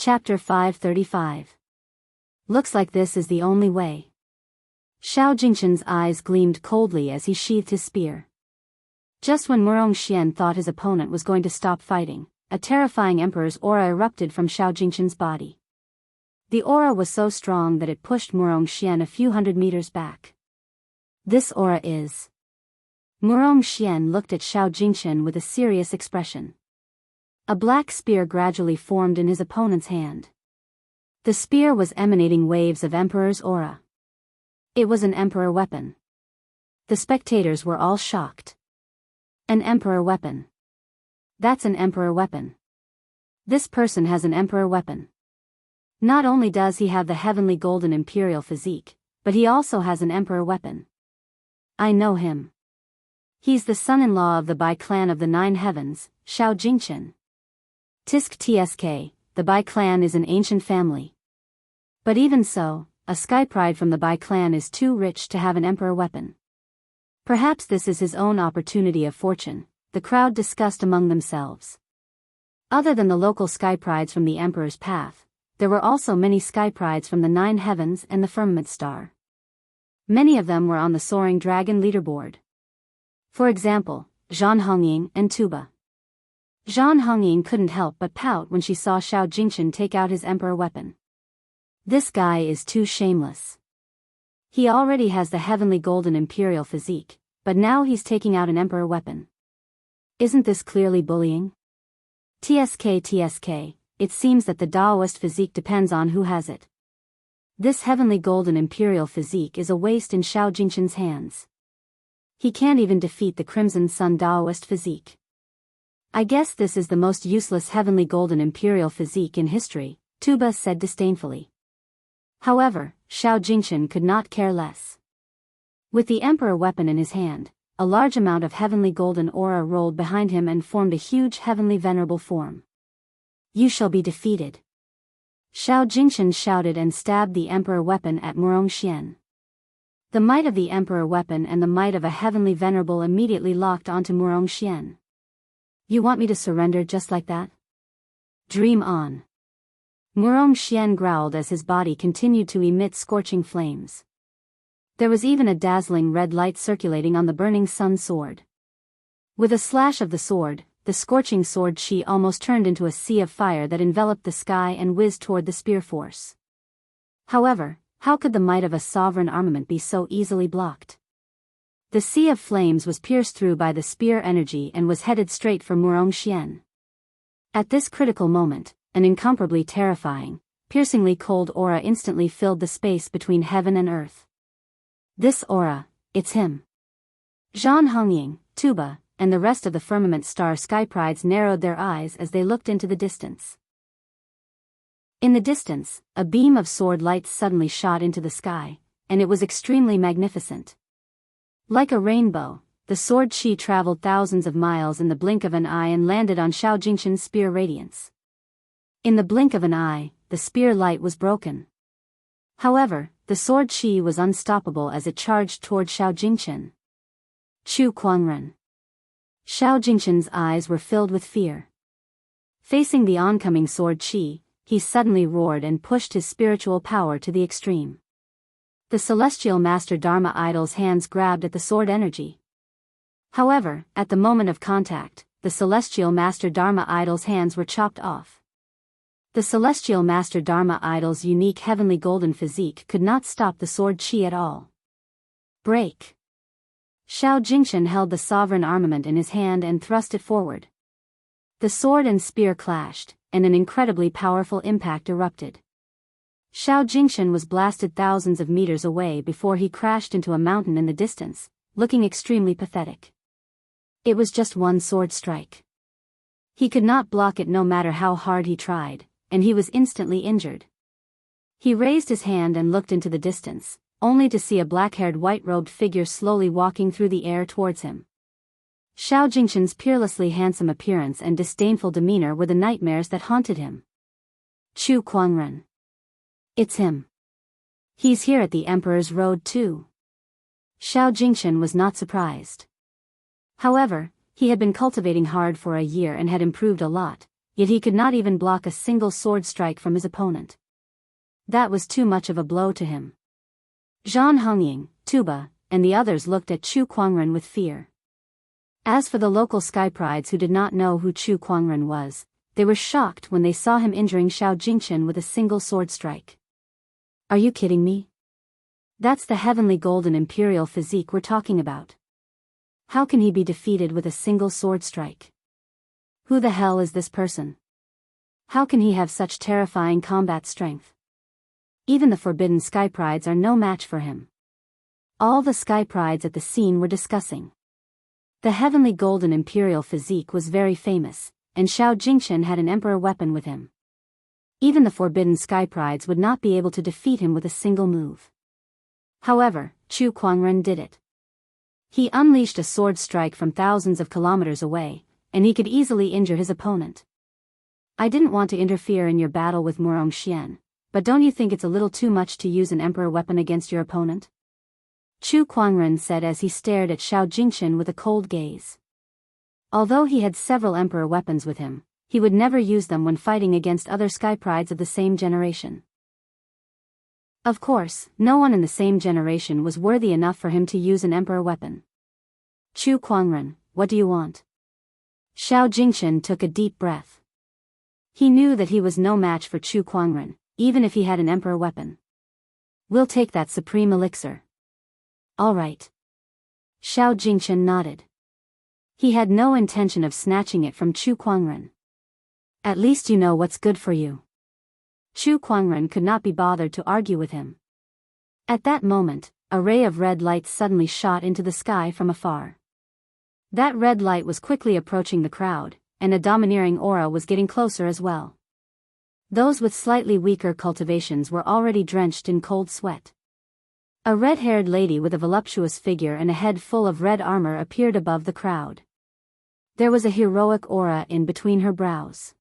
Chapter 535. Looks like this is the only way. Xiao Jingqian's eyes gleamed coldly as he sheathed his spear. Just when Murongxian thought his opponent was going to stop fighting, a terrifying emperor's aura erupted from Xiao Jingqian's body. The aura was so strong that it pushed Murongxian a few hundred meters back. This aura is... Murongxian looked at Xiao Jingqian with a serious expression. A black spear gradually formed in his opponent's hand. The spear was emanating waves of Emperor's aura. It was an Emperor weapon. The spectators were all shocked. An Emperor weapon. That's an Emperor weapon. This person has an Emperor weapon. Not only does he have the heavenly golden imperial physique, but he also has an Emperor weapon. I know him. He's the son-in-law of the Bai clan of the Nine Heavens, Xiao Jingqian. Tisk Tsk, the Bai clan is an ancient family. But even so, a sky pride from the Bai clan is too rich to have an Emperor weapon. Perhaps this is his own opportunity of fortune, the crowd discussed among themselves. Other than the local sky prides from the Emperor's path, there were also many sky prides from the Nine Heavens and the Firmament Star. Many of them were on the Soaring Dragon leaderboard. For example, Zhan Hongying and Tuba. Zhan Hongying couldn't help but pout when she saw Xiao Jingqian take out his Emperor weapon. This guy is too shameless. He already has the heavenly golden imperial physique, but now he's taking out an Emperor weapon. Isn't this clearly bullying? Tsk, it seems that the Daoist physique depends on who has it. This heavenly golden imperial physique is a waste in Xiao Jingqian's hands. He can't even defeat the Crimson Sun Daoist physique. I guess this is the most useless heavenly golden imperial physique in history, Tuba said disdainfully. However, Xiao Jingqian could not care less. With the Emperor weapon in his hand, a large amount of heavenly golden aura rolled behind him and formed a huge heavenly venerable form. You shall be defeated. Xiao Jingqian shouted and stabbed the Emperor weapon at Murongxian. The might of the Emperor weapon and the might of a heavenly venerable immediately locked onto Murongxian. You want me to surrender just like that? Dream on. Murongxian growled as his body continued to emit scorching flames. There was even a dazzling red light circulating on the burning sun sword. With a slash of the sword, the scorching sword chi almost turned into a sea of fire that enveloped the sky and whizzed toward the spear force. However, how could the might of a sovereign armament be so easily blocked? The sea of flames was pierced through by the spear energy and was headed straight for Murongxian. At this critical moment, an incomparably terrifying, piercingly cold aura instantly filled the space between heaven and earth. This aura, it's him. Zhan Hongying, Tuba, and the rest of the Firmament Star sky prides narrowed their eyes as they looked into the distance. In the distance, a beam of sword light suddenly shot into the sky, and it was extremely magnificent. Like a rainbow, the sword chi traveled thousands of miles in the blink of an eye and landed on Xiao Jingqian's spear radiance. In the blink of an eye, the spear light was broken. However, the sword chi was unstoppable as it charged toward Xiao Jingqian. Chu Kuangren. Xiao Jingqian's eyes were filled with fear. Facing the oncoming sword chi, he suddenly roared and pushed his spiritual power to the extreme. The celestial master Dharma idol's hands grabbed at the sword energy. However, at the moment of contact, the celestial master Dharma idol's hands were chopped off. The celestial master Dharma idol's unique heavenly golden physique could not stop the sword chi at all. Break. Xiao Jingqian held the sovereign armament in his hand and thrust it forward. The sword and spear clashed, and an incredibly powerful impact erupted. Xiao Jingqian was blasted thousands of meters away before he crashed into a mountain in the distance, looking extremely pathetic. It was just one sword strike. He could not block it no matter how hard he tried, and he was instantly injured. He raised his hand and looked into the distance, only to see a black-haired white-robed figure slowly walking through the air towards him. Xiao Jingqian's peerlessly handsome appearance and disdainful demeanor were the nightmares that haunted him. Chu Kuangren. It's him. He's here at the Emperor's Road too. Xiao Jingqian was not surprised. However, he had been cultivating hard for a year and had improved a lot, yet he could not even block a single sword strike from his opponent. That was too much of a blow to him. Zhan Hongying, Tuba, and the others looked at Chu Kuangren with fear. As for the local sky prides who did not know who Chu Kuangren was, they were shocked when they saw him injuring Xiao Jingchen with a single sword strike. Are you kidding me? That's the heavenly golden imperial physique we're talking about. How can he be defeated with a single sword strike? Who the hell is this person? How can he have such terrifying combat strength? Even the forbidden sky prides are no match for him. All the sky prides at the scene were discussing. The heavenly golden imperial physique was very famous, and Xiao Jingchen had an emperor weapon with him. Even the forbidden sky prides would not be able to defeat him with a single move. However, Chu Kuangren did it. He unleashed a sword strike from thousands of kilometers away, and he could easily injure his opponent. I didn't want to interfere in your battle with Murong Xian, but don't you think it's a little too much to use an emperor weapon against your opponent? Chu Kuangren said as he stared at Xiao Jingchen with a cold gaze. Although he had several emperor weapons with him, he would never use them when fighting against other sky prides of the same generation. Of course, no one in the same generation was worthy enough for him to use an emperor weapon. Chu Kuangren, what do you want? Xiao Jingchen took a deep breath. He knew that he was no match for Chu Kuangren, even if he had an emperor weapon. We'll take that supreme elixir. All right. Xiao Jingchen nodded. He had no intention of snatching it from Chu Kuangren. At least you know what's good for you. Chu Kuangren could not be bothered to argue with him. At that moment, a ray of red light suddenly shot into the sky from afar. That red light was quickly approaching the crowd, and a domineering aura was getting closer as well. Those with slightly weaker cultivations were already drenched in cold sweat. A red-haired lady with a voluptuous figure and a head full of red armor appeared above the crowd. There was a heroic aura in between her brows.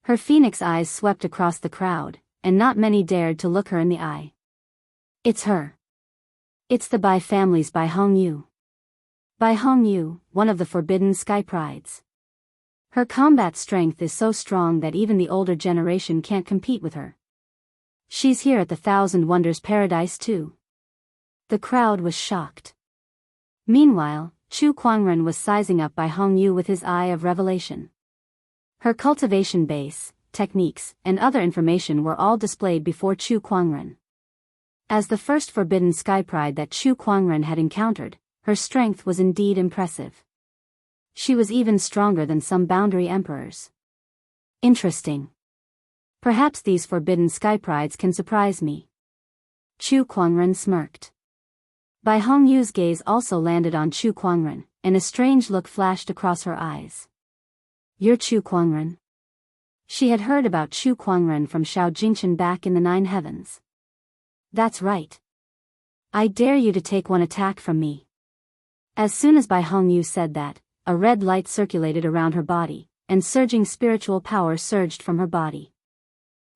Her phoenix eyes swept across the crowd, and not many dared to look her in the eye. It's her. It's the Bai family's Bai Hongyu. Bai Hongyu, one of the forbidden sky prides. Her combat strength is so strong that even the older generation can't compete with her. She's here at the Thousand Wonders Paradise too. The crowd was shocked. Meanwhile, Chu Kuangren was sizing up Bai Hongyu with his eye of revelation. Her cultivation base, techniques, and other information were all displayed before Chu Kuangren. As the first forbidden sky pride that Chu Kuangren had encountered, her strength was indeed impressive. She was even stronger than some boundary emperors. Interesting. Perhaps these forbidden sky prides can surprise me. Chu Kuangren smirked. Bai Hongyu's gaze also landed on Chu Kuangren, and a strange look flashed across her eyes. You're Chu Kuangren? She had heard about Chu Kuangren from Xiao Jingchen back in the Nine Heavens. That's right. I dare you to take one attack from me. As soon as Bai Hongyu said that, a red light circulated around her body, and surging spiritual power surged from her body.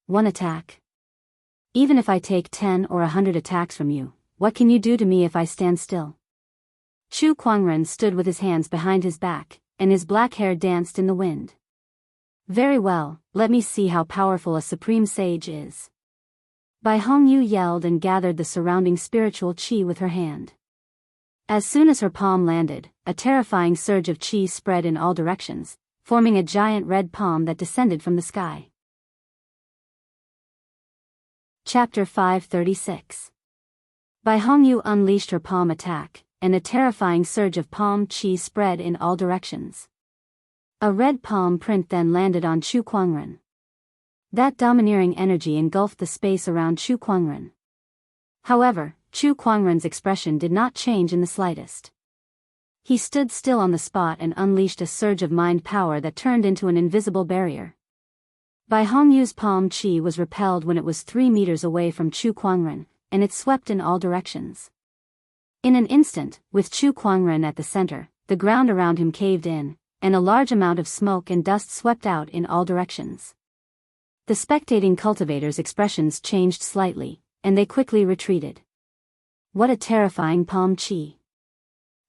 One attack? Even if I take 10 or 100 attacks from you, what can you do to me if I stand still? Chu Kuangren stood with his hands behind his back, and his black hair danced in the wind. Very well, let me see how powerful a supreme sage is. Bai Hongyu yelled and gathered the surrounding spiritual qi with her hand. As soon as her palm landed, a terrifying surge of qi spread in all directions, forming a giant red palm that descended from the sky. Chapter 536. Bai Hongyu unleashed her palm attack, and a terrifying surge of palm qi spread in all directions. A red palm print then landed on Chu Kuangren. That domineering energy engulfed the space around Chu Kuangren. However, Chu Kuangren's expression did not change in the slightest. He stood still on the spot and unleashed a surge of mind power that turned into an invisible barrier. Bai Hongyu's palm qi was repelled when it was 3 meters away from Chu Kuangren, and it swept in all directions. In an instant, with Chu Kuangren at the center, the ground around him caved in, and a large amount of smoke and dust swept out in all directions. The spectating cultivators' expressions changed slightly, and they quickly retreated. What a terrifying palm qi.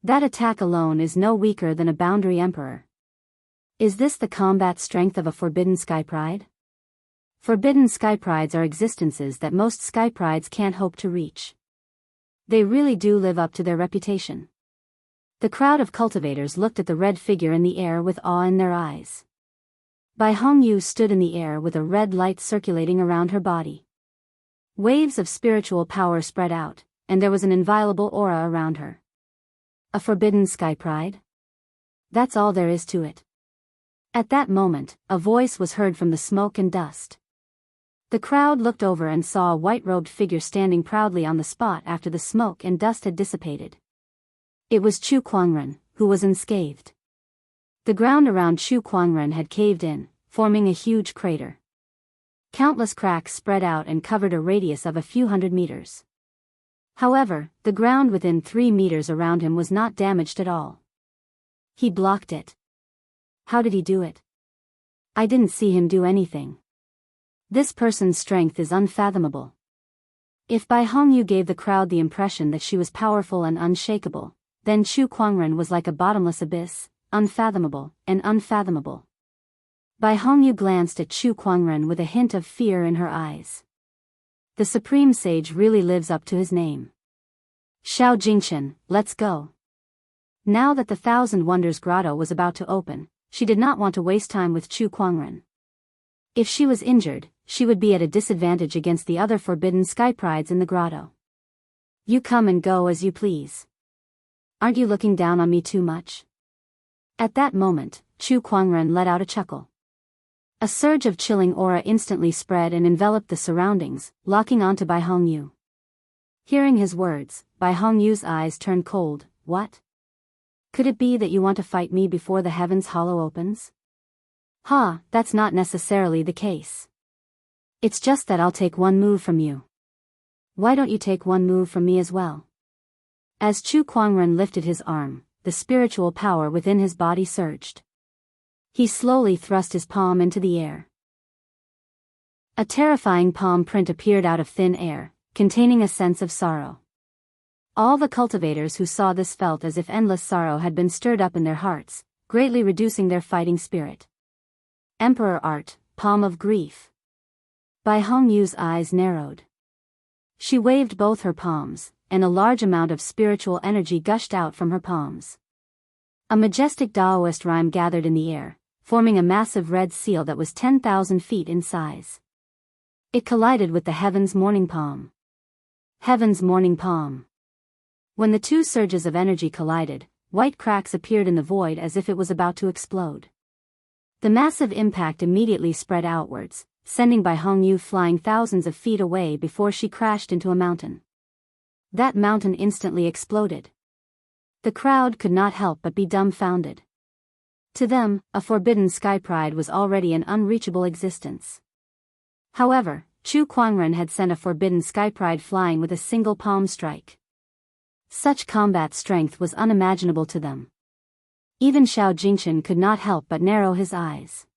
That attack alone is no weaker than a boundary emperor. Is this the combat strength of a forbidden sky pride? Forbidden sky prides are existences that most sky prides can't hope to reach. They really do live up to their reputation. The crowd of cultivators looked at the red figure in the air with awe in their eyes. Bai Hongyu stood in the air with a red light circulating around her body. Waves of spiritual power spread out, and there was an inviolable aura around her. A forbidden sky pride? That's all there is to it. At that moment, a voice was heard from the smoke and dust. The crowd looked over and saw a white-robed figure standing proudly on the spot after the smoke and dust had dissipated. It was Chu Kuangren, who was unscathed. The ground around Chu Kuangren had caved in, forming a huge crater. Countless cracks spread out and covered a radius of a few hundred meters. However, the ground within 3 meters around him was not damaged at all. He blocked it. How did he do it? I didn't see him do anything. This person's strength is unfathomable. If Bai Hongyu gave the crowd the impression that she was powerful and unshakable, then Chu Kuangren was like a bottomless abyss, unfathomable and unfathomable. Bai Hongyu glanced at Chu Kuangren with a hint of fear in her eyes. The supreme sage really lives up to his name. Xiao Jingchen, let's go. Now that the Thousand Wonders Grotto was about to open, she did not want to waste time with Chu Kuangren. If she was injured, she would be at a disadvantage against the other forbidden sky prides in the grotto. You come and go as you please. Aren't you looking down on me too much? At that moment, Chu Kuangren let out a chuckle. A surge of chilling aura instantly spread and enveloped the surroundings, locking onto Bai Hongyu. Hearing his words, Bai Hongyu's eyes turned cold. What? Could it be that you want to fight me before the heavens hollow opens? Ha, that's not necessarily the case. It's just that I'll take one move from you. Why don't you take one move from me as well? As Chu Kuangren lifted his arm, the spiritual power within his body surged. He slowly thrust his palm into the air. A terrifying palm print appeared out of thin air, containing a sense of sorrow. All the cultivators who saw this felt as if endless sorrow had been stirred up in their hearts, greatly reducing their fighting spirit. Emperor Art, Palm of Grief. Bai Hongyu's eyes narrowed. She waved both her palms, and a large amount of spiritual energy gushed out from her palms. A majestic Daoist rhyme gathered in the air, forming a massive red seal that was 10,000 feet in size. It collided with the Heaven's Morning Palm. Heaven's Morning Palm. When the two surges of energy collided, white cracks appeared in the void as if it was about to explode. The massive impact immediately spread outwards, sending Bai Hongyu flying thousands of feet away before she crashed into a mountain. That mountain instantly exploded. The crowd could not help but be dumbfounded. To them, a forbidden sky pride was already an unreachable existence. However, Chu Kuangren had sent a forbidden sky pride flying with a single palm strike. Such combat strength was unimaginable to them. Even Xiao Jingchen could not help but narrow his eyes.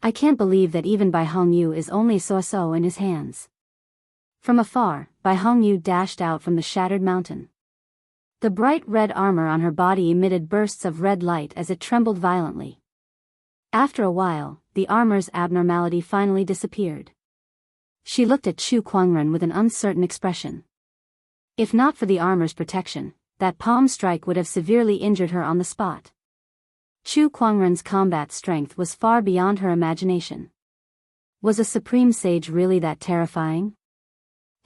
I can't believe that even Bai Hongyu is only so-so in his hands. From afar, Bai Hongyu dashed out from the shattered mountain. The bright red armor on her body emitted bursts of red light as it trembled violently. After a while, the armor's abnormality finally disappeared. She looked at Chu Kuangren with an uncertain expression. If not for the armor's protection, that palm strike would have severely injured her on the spot. Chu Kuangren's combat strength was far beyond her imagination. Was a supreme sage really that terrifying?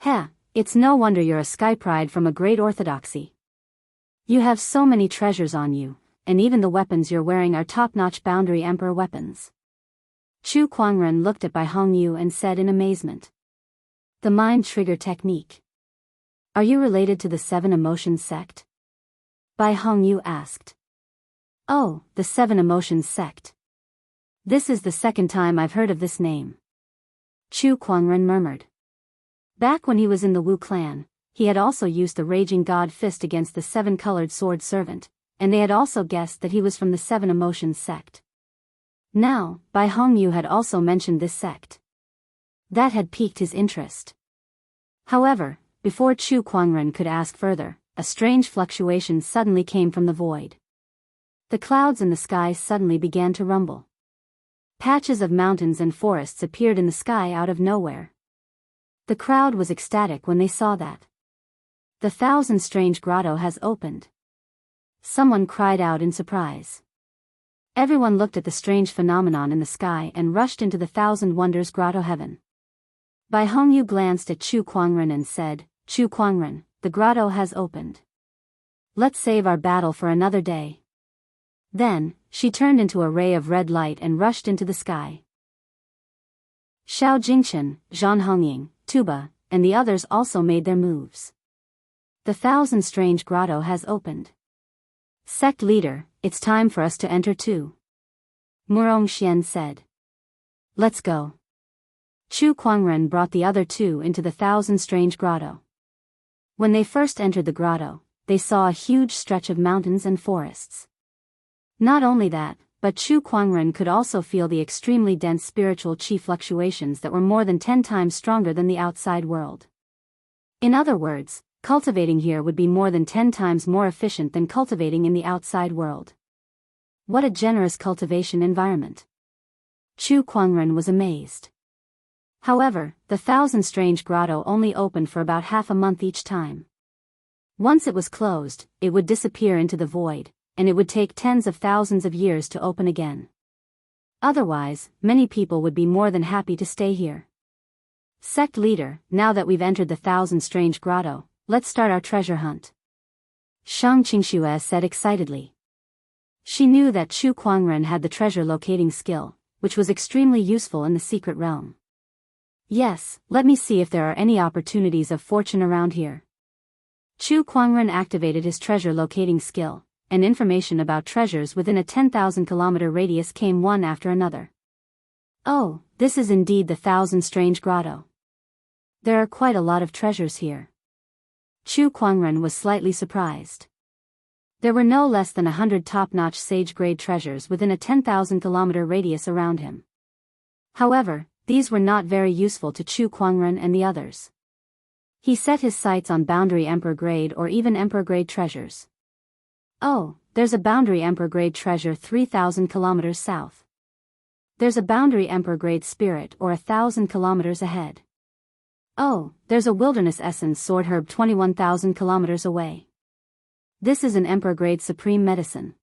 Heh, it's no wonder you're a sky pride from a great orthodoxy. You have so many treasures on you, and even the weapons you're wearing are top-notch Boundary Emperor weapons. Chu Kuangren looked at Bai Hongyu and said in amazement. The mind trigger technique. Are you related to the Seven Emotions sect? Bai Hongyu asked. Oh, the Seven Emotions sect. This is the second time I've heard of this name. Chu Kuangren murmured. Back when he was in the Wu clan, he had also used the Raging God Fist against the Seven-Colored Sword Servant, and they had also guessed that he was from the Seven Emotions sect. Now, Bai Hongyu had also mentioned this sect. That had piqued his interest. However, before Chu Kuangren could ask further, a strange fluctuation suddenly came from the void. The clouds in the sky suddenly began to rumble. Patches of mountains and forests appeared in the sky out of nowhere. The crowd was ecstatic when they saw that. The Thousand Strange Grotto has opened. Someone cried out in surprise. Everyone looked at the strange phenomenon in the sky and rushed into the Thousand Wonders Grotto heaven. Bai Hongyu glanced at Chu Kuangren and said, "Chu Kuangren, the grotto has opened. Let's save our battle for another day." Then, she turned into a ray of red light and rushed into the sky. Xiao Jingchen, Zhan Hongying, Tuba, and the others also made their moves. The Thousand Strange Grotto has opened. Sect leader, it's time for us to enter too. Murong Xian said. Let's go. Chu Kuangren brought the other two into the Thousand Strange Grotto. When they first entered the grotto, they saw a huge stretch of mountains and forests. Not only that, but Chu Kuangren could also feel the extremely dense spiritual chi fluctuations that were more than 10 times stronger than the outside world. In other words, cultivating here would be more than 10 times more efficient than cultivating in the outside world. What a generous cultivation environment. Chu Kuangren was amazed. However, the Thousand Strange Grotto only opened for about half a month each time. Once it was closed, it would disappear into the void, and it would take tens of thousands of years to open again. Otherwise, many people would be more than happy to stay here. Sect leader, now that we've entered the Thousand Strange Grotto, let's start our treasure hunt. Shang Qingxue said excitedly. She knew that Chu Kuangren had the treasure locating skill, which was extremely useful in the secret realm. Yes, let me see if there are any opportunities of fortune around here. Chu Kuangren activated his treasure locating skill, and information about treasures within a 10,000 kilometer radius came one after another. Oh, this is indeed the Thousand Strange Grotto. There are quite a lot of treasures here. Chu Kuangren was slightly surprised. There were no less than 100 top-notch sage-grade treasures within a 10,000 kilometer radius around him. However, these were not very useful to Chu Kuangren and the others. He set his sights on boundary emperor grade or even emperor grade treasures. Oh, there's a boundary emperor grade treasure 3,000 kilometers south. There's a boundary emperor grade spirit or 1,000 kilometers ahead. Oh, there's a wilderness essence sword herb 21,000 kilometers away. This is an emperor grade supreme medicine.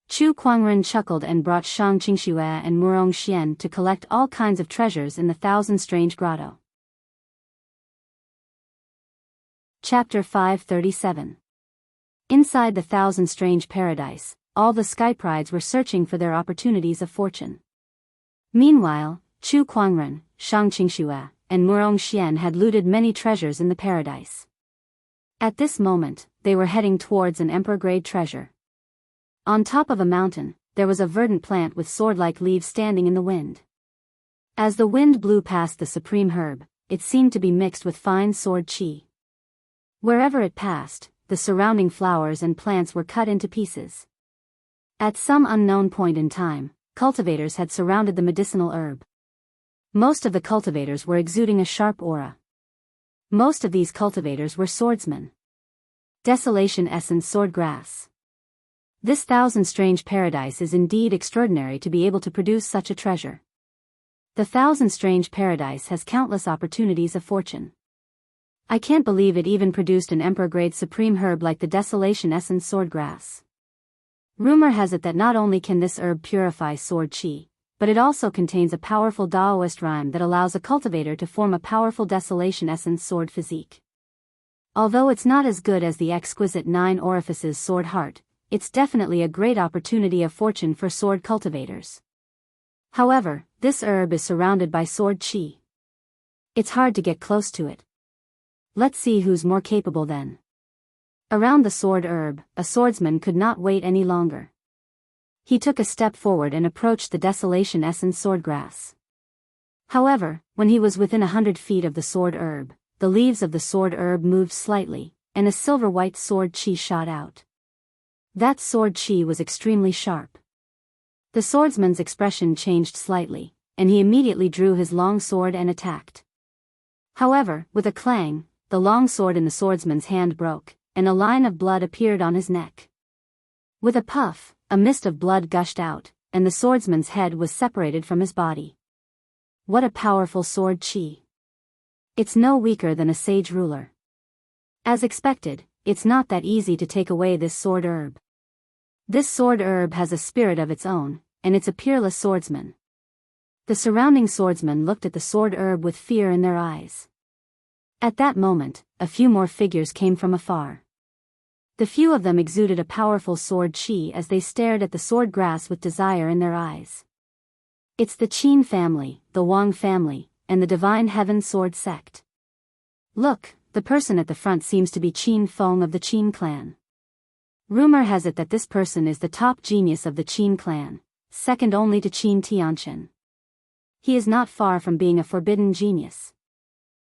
Chu Kuangren chuckled and brought Shang Qingxue and Murong Xian to collect all kinds of treasures in the Thousand Strange Grotto. Chapter 537. Inside the Thousand Strange Paradise, all the sky prides were searching for their opportunities of fortune. Meanwhile, Chu Kuangren, Shang Qingxue, and Murong Xian had looted many treasures in the paradise. At this moment, they were heading towards an emperor-grade treasure. On top of a mountain, there was a verdant plant with sword-like leaves standing in the wind. As the wind blew past the supreme herb, it seemed to be mixed with fine sword chi. Wherever it passed, the surrounding flowers and plants were cut into pieces. At some unknown point in time, cultivators had surrounded the medicinal herb. Most of the cultivators were exuding a sharp aura. Most of these cultivators were swordsmen. Desolation essence swordgrass. This Thousand Strange Paradise is indeed extraordinary to be able to produce such a treasure. The Thousand Strange Paradise has countless opportunities of fortune. I can't believe it even produced an emperor-grade supreme herb like the Desolation Essence swordgrass. Rumor has it that not only can this herb purify sword chi, but it also contains a powerful Daoist rhyme that allows a cultivator to form a powerful Desolation Essence sword physique. Although it's not as good as the exquisite 9 orifices sword heart, it's definitely a great opportunity of fortune for sword cultivators. However, this herb is surrounded by sword chi. It's hard to get close to it. Let's see who's more capable then. Around the sword herb, a swordsman could not wait any longer. He took a step forward and approached the Desolation Essence swordgrass. However, when he was within 100 feet of the sword herb, the leaves of the sword herb moved slightly, and a silver-white sword chi shot out. That sword chi was extremely sharp. The swordsman's expression changed slightly, and he immediately drew his long sword and attacked. However, with a clang, the long sword in the swordsman's hand broke, and a line of blood appeared on his neck. With a puff, a mist of blood gushed out, and the swordsman's head was separated from his body. What a powerful sword qi. It's no weaker than a sage ruler. As expected, it's not that easy to take away this sword herb. This sword herb has a spirit of its own, and it's a peerless swordsman. The surrounding swordsmen looked at the sword herb with fear in their eyes. At that moment, a few more figures came from afar. The few of them exuded a powerful sword qi as they stared at the sword grass with desire in their eyes. It's the Qin family, the Wang family, and the Divine Heaven Sword sect. Look, the person at the front seems to be Qin Feng of the Qin clan. Rumor has it that this person is the top genius of the Qin clan, second only to Qin Tianqian. He is not far from being a forbidden genius.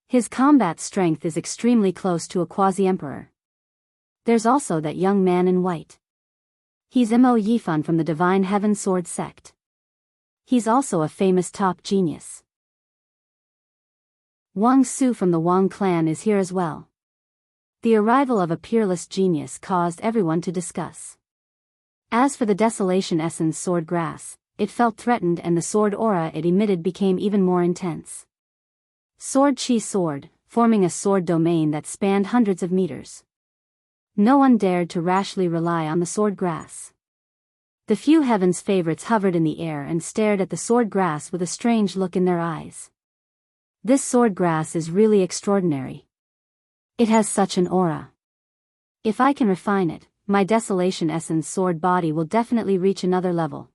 His combat strength is extremely close to a quasi-emperor. There's also that young man in white. He's Mo Yifan from the Divine Heaven Sword sect. He's also a famous top genius. Wang Su from the Wang clan is here as well. The arrival of a peerless genius caused everyone to discuss. As for the Desolation Essence sword grass, it felt threatened and the sword aura it emitted became even more intense. Sword Qi sword, forming a sword domain that spanned hundreds of meters. No one dared to rashly rely on the sword grass. The few heaven's favorites hovered in the air and stared at the sword grass with a strange look in their eyes. This sword grass is really extraordinary. It has such an aura. If I can refine it, my Desolation Essence sword body will definitely reach another level.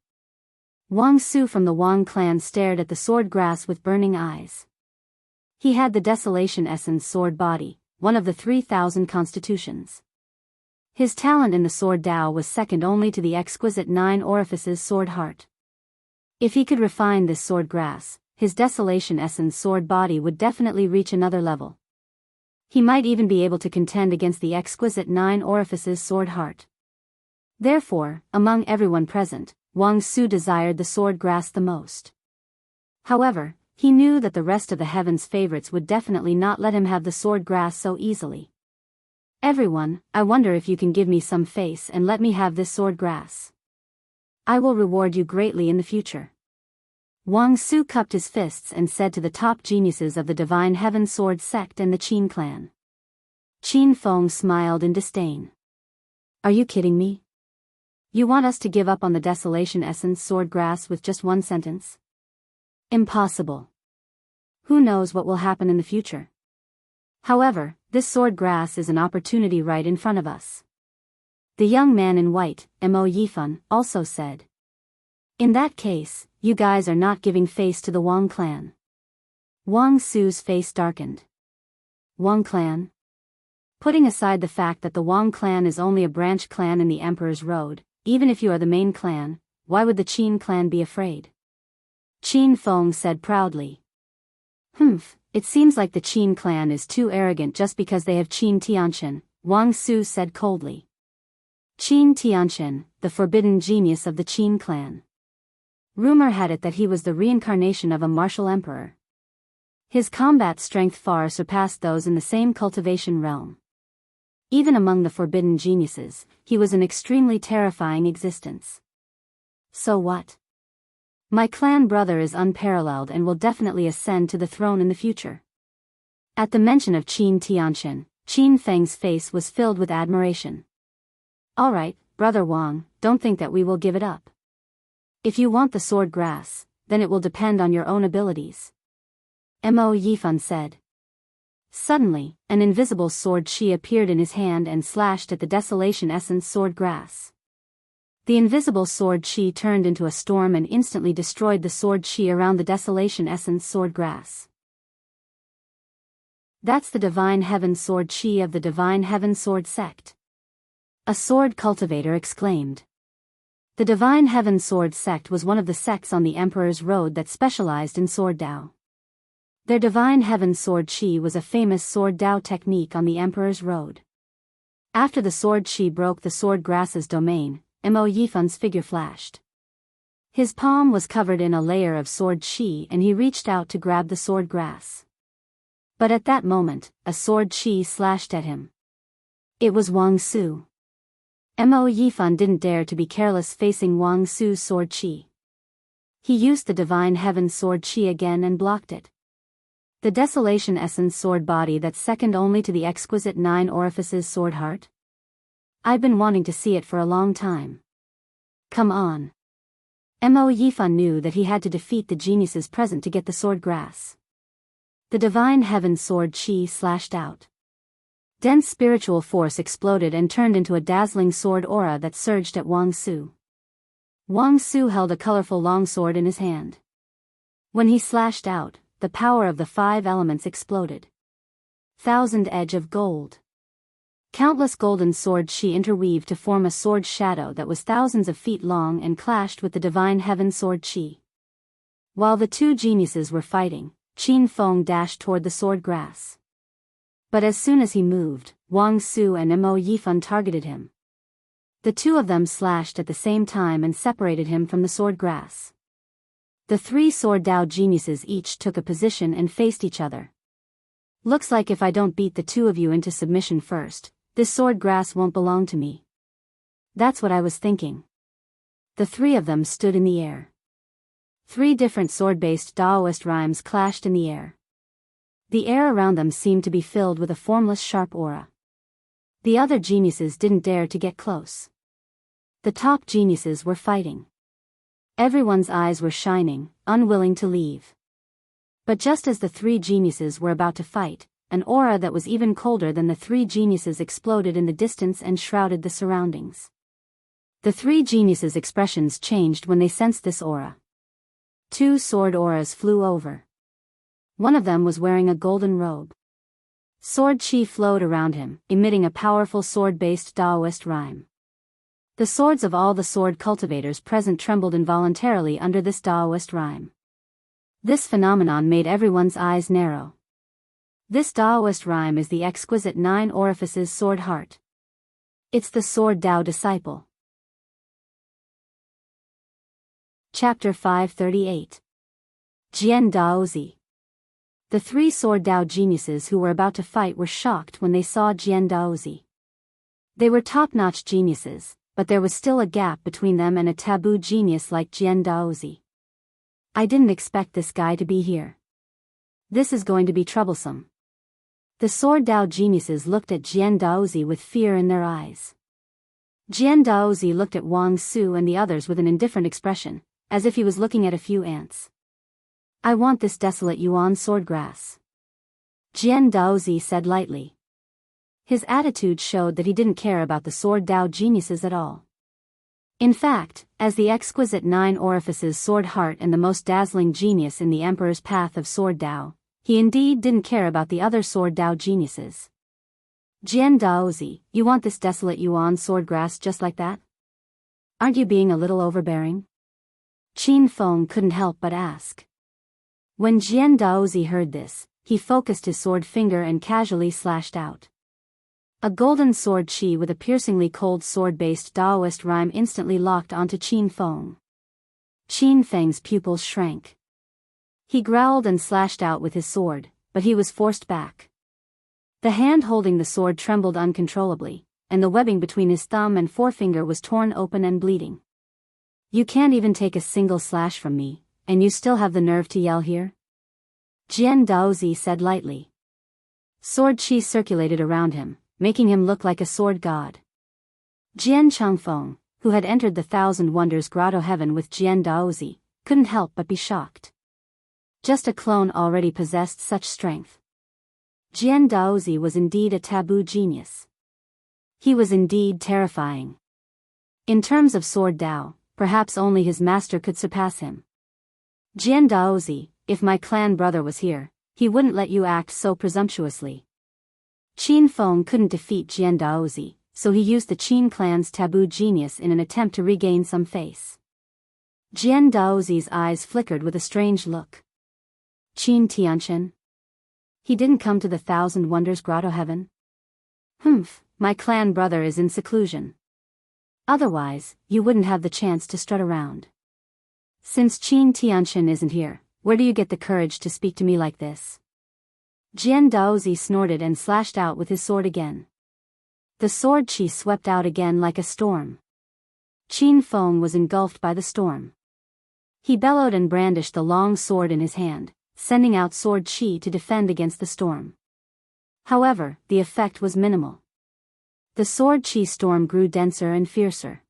Wang Su from the Wang clan stared at the sword grass with burning eyes. He had the Desolation Essence sword body, one of the 3,000 constitutions. His talent in the sword Dao was second only to the exquisite 9 orifices sword heart. If he could refine this sword grass, his Desolation Essence sword body would definitely reach another level. He might even be able to contend against the exquisite 9 orifices sword heart. Therefore, among everyone present, Wang Su desired the sword grass the most. However, he knew that the rest of the heaven's favorites would definitely not let him have the sword grass so easily. Everyone, I wonder if you can give me some face and let me have this sword grass. I will reward you greatly in the future. Wang Su cupped his fists and said to the top geniuses of the Divine Heaven Sword sect and the Qin clan. Qin Feng smiled in disdain. Are you kidding me? You want us to give up on the Desolation Essence sword grass with just one sentence? Impossible. Who knows what will happen in the future? However, this sword grass is an opportunity right in front of us. The young man in white, Mo Yifan, also said. In that case, you guys are not giving face to the Wang clan. Wang Su's face darkened. Wang clan? Putting aside the fact that the Wang clan is only a branch clan in the Emperor's Road, even if you are the main clan, why would the Qin clan be afraid? Qin Feng said proudly. It seems like the Qin clan is too arrogant just because they have Qin Tianqian, Wang Su said coldly. Qin Tianqian, the forbidden genius of the Qin clan. Rumor had it that he was the reincarnation of a martial emperor. His combat strength far surpassed those in the same cultivation realm. Even among the forbidden geniuses, he was an extremely terrifying existence. So what? My clan brother is unparalleled and will definitely ascend to the throne in the future. At the mention of Qin Tianqian, Qin Feng's face was filled with admiration. Alright, Brother Wang, don't think that we will give it up. If you want the sword grass, then it will depend on your own abilities. Mo Yifan said. Suddenly, an invisible sword Qi appeared in his hand and slashed at the Desolation Essence sword grass. The invisible sword Qi turned into a storm and instantly destroyed the sword Qi around the Desolation Essence sword grass. That's the Divine Heaven Sword Qi of the Divine Heaven Sword sect. A sword cultivator exclaimed. The Divine Heaven Sword sect was one of the sects on the Emperor's Road that specialized in sword Dao. Their Divine Heaven Sword Qi was a famous sword Dao technique on the Emperor's Road. After the sword Qi broke the sword grass's domain, Mo Yifan's figure flashed. His palm was covered in a layer of sword Qi and he reached out to grab the sword grass. But at that moment, a sword Qi slashed at him. It was Wang Su. Mo Yifan didn't dare to be careless facing Wang Su's sword chi. He used the divine heaven sword chi again and blocked it. The desolation essence sword body that's second only to the exquisite 9 orifices sword heart. I've been wanting to see it for a long time. Come on. Mo Yifan knew that he had to defeat the geniuses present to get the sword grass. The divine heaven sword chi slashed out. Dense spiritual force exploded and turned into a dazzling sword aura that surged at Wang Su. Wang Su held a colorful longsword in his hand. When he slashed out, the power of the 5 elements exploded. 1,000 edge of gold. Countless golden sword chi interweaved to form a sword shadow that was thousands of feet long and clashed with the divine heaven sword chi. While the 2 geniuses were fighting, Qin Feng dashed toward the sword grass. But as soon as he moved, Wang Su and Mo Yifan targeted him. The 2 of them slashed at the same time and separated him from the sword grass. The 3 sword Dao geniuses each took a position and faced each other. Looks like if I don't beat the 2 of you into submission first, this sword grass won't belong to me. That's what I was thinking. The 3 of them stood in the air. 3 different sword-based Daoist rhymes clashed in the air. The air around them seemed to be filled with a formless sharp aura. The other geniuses didn't dare to get close. The top geniuses were fighting. Everyone's eyes were shining, unwilling to leave. But just as the 3 geniuses were about to fight, an aura that was even colder than the 3 geniuses exploded in the distance and shrouded the surroundings. The 3 geniuses' expressions changed when they sensed this aura. 2 sword auras flew over. One of them was wearing a golden robe. Sword chi flowed around him, emitting a powerful sword-based Daoist rhyme. The swords of all the sword cultivators present trembled involuntarily under this Daoist rhyme. This phenomenon made everyone's eyes narrow. This Daoist rhyme is the exquisite 9 orifices sword heart. It's the sword Dao disciple. Chapter 538. Jian Daozi. The 3 sword Dao geniuses who were about to fight were shocked when they saw Jian Daozi. They were top-notch geniuses, but there was still a gap between them and a taboo genius like Jian Daozi. I didn't expect this guy to be here. This is going to be troublesome. The sword Dao geniuses looked at Jian Daozi with fear in their eyes. Jian Daozi looked at Wang Su and the others with an indifferent expression, as if he was looking at a few ants. I want this desolate Yuan swordgrass. Jian Daozi said lightly. His attitude showed that he didn't care about the sword Dao geniuses at all. In fact, as the exquisite 9 orifices sword heart and the most dazzling genius in the Emperor's path of sword Dao, he indeed didn't care about the other sword Dao geniuses. Jian Daozi, you want this desolate Yuan swordgrass just like that? Aren't you being a little overbearing? Qin Feng couldn't help but ask. When Jian Daozi heard this, he focused his sword finger and casually slashed out. A golden sword chi with a piercingly cold sword-based Daoist rhyme instantly locked onto Qin Feng. Qin Feng's pupils shrank. He growled and slashed out with his sword, but he was forced back. The hand holding the sword trembled uncontrollably, and the webbing between his thumb and forefinger was torn open and bleeding. You can't even take a single slash from me, and you still have the nerve to yell here? Jian Daozi said lightly. Sword chi circulated around him, making him look like a sword god. Jian Changfeng, who had entered the Thousand Wonders Grotto Heaven with Jian Daozi, couldn't help but be shocked. Just a clone already possessed such strength. Jian Daozi was indeed a taboo genius. He was indeed terrifying. In terms of sword Dao, perhaps only his master could surpass him. Jian Daozi, if my clan brother was here, he wouldn't let you act so presumptuously. Qin Feng couldn't defeat Jian Daozi, so he used the Qin clan's taboo genius in an attempt to regain some face. Jian Daozi's eyes flickered with a strange look. Qin Tianchen? He didn't come to the Thousand Wonders Grotto Heaven? Humph, my clan brother is in seclusion. Otherwise, you wouldn't have the chance to strut around. Since Qin Tianchen isn't here, where do you get the courage to speak to me like this? Jian Daozi snorted and slashed out with his sword again. The sword chi swept out again like a storm. Qin Feng was engulfed by the storm. He bellowed and brandished the long sword in his hand, sending out sword chi to defend against the storm. However, the effect was minimal. The sword chi storm grew denser and fiercer.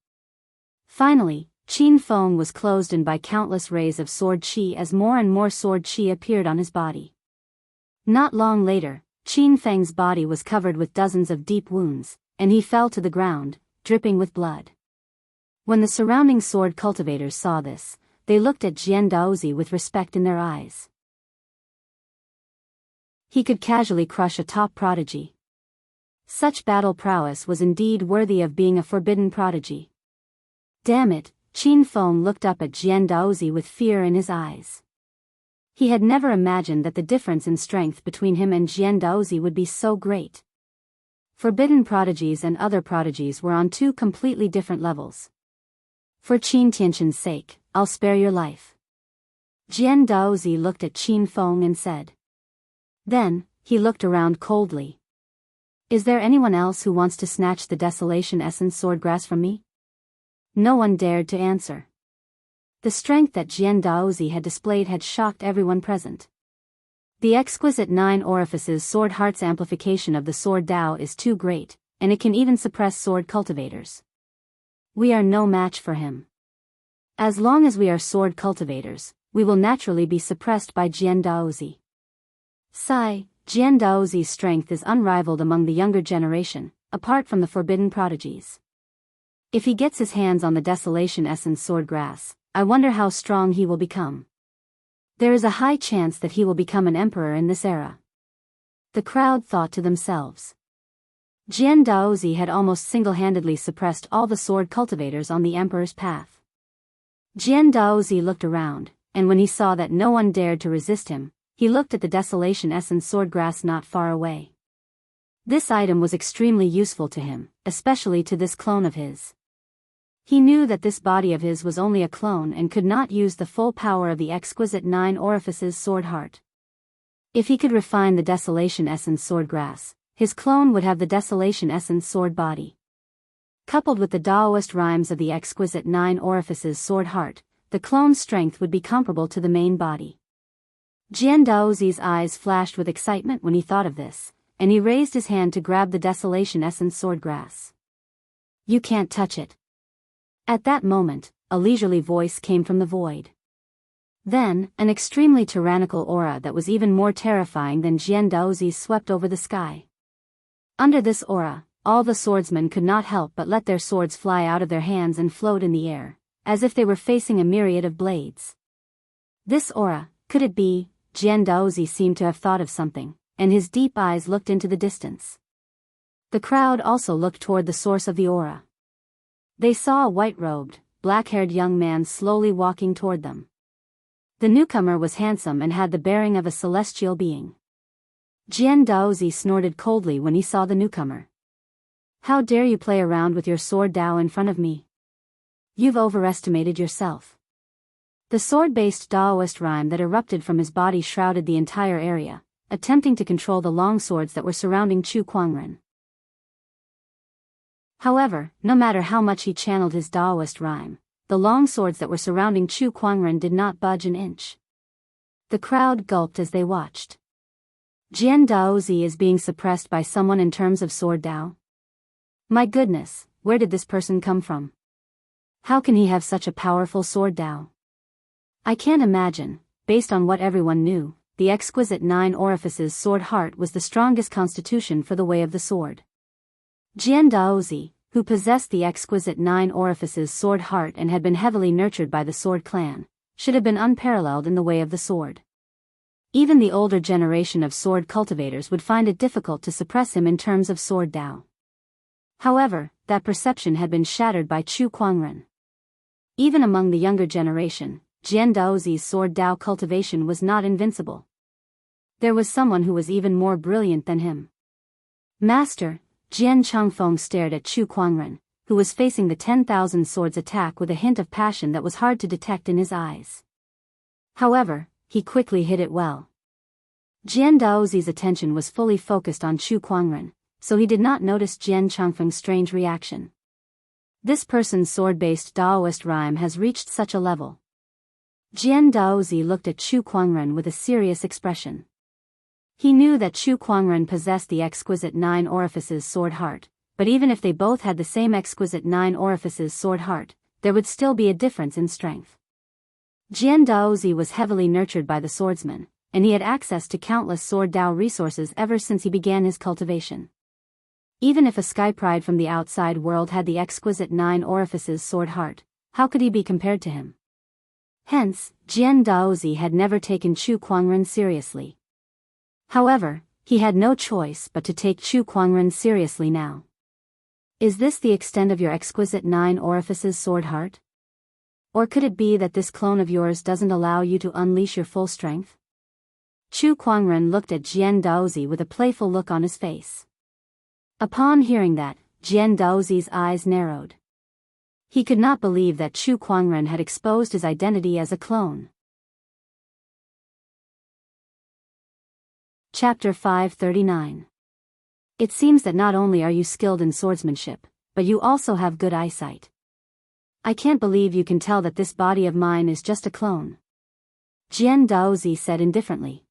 Finally, Qin Feng was closed in by countless rays of sword chi as more and more sword chi appeared on his body. Not long later, Qin Feng's body was covered with dozens of deep wounds, and he fell to the ground, dripping with blood. When the surrounding sword cultivators saw this, they looked at Jian Daozi with respect in their eyes. He could casually crush a top prodigy. Such battle prowess was indeed worthy of being a forbidden prodigy. Damn it, Qin Feng looked up at Jian Daozi with fear in his eyes. He had never imagined that the difference in strength between him and Jian Daozi would be so great. Forbidden prodigies and other prodigies were on two completely different levels. For Qin Tianqin's sake, I'll spare your life. Jian Daozi looked at Qin Feng and said. Then, he looked around coldly. Is there anyone else who wants to snatch the Desolation Essence Swordgrass from me? No one dared to answer. The strength that Jian Daozi had displayed had shocked everyone present. The exquisite 9 orifices sword heart's amplification of the sword Dao is too great, and it can even suppress sword cultivators. We are no match for him. As long as we are sword cultivators, we will naturally be suppressed by Jian Daozi. Jian Daozi's strength is unrivaled among the younger generation, apart from the forbidden prodigies. If he gets his hands on the Desolation Essence Swordgrass, I wonder how strong he will become. There is a high chance that he will become an emperor in this era. The crowd thought to themselves. Jian Daozi had almost single-handedly suppressed all the sword cultivators on the emperor's path. Jian Daozi looked around, and when he saw that no one dared to resist him, he looked at the Desolation Essence Swordgrass not far away. This item was extremely useful to him, especially to this clone of his. He knew that this body of his was only a clone and could not use the full power of the exquisite 9 orifices sword heart. If he could refine the Desolation Essence Swordgrass, his clone would have the Desolation Essence sword body. Coupled with the Daoist rhymes of the exquisite 9 orifices sword heart, the clone's strength would be comparable to the main body. Jian Daozi's eyes flashed with excitement when he thought of this, and he raised his hand to grab the Desolation Essence Swordgrass. You can't touch it. At that moment, a leisurely voice came from the void. Then, an extremely tyrannical aura that was even more terrifying than Jian Daozi's swept over the sky. Under this aura, all the swordsmen could not help but let their swords fly out of their hands and float in the air, as if they were facing a myriad of blades. This aura, could it be? Jian Daozi seemed to have thought of something, and his deep eyes looked into the distance. The crowd also looked toward the source of the aura. They saw a white-robed, black-haired young man slowly walking toward them. The newcomer was handsome and had the bearing of a celestial being. Jian Daozi snorted coldly when he saw the newcomer. How dare you play around with your sword Dao in front of me? You've overestimated yourself. The sword-based Daoist rhyme that erupted from his body shrouded the entire area, attempting to control the long swords that were surrounding Chu Kuangren. However, no matter how much he channeled his Daoist rhyme, the long swords that were surrounding Chu Kuangren did not budge an inch. The crowd gulped as they watched. Jian Daozi is being suppressed by someone in terms of sword Dao? My goodness, where did this person come from? How can he have such a powerful sword Dao? I can't imagine. Based on what everyone knew, the exquisite 9 orifices sword heart was the strongest constitution for the way of the sword. Jian Daozi, who possessed the exquisite 9 orifices sword heart and had been heavily nurtured by the sword clan, should have been unparalleled in the way of the sword. Even the older generation of sword cultivators would find it difficult to suppress him in terms of sword Dao. However, that perception had been shattered by Chu Kuangren. Even among the younger generation, Jian Daozi's sword Dao cultivation was not invincible. There was someone who was even more brilliant than him. Master, Jian Changfeng stared at Chu Kuangren, who was facing the 10,000 swords attack with a hint of passion that was hard to detect in his eyes. However, he quickly hid it well. Jian Daozi's attention was fully focused on Chu Kuangren, so he did not notice Jian Changfeng's strange reaction. This person's sword-based Daoist rhyme has reached such a level. Jian Daozi looked at Chu Kuangren with a serious expression. He knew that Chu Kuangren possessed the exquisite 9 orifices sword heart, but even if they both had the same exquisite 9 orifices sword heart, there would still be a difference in strength. Jian Daozi was heavily nurtured by the swordsmen, and he had access to countless sword Dao resources ever since he began his cultivation. Even if a sky pride from the outside world had the exquisite 9 orifices sword heart, how could he be compared to him? Hence, Jian Daozi had never taken Chu Kuangren seriously. However, he had no choice but to take Chu Kuangren seriously now. Is this the extent of your exquisite 9 orifices sword heart? Or could it be that this clone of yours doesn't allow you to unleash your full strength? Chu Kuangren looked at Jian Daozi with a playful look on his face. Upon hearing that, Jian Daozi's eyes narrowed. He could not believe that Chu Kuangren had exposed his identity as a clone. Chapter 539. It seems that not only are you skilled in swordsmanship, but you also have good eyesight. I can't believe you can tell that this body of mine is just a clone. Jian Daozi said indifferently.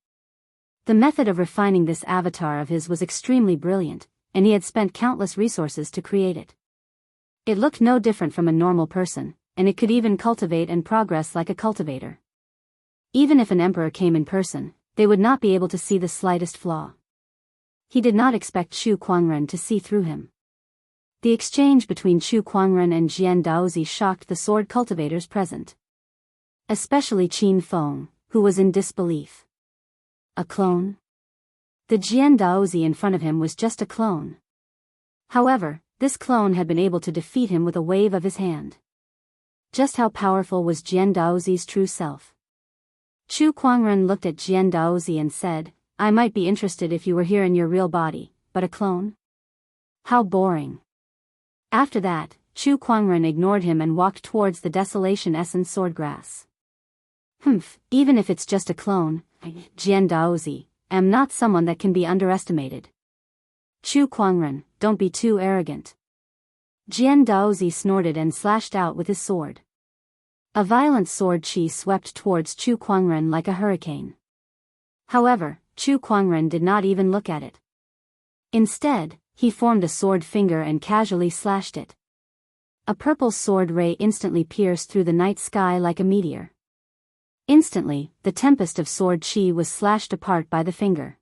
The method of refining this avatar of his was extremely brilliant, and he had spent countless resources to create it. It looked no different from a normal person, and it could even cultivate and progress like a cultivator. Even if an emperor came in person, they would not be able to see the slightest flaw. He did not expect Chu Kuangren to see through him. The exchange between Chu Kuangren and Jian Daozi shocked the sword cultivators present. Especially Qin Feng, who was in disbelief. A clone? The Jian Daozi in front of him was just a clone. However, this clone had been able to defeat him with a wave of his hand. Just how powerful was Jian Daozi's true self? Chu Kuangren looked at Jian Daozi and said, I might be interested if you were here in your real body, but a clone? How boring. After that, Chu Kuangren ignored him and walked towards the Desolation Essence swordgrass. Even if it's just a clone, Jian Daozi, am not someone that can be underestimated. Chu Kuangren, don't be too arrogant. Jian Daozi snorted and slashed out with his sword. A violent sword chi swept towards Chu Kuangren like a hurricane. However, Chu Kuangren did not even look at it. Instead, he formed a sword finger and casually slashed it. A purple sword ray instantly pierced through the night sky like a meteor. Instantly, the tempest of sword chi was slashed apart by the finger.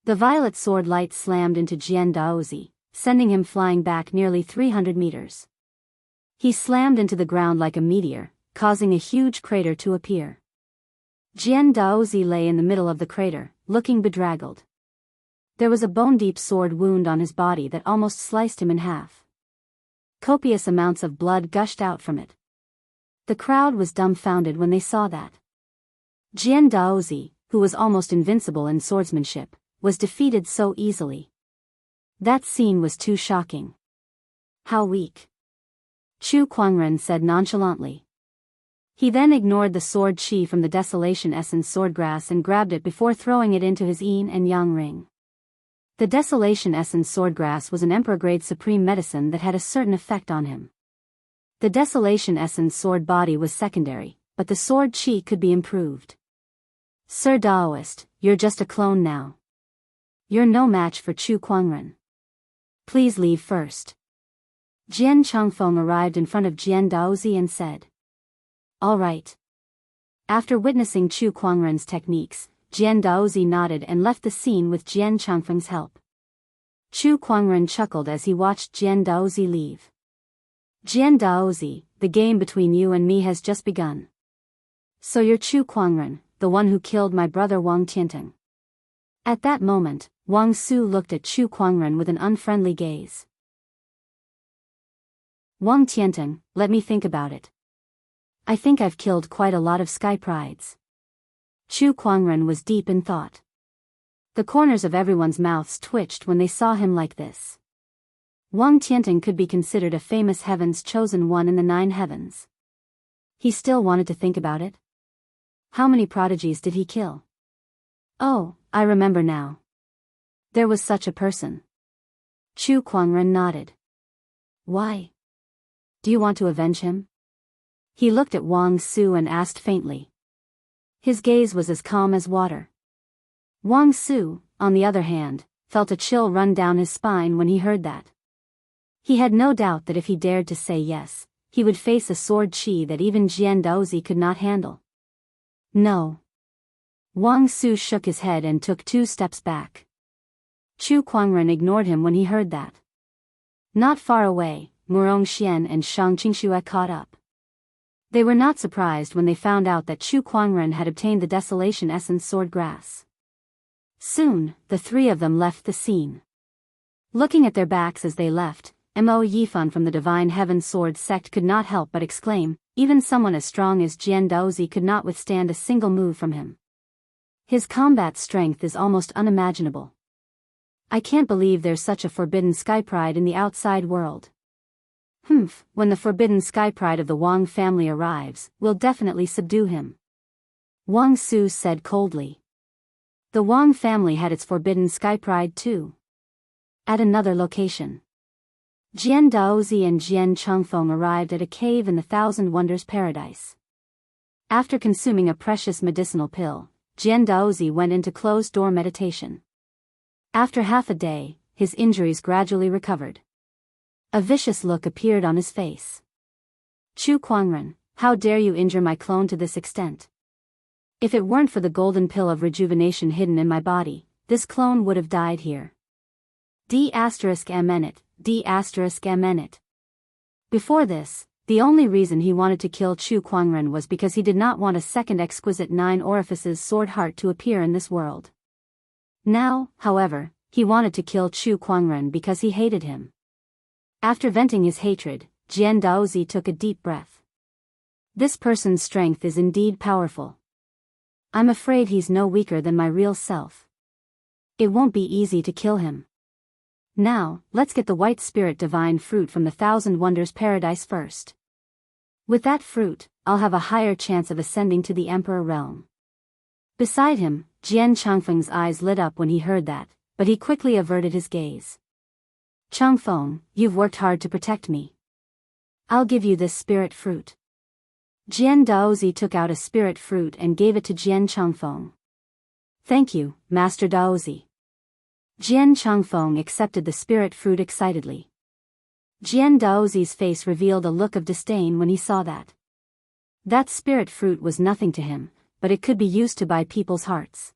The violet sword light slammed into Jian Daozi, sending him flying back nearly 300 meters. He slammed into the ground like a meteor, causing a huge crater to appear. Jian Daozi lay in the middle of the crater, looking bedraggled. There was a bone-deep sword wound on his body that almost sliced him in half. Copious amounts of blood gushed out from it. The crowd was dumbfounded when they saw that. Jian Daozi, who was almost invincible in swordsmanship, was defeated so easily. That scene was too shocking. How weak. Chu Kuangren said nonchalantly. He then ignored the sword chi from the Desolation Essence swordgrass and grabbed it before throwing it into his yin and yang ring. The Desolation Essence swordgrass was an emperor-grade supreme medicine that had a certain effect on him. The Desolation Essence sword body was secondary, but the sword chi could be improved. Sir Daoist, you're just a clone now. You're no match for Chu Kuangren. Please leave first. Jian Changfeng arrived in front of Jian Daozi and said. All right. After witnessing Chu Kuangren's techniques, Jian Daozi nodded and left the scene with Jian Changfeng's help. Chu Kuangren chuckled as he watched Jian Daozi leave. Jian Daozi, the game between you and me has just begun. So you're Chu Kuangren, the one who killed my brother Wang Tianteng. At that moment, Wang Su looked at Chu Kuangren with an unfriendly gaze. Wang Tianteng, let me think about it. I think I've killed quite a lot of sky prides. Chu Kuangren was deep in thought. The corners of everyone's mouths twitched when they saw him like this. Wang Tianteng could be considered a famous heaven's chosen one in the 9 heavens. He still wanted to think about it. How many prodigies did he kill? Oh, I remember now. There was such a person. Chu Kuangren nodded. Why? Do you want to avenge him? He looked at Wang Su and asked faintly. His gaze was as calm as water. Wang Su, on the other hand, felt a chill run down his spine when he heard that. He had no doubt that if he dared to say yes, he would face a sword chi that even Jian Daozi could not handle. No. Wang Su shook his head and took 2 steps back. Chu Kuangren ignored him when he heard that. Not far away, Murong Xian and Shang Qingxue caught up. They were not surprised when they found out that Chu Kuangren had obtained the Desolation Essence sword grass. Soon, the 3 of them left the scene. Looking at their backs as they left, Mo Yifan from the Divine Heaven Sword sect could not help but exclaim, even someone as strong as Jian Daozi could not withstand a single move from him. His combat strength is almost unimaginable. I can't believe there's such a forbidden sky pride in the outside world. When the forbidden sky pride of the Wang family arrives, we'll definitely subdue him. Wang Su said coldly. The Wang family had its forbidden sky pride too. At another location. Jian Daozi and Jian Changfeng arrived at a cave in the Thousand Wonders Paradise. After consuming a precious medicinal pill, Jian Daozi went into closed-door meditation. After half a day, his injuries gradually recovered. A vicious look appeared on his face. Chu Kuangren, how dare you injure my clone to this extent? If it weren't for the golden pill of rejuvenation hidden in my body, this clone would have died here. D***mnet. Before this, the only reason he wanted to kill Chu Kuangren was because he did not want a second exquisite 9 orifices sword heart to appear in this world. Now, however, he wanted to kill Chu Kuangren because he hated him. After venting his hatred, Jian Daozi took a deep breath. This person's strength is indeed powerful. I'm afraid he's no weaker than my real self. It won't be easy to kill him. Now, let's get the white spirit divine fruit from the Thousand Wonders Paradise first. With that fruit, I'll have a higher chance of ascending to the Emperor realm. Beside him, Jian Changfeng's eyes lit up when he heard that, but he quickly averted his gaze. Changfeng, you've worked hard to protect me. I'll give you this spirit fruit. Jian Daozi took out a spirit fruit and gave it to Jian Changfeng. Thank you, Master Daozi. Jian Changfeng accepted the spirit fruit excitedly. Jian Daozi's face revealed a look of disdain when he saw that. That spirit fruit was nothing to him, but it could be used to buy people's hearts.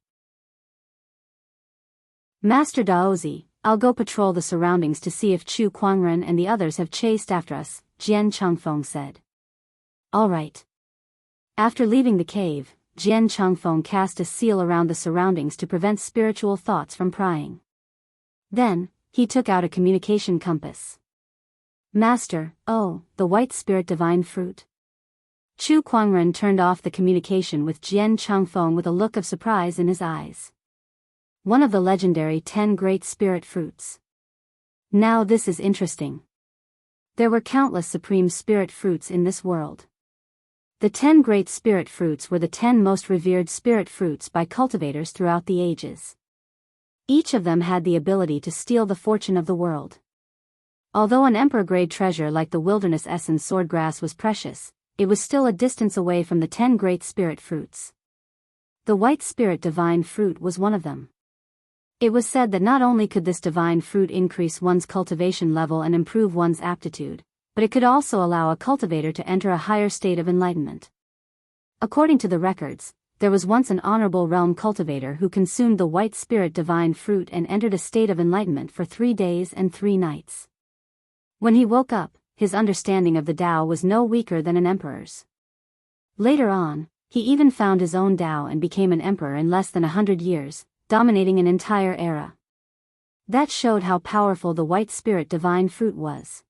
Master Daozi, I'll go patrol the surroundings to see if Chu Kuangren and the others have chased after us, Jian Changfeng said. All right. After leaving the cave, Jian Changfeng cast a seal around the surroundings to prevent spiritual thoughts from prying. Then, he took out a communication compass. Master, the white spirit divine fruit. Chu Kuangren turned off the communication with Jian Changfeng with a look of surprise in his eyes. One of the legendary 10 great spirit fruits. Now this is interesting. There were countless supreme spirit fruits in this world. The 10 great spirit fruits were the 10 most revered spirit fruits by cultivators throughout the ages. Each of them had the ability to steal the fortune of the world. Although an emperor-grade treasure like the wilderness essence swordgrass was precious, it was still a distance away from the 10 great spirit fruits. The white spirit divine fruit was one of them. It was said that not only could this divine fruit increase one's cultivation level and improve one's aptitude, but it could also allow a cultivator to enter a higher state of enlightenment. According to the records, there was once an honorable realm cultivator who consumed the white spirit divine fruit and entered a state of enlightenment for 3 days and 3 nights. When he woke up, his understanding of the Tao was no weaker than an emperor's. Later on, he even found his own Tao and became an emperor in less than 100 years, dominating an entire era. That showed how powerful the white spirit divine fruit was.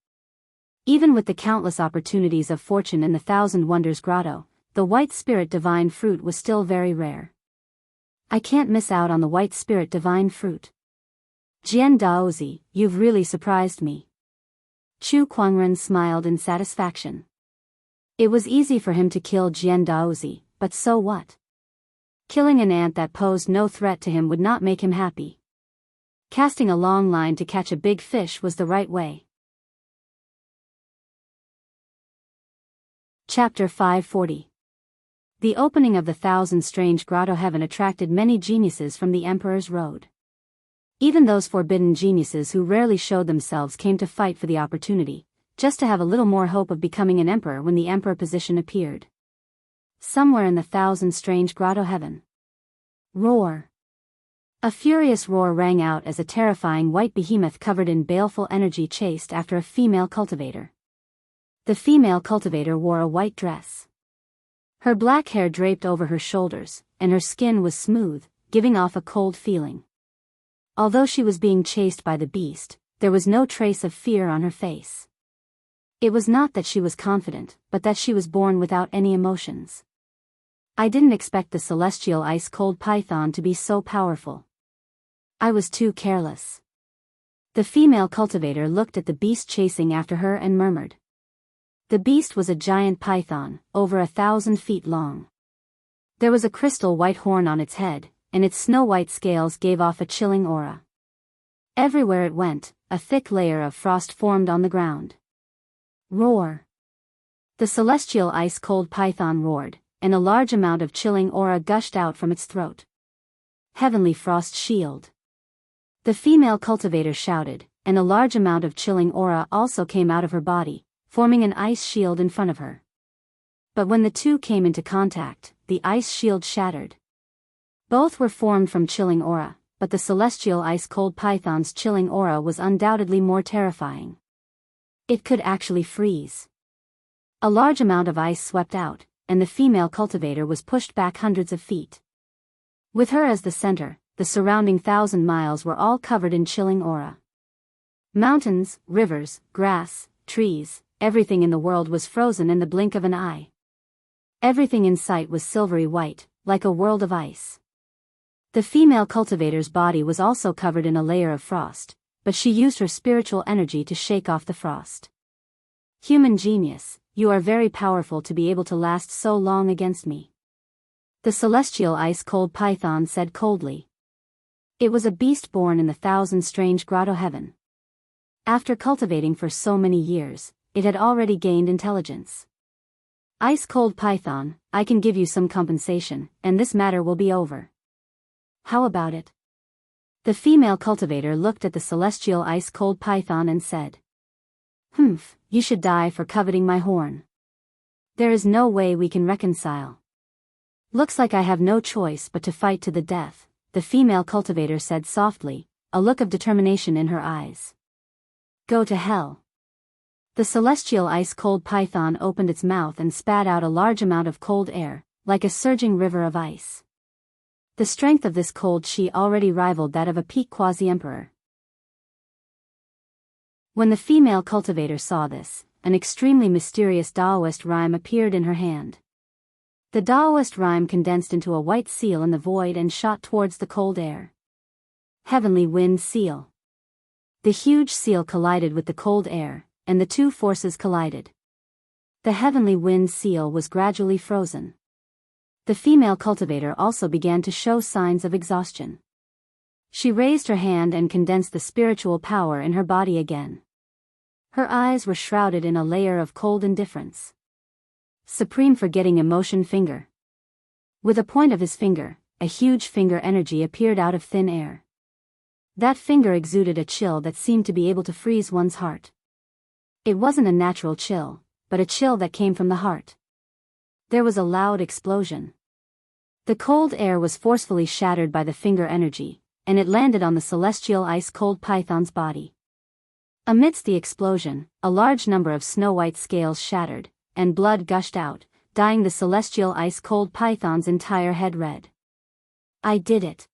Even with the countless opportunities of fortune in the Thousand Wonders Grotto, the white spirit divine fruit was still very rare. I can't miss out on the white spirit divine fruit. Jian Daozi, you've really surprised me. Chu Kuangren smiled in satisfaction. It was easy for him to kill Jian Daozi, but so what? Killing an ant that posed no threat to him would not make him happy. Casting a long line to catch a big fish was the right way. Chapter 540. The opening of the Thousand Strange Grotto Heaven attracted many geniuses from the Emperor's Road. Even those forbidden geniuses who rarely showed themselves came to fight for the opportunity, just to have a little more hope of becoming an emperor when the emperor position appeared. Somewhere in the Thousand Strange Grotto Heaven. Roar. A furious roar rang out as a terrifying white behemoth covered in baleful energy chased after a female cultivator. The female cultivator wore a white dress. Her black hair draped over her shoulders, and her skin was smooth, giving off a cold feeling. Although she was being chased by the beast, there was no trace of fear on her face. It was not that she was confident, but that she was born without any emotions. I didn't expect the celestial ice-cold python to be so powerful. I was too careless. The female cultivator looked at the beast chasing after her and murmured. The beast was a giant python, over 1,000 feet long. There was a crystal white horn on its head, and its snow-white scales gave off a chilling aura. Everywhere it went, a thick layer of frost formed on the ground. Roar. The celestial ice-cold python roared, and a large amount of chilling aura gushed out from its throat. Heavenly Frost Shield. The female cultivator shouted, and a large amount of chilling aura also came out of her body, forming an ice shield in front of her. But when the two came into contact, the ice shield shattered. Both were formed from chilling aura, but the celestial ice-cold python's chilling aura was undoubtedly more terrifying. It could actually freeze. A large amount of ice swept out, and the female cultivator was pushed back hundreds of feet. With her as the center, the surrounding 1,000 miles were all covered in chilling aura. Mountains, rivers, grass, trees, everything in the world was frozen in the blink of an eye. Everything in sight was silvery white, like a world of ice. The female cultivator's body was also covered in a layer of frost, but she used her spiritual energy to shake off the frost. Human genius, you are very powerful to be able to last so long against me. The celestial ice-cold python said coldly. It was a beast born in the Thousand Strange Grotto Heaven. After cultivating for so many years, it had already gained intelligence. Ice-cold python, I can give you some compensation, and this matter will be over. How about it? The female cultivator looked at the celestial ice-cold python and said. Humph, you should die for coveting my horn. There is no way we can reconcile. Looks like I have no choice but to fight to the death, the female cultivator said softly, a look of determination in her eyes. Go to hell. The celestial ice-cold python opened its mouth and spat out a large amount of cold air, like a surging river of ice. The strength of this cold chi already rivaled that of a peak quasi-emperor. When the female cultivator saw this, an extremely mysterious Daoist rhyme appeared in her hand. The Daoist rhyme condensed into a white seal in the void and shot towards the cold air. Heavenly Wind Seal. The huge seal collided with the cold air, and the two forces collided. The heavenly wind seal was gradually frozen. The female cultivator also began to show signs of exhaustion. She raised her hand and condensed the spiritual power in her body again. Her eyes were shrouded in a layer of cold indifference. Supreme Forgetting Emotion Finger. With a point of his finger, a huge finger energy appeared out of thin air. That finger exuded a chill that seemed to be able to freeze one's heart. It wasn't a natural chill, but a chill that came from the heart. There was a loud explosion. The cold air was forcefully shattered by the finger energy, and it landed on the celestial ice-cold python's body. Amidst the explosion, a large number of snow-white scales shattered, and blood gushed out, dyeing the celestial ice-cold python's entire head red. I did it.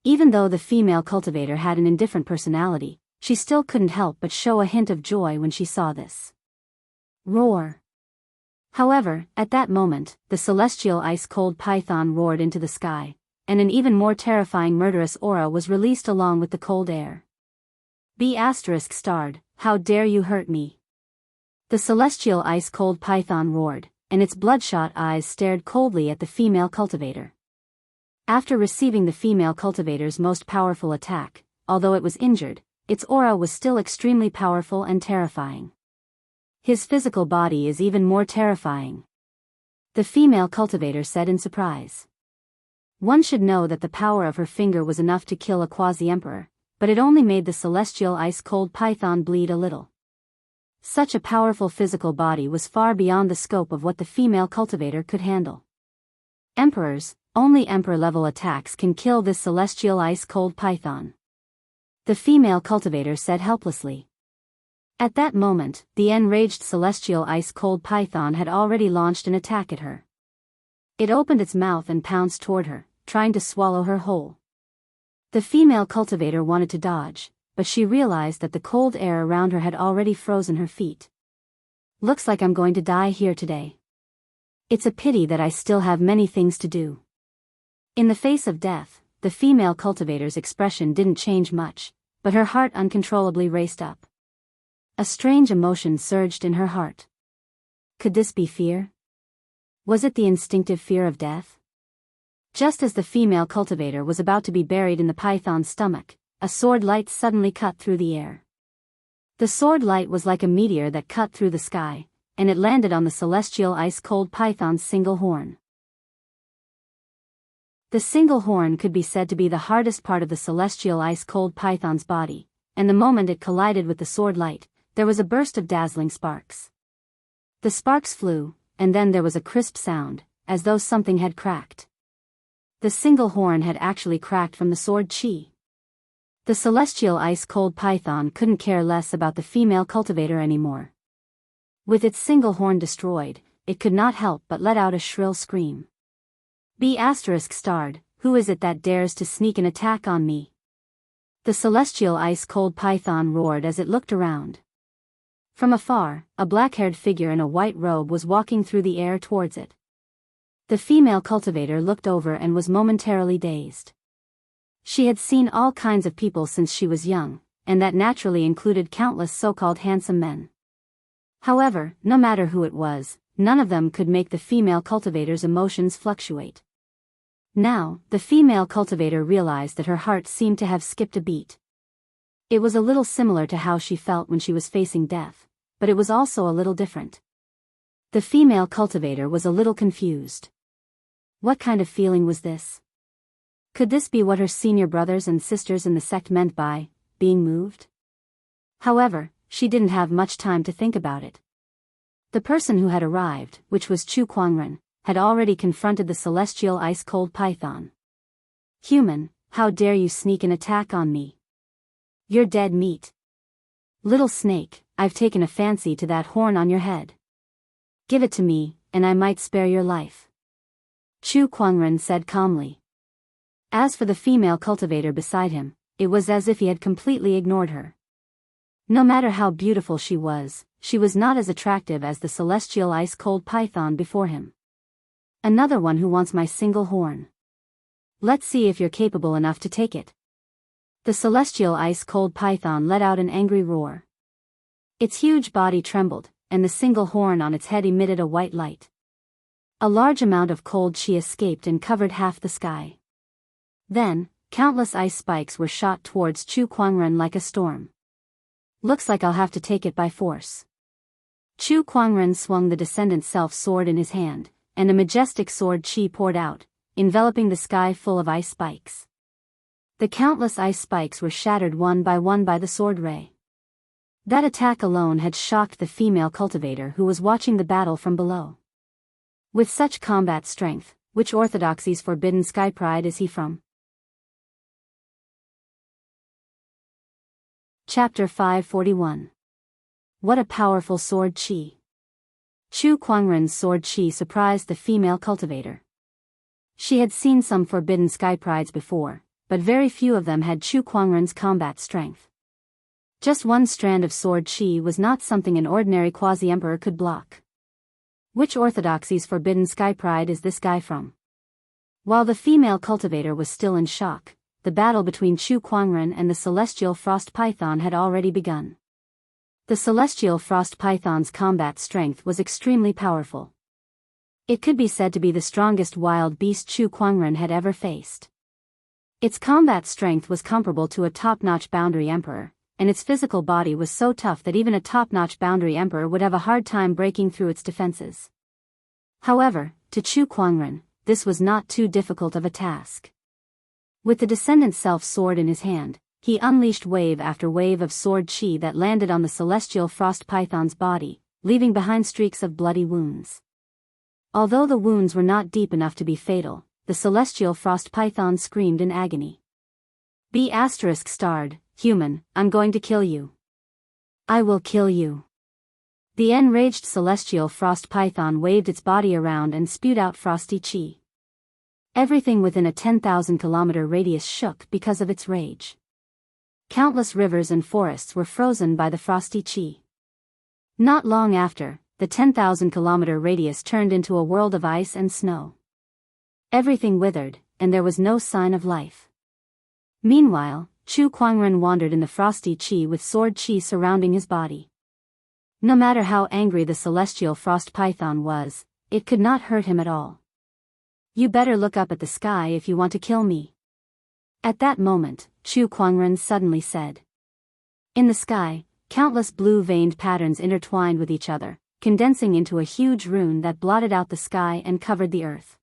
Even though the female cultivator had an indifferent personality, she still couldn't help but show a hint of joy when she saw this. Roar. However, at that moment, the celestial ice-cold python roared into the sky, and an even more terrifying murderous aura was released along with the cold air. B****, how dare you hurt me? The celestial ice-cold python roared, and its bloodshot eyes stared coldly at the female cultivator. After receiving the female cultivator's most powerful attack, although it was injured, its aura was still extremely powerful and terrifying. His physical body is even more terrifying, the female cultivator said in surprise. One should know that the power of her finger was enough to kill a quasi-emperor, but it only made the celestial ice-cold python bleed a little. Such a powerful physical body was far beyond the scope of what the female cultivator could handle. Emperors, only emperor-level attacks can kill this celestial ice-cold python, the female cultivator said helplessly. At that moment, the enraged celestial ice-cold python had already launched an attack at her. It opened its mouth and pounced toward her, trying to swallow her whole. The female cultivator wanted to dodge, but she realized that the cold air around her had already frozen her feet. Looks like I'm going to die here today. It's a pity that I still have many things to do. In the face of death, the female cultivator's expression didn't change much, but her heart uncontrollably raced up. A strange emotion surged in her heart. Could this be fear? Was it the instinctive fear of death? Just as the female cultivator was about to be buried in the python's stomach, a sword light suddenly cut through the air. The sword light was like a meteor that cut through the sky, and it landed on the celestial ice-cold python's single horn. The single horn could be said to be the hardest part of the celestial ice-cold python's body, and the moment it collided with the sword light, there was a burst of dazzling sparks. The sparks flew, and then there was a crisp sound, as though something had cracked. The single horn had actually cracked from the sword chi. The celestial ice-cold python couldn't care less about the female cultivator anymore. With its single horn destroyed, it could not help but let out a shrill scream. ***, who is it that dares to sneak an attack on me? The celestial ice-cold python roared as it looked around. From afar, a black-haired figure in a white robe was walking through the air towards it. The female cultivator looked over and was momentarily dazed. She had seen all kinds of people since she was young, and that naturally included countless so-called handsome men. However, no matter who it was, none of them could make the female cultivator's emotions fluctuate. Now, the female cultivator realized that her heart seemed to have skipped a beat. It was a little similar to how she felt when she was facing death, but it was also a little different. The female cultivator was a little confused. What kind of feeling was this? Could this be what her senior brothers and sisters in the sect meant by being moved? However, she didn't have much time to think about it. The person who had arrived, which was Chu Kuangren, had already confronted the celestial ice-cold python. "Human, how dare you sneak an attack on me? You're dead meat. Little snake, I've taken a fancy to that horn on your head. Give it to me, and I might spare your life," Chu Kuangren said calmly. As for the female cultivator beside him, it was as if he had completely ignored her. No matter how beautiful she was not as attractive as the celestial ice-cold python before him. "Another one who wants my single horn. Let's see if you're capable enough to take it." The celestial ice-cold python let out an angry roar. Its huge body trembled, and the single horn on its head emitted a white light. A large amount of cold chi escaped and covered half the sky. Then, countless ice spikes were shot towards Chu Kuangren like a storm. "Looks like I'll have to take it by force." Chu Kuangren swung the Descendant Self sword in his hand, and a majestic sword chi poured out, enveloping the sky full of ice spikes. The countless ice spikes were shattered one by the sword ray. That attack alone had shocked the female cultivator who was watching the battle from below. With such combat strength, which orthodoxy's forbidden sky pride is he from? Chapter 541. What a powerful sword chi. Chu Kuangren's sword chi surprised the female cultivator. She had seen some forbidden sky prides before, but very few of them had Chu Kuangren's combat strength. Just one strand of sword chi was not something an ordinary quasi-emperor could block. Which orthodoxy's forbidden sky pride is this guy from? While the female cultivator was still in shock, the battle between Chu Kuangren and the celestial frost python had already begun. The celestial frost python's combat strength was extremely powerful. It could be said to be the strongest wild beast Chu Kuangren had ever faced. Its combat strength was comparable to a top-notch boundary emperor, and its physical body was so tough that even a top-notch boundary emperor would have a hard time breaking through its defenses. However, to Chu Kuangren, this was not too difficult of a task. With the Descendant Self-Sword in his hand, he unleashed wave after wave of sword chi that landed on the celestial frost python's body, leaving behind streaks of bloody wounds. Although the wounds were not deep enough to be fatal, the celestial frost python screamed in agony. B****, human, I'm going to kill you. I will kill you. The enraged celestial frost python waved its body around and spewed out frosty chi. Everything within a 10,000-kilometer radius shook because of its rage. Countless rivers and forests were frozen by the frosty chi. Not long after, the 10,000-kilometer radius turned into a world of ice and snow. Everything withered, and there was no sign of life. Meanwhile, Chu Kuangren wandered in the frosty chi with sword chi surrounding his body. No matter how angry the celestial frost python was, it could not hurt him at all. You better look up at the sky if you want to kill me. At that moment, Chu Kuangren suddenly said. In the sky, countless blue-veined patterns intertwined with each other, condensing into a huge rune that blotted out the sky and covered the earth.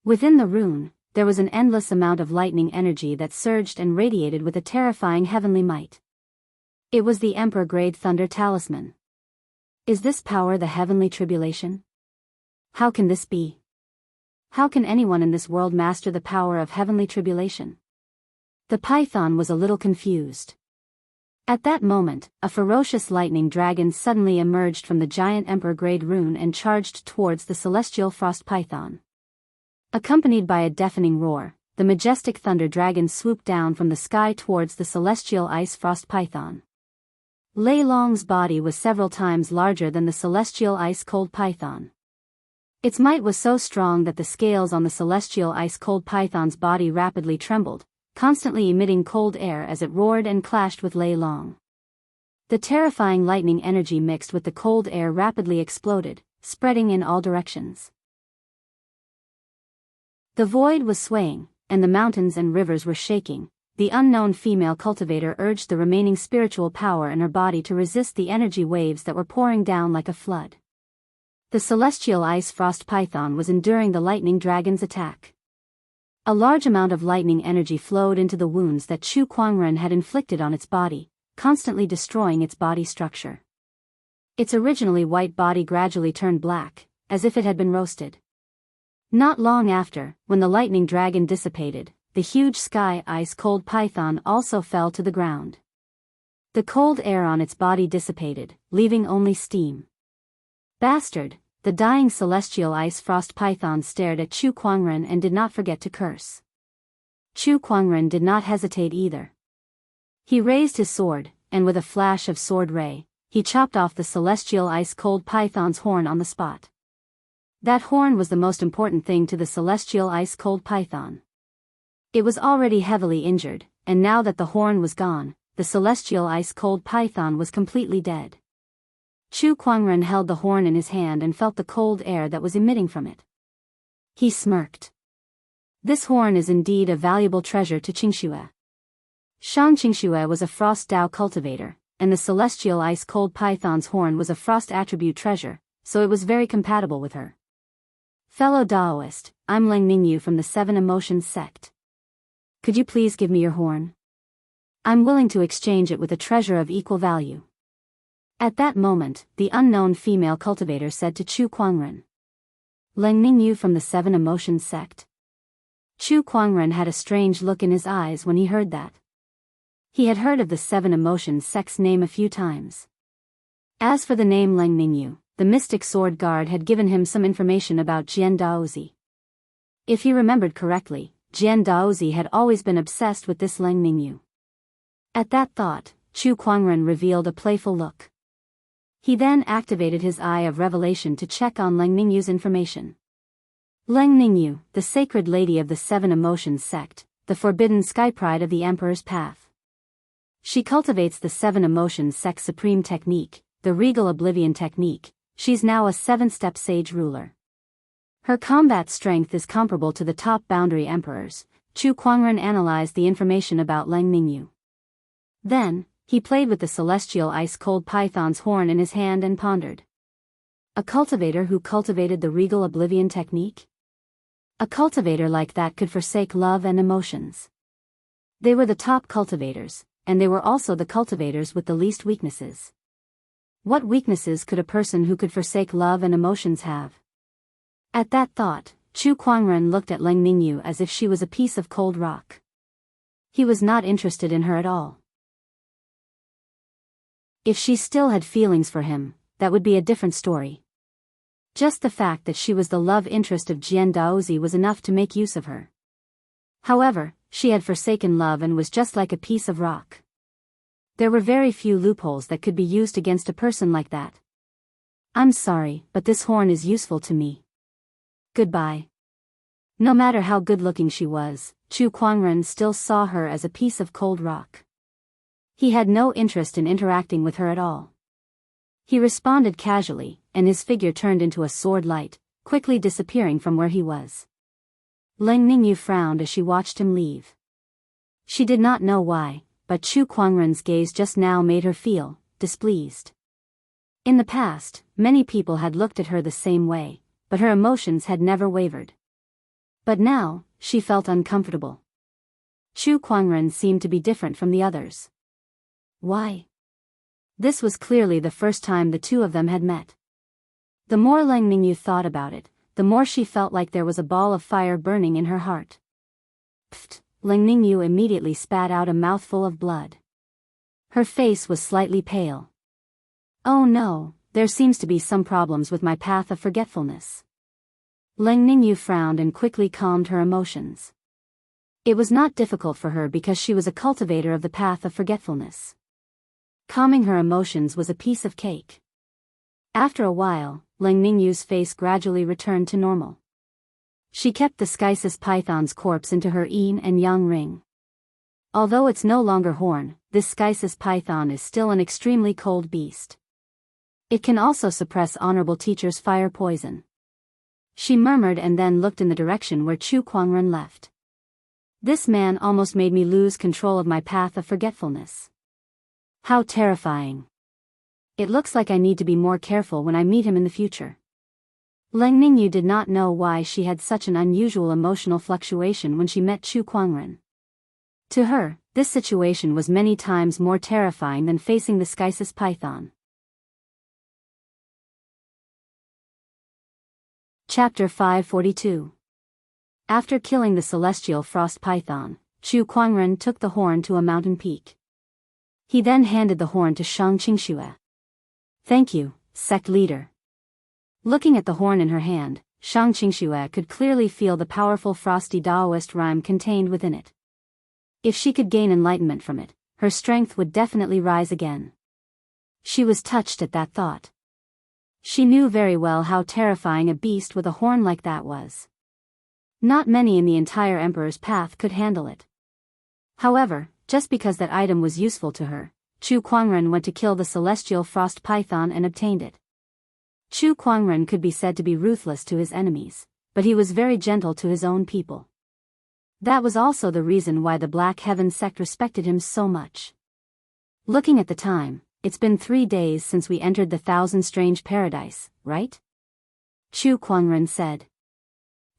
Within the rune, there was an endless amount of lightning energy that surged and radiated with a terrifying heavenly might. It was the Emperor-grade Thunder Talisman. Is this power the heavenly tribulation? How can this be? How can anyone in this world master the power of heavenly tribulation? The python was a little confused. At that moment, a ferocious lightning dragon suddenly emerged from the giant Emperor-grade rune and charged towards the celestial frost python. Accompanied by a deafening roar, the majestic thunder dragon swooped down from the sky towards the celestial ice frost python. Lei Long's body was several times larger than the celestial ice-cold python. Its might was so strong that the scales on the celestial ice-cold python's body rapidly trembled, constantly emitting cold air as it roared and clashed with Lei Long. The terrifying lightning energy mixed with the cold air rapidly exploded, spreading in all directions. The void was swaying, and the mountains and rivers were shaking. The unknown female cultivator urged the remaining spiritual power in her body to resist the energy waves that were pouring down like a flood. The celestial ice frost python was enduring the lightning dragon's attack. A large amount of lightning energy flowed into the wounds that Chu Kuangren had inflicted on its body, constantly destroying its body structure. Its originally white body gradually turned black, as if it had been roasted. Not long after, when the lightning dragon dissipated, the huge sky ice-cold python also fell to the ground. The cold air on its body dissipated, leaving only steam. Bastard! The dying celestial ice frost python stared at Chu Kuangren and did not forget to curse. Chu Kuangren did not hesitate either. He raised his sword, and with a flash of sword ray, he chopped off the celestial ice-cold python's horn on the spot. That horn was the most important thing to the celestial ice-cold python. It was already heavily injured, and now that the horn was gone, the celestial ice-cold python was completely dead. Chu Kuangren held the horn in his hand and felt the cold air that was emitting from it. He smirked. This horn is indeed a valuable treasure to Xianxia. Xianxia was a frost Dao cultivator, and the celestial ice-cold python's horn was a frost attribute treasure, so it was very compatible with her. Fellow Daoist, I'm Leng Ningyu from the Seven Emotions sect. Could you please give me your horn? I'm willing to exchange it with a treasure of equal value. At that moment, the unknown female cultivator said to Chu Kuangren. Leng Ningyu from the Seven Emotions sect? Chu Kuangren had a strange look in his eyes when he heard that. He had heard of the Seven Emotions sect's name a few times. As for the name Leng Ningyu, the mystic sword guard had given him some information about Jian Daozi. If he remembered correctly, Jian Daozi had always been obsessed with this Leng Ningyu. At that thought, Chu Kuangren revealed a playful look. He then activated his Eye of Revelation to check on Leng Ningyu's information. Leng Ningyu, the sacred lady of the Seven Emotions sect, the forbidden sky pride of the Emperor's path. She cultivates the Seven Emotions sect's supreme technique, the Regal Oblivion technique. She's now a 7-step sage ruler. Her combat strength is comparable to the top boundary emperors, Chu Kuangren analyzed the information about Leng Ningyu. Then, he played with the celestial ice-cold python's horn in his hand and pondered. A cultivator who cultivated the regal oblivion technique? A cultivator like that could forsake love and emotions. They were the top cultivators, and they were also the cultivators with the least weaknesses. What weaknesses could a person who could forsake love and emotions have? At that thought, Chu Kuangren looked at Leng Ningyu as if she was a piece of cold rock. He was not interested in her at all. If she still had feelings for him, that would be a different story. Just the fact that she was the love interest of Jian Daozi was enough to make use of her. However, she had forsaken love and was just like a piece of rock. There were very few loopholes that could be used against a person like that. I'm sorry, but this horn is useful to me. Goodbye. No matter how good-looking she was, Chu Kuangren still saw her as a piece of cold rock. He had no interest in interacting with her at all. He responded casually, and his figure turned into a sword light, quickly disappearing from where he was. Leng Ningyu frowned as she watched him leave. She did not know why, but Chu Kuangren's gaze just now made her feel displeased. In the past, many people had looked at her the same way, but her emotions had never wavered. But now, she felt uncomfortable. Chu Kuangren seemed to be different from the others. Why? This was clearly the first time the two of them had met. The more Leng Ningyu thought about it, the more she felt like there was a ball of fire burning in her heart. Pfft! Leng Ningyu immediately spat out a mouthful of blood. Her face was slightly pale. Oh no, there seems to be some problems with my path of forgetfulness. Leng Ningyu frowned and quickly calmed her emotions. It was not difficult for her because she was a cultivator of the path of forgetfulness. Calming her emotions was a piece of cake. After a while, Leng Ningyu's face gradually returned to normal. She kept the Skysis python's corpse into her yin and yang ring. Although it's no longer horn, this Skysis python is still an extremely cold beast. It can also suppress honorable teacher's fire poison. She murmured and then looked in the direction where Chu Kuangren left. This man almost made me lose control of my path of forgetfulness. How terrifying. It looks like I need to be more careful when I meet him in the future. Leng Ningyu did not know why she had such an unusual emotional fluctuation when she met Chu Kuangren. To her, this situation was many times more terrifying than facing the Skysis python. Chapter 542. After killing the celestial frost python, Chu Kuangren took the horn to a mountain peak. He then handed the horn to Shang Qingxue. Thank you, sect leader. Looking at the horn in her hand, Shang Qingxue could clearly feel the powerful frosty Daoist rhyme contained within it. If she could gain enlightenment from it, her strength would definitely rise again. She was touched at that thought. She knew very well how terrifying a beast with a horn like that was. Not many in the entire Emperor's path could handle it. However, just because that item was useful to her, Chu Kuangren went to kill the celestial frost python and obtained it. Chu Kuangren could be said to be ruthless to his enemies, but he was very gentle to his own people. That was also the reason why the Black Heaven sect respected him so much. Looking at the time, it's been 3 days since we entered the Thousand Strange Paradise, right? Chu Kuangren said.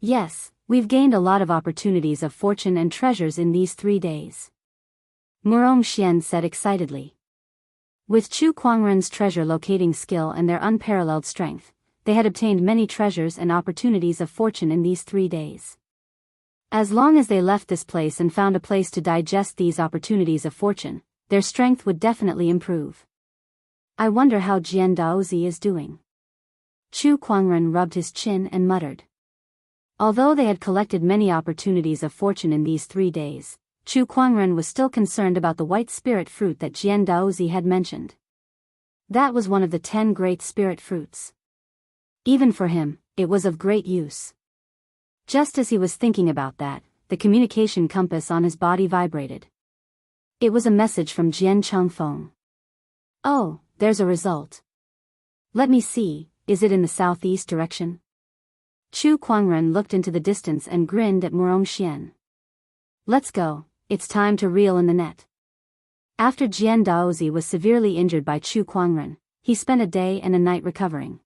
Yes, we've gained a lot of opportunities of fortune and treasures in these 3 days. Murong Xian said excitedly. With Chu Kuangren's treasure locating skill and their unparalleled strength, they had obtained many treasures and opportunities of fortune in these 3 days. As long as they left this place and found a place to digest these opportunities of fortune, their strength would definitely improve. I wonder how Jian Daozi is doing. Chu Kuangren rubbed his chin and muttered. Although they had collected many opportunities of fortune in these 3 days, Chu Kuangren was still concerned about the white spirit fruit that Jian Daozi had mentioned. That was one of the 10 great spirit fruits. Even for him, it was of great use. Just as he was thinking about that, the communication compass on his body vibrated. It was a message from Jian Chengfeng. Oh, there's a result. Let me see, is it in the southeast direction? Chu Kuangren looked into the distance and grinned at Murong Xian. Let's go, it's time to reel in the net. After Jian Daozi was severely injured by Chu Kuangren, he spent a day and a night recovering.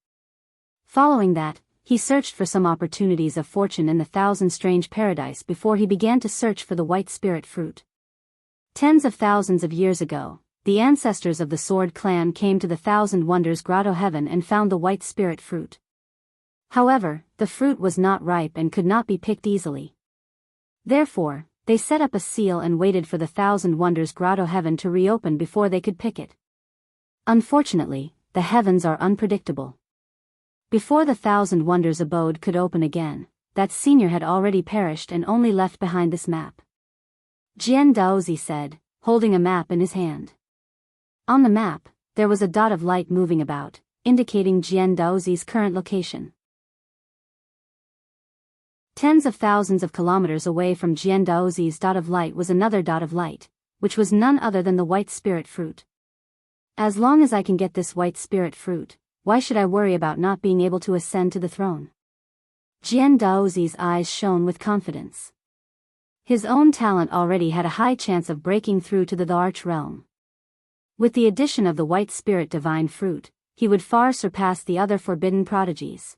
Following that, he searched for some opportunities of fortune in the Thousand Strange Paradise before he began to search for the white spirit fruit. Tens of thousands of years ago, the ancestors of the Sword Clan came to the Thousand Wonders Grotto Heaven and found the white spirit fruit. However, the fruit was not ripe and could not be picked easily. Therefore, they set up a seal and waited for the Thousand Wonders Grotto Heaven to reopen before they could pick it. Unfortunately, the heavens are unpredictable. Before the Thousand Wonders abode could open again, that senior had already perished and only left behind this map. Jian Daozi said, holding a map in his hand. On the map, there was a dot of light moving about, indicating Jian Daozi's current location. Tens of thousands of kilometers away from Jian Daozi's dot of light was another dot of light, which was none other than the white spirit fruit. As long as I can get this white spirit fruit, why should I worry about not being able to ascend to the throne? Jian Daozi's eyes shone with confidence. His own talent already had a high chance of breaking through to the Arch Realm. With the addition of the white spirit divine fruit, he would far surpass the other forbidden prodigies.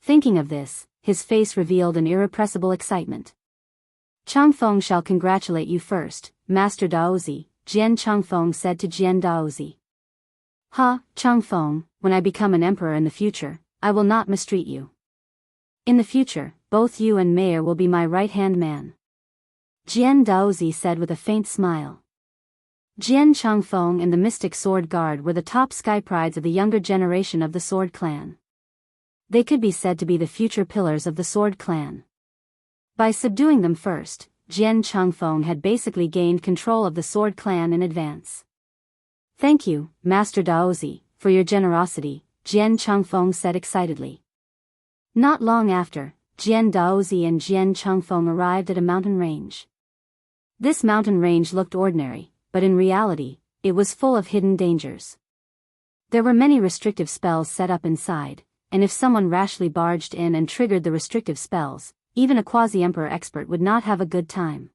Thinking of this, his face revealed an irrepressible excitement. Changfeng shall congratulate you first, Master Daozi, Jian Changfeng said to Jian Daozi. Ha, Changfeng, when I become an emperor in the future, I will not mistreat you. In the future, both you and Mayor will be my right-hand man. Jian Daozi said with a faint smile. Jian Changfeng and the Mystic Sword Guard were the top sky prides of the younger generation of the Sword Clan. They could be said to be the future pillars of the Sword Clan. By subduing them first, Jian Changfeng had basically gained control of the Sword Clan in advance. Thank you, Master Daozi, for your generosity, Jian Changfeng said excitedly. Not long after, Jian Daozi and Jian Changfeng arrived at a mountain range. This mountain range looked ordinary, but in reality, it was full of hidden dangers. There were many restrictive spells set up inside, and if someone rashly barged in and triggered the restrictive spells, even a quasi-emperor expert would not have a good time.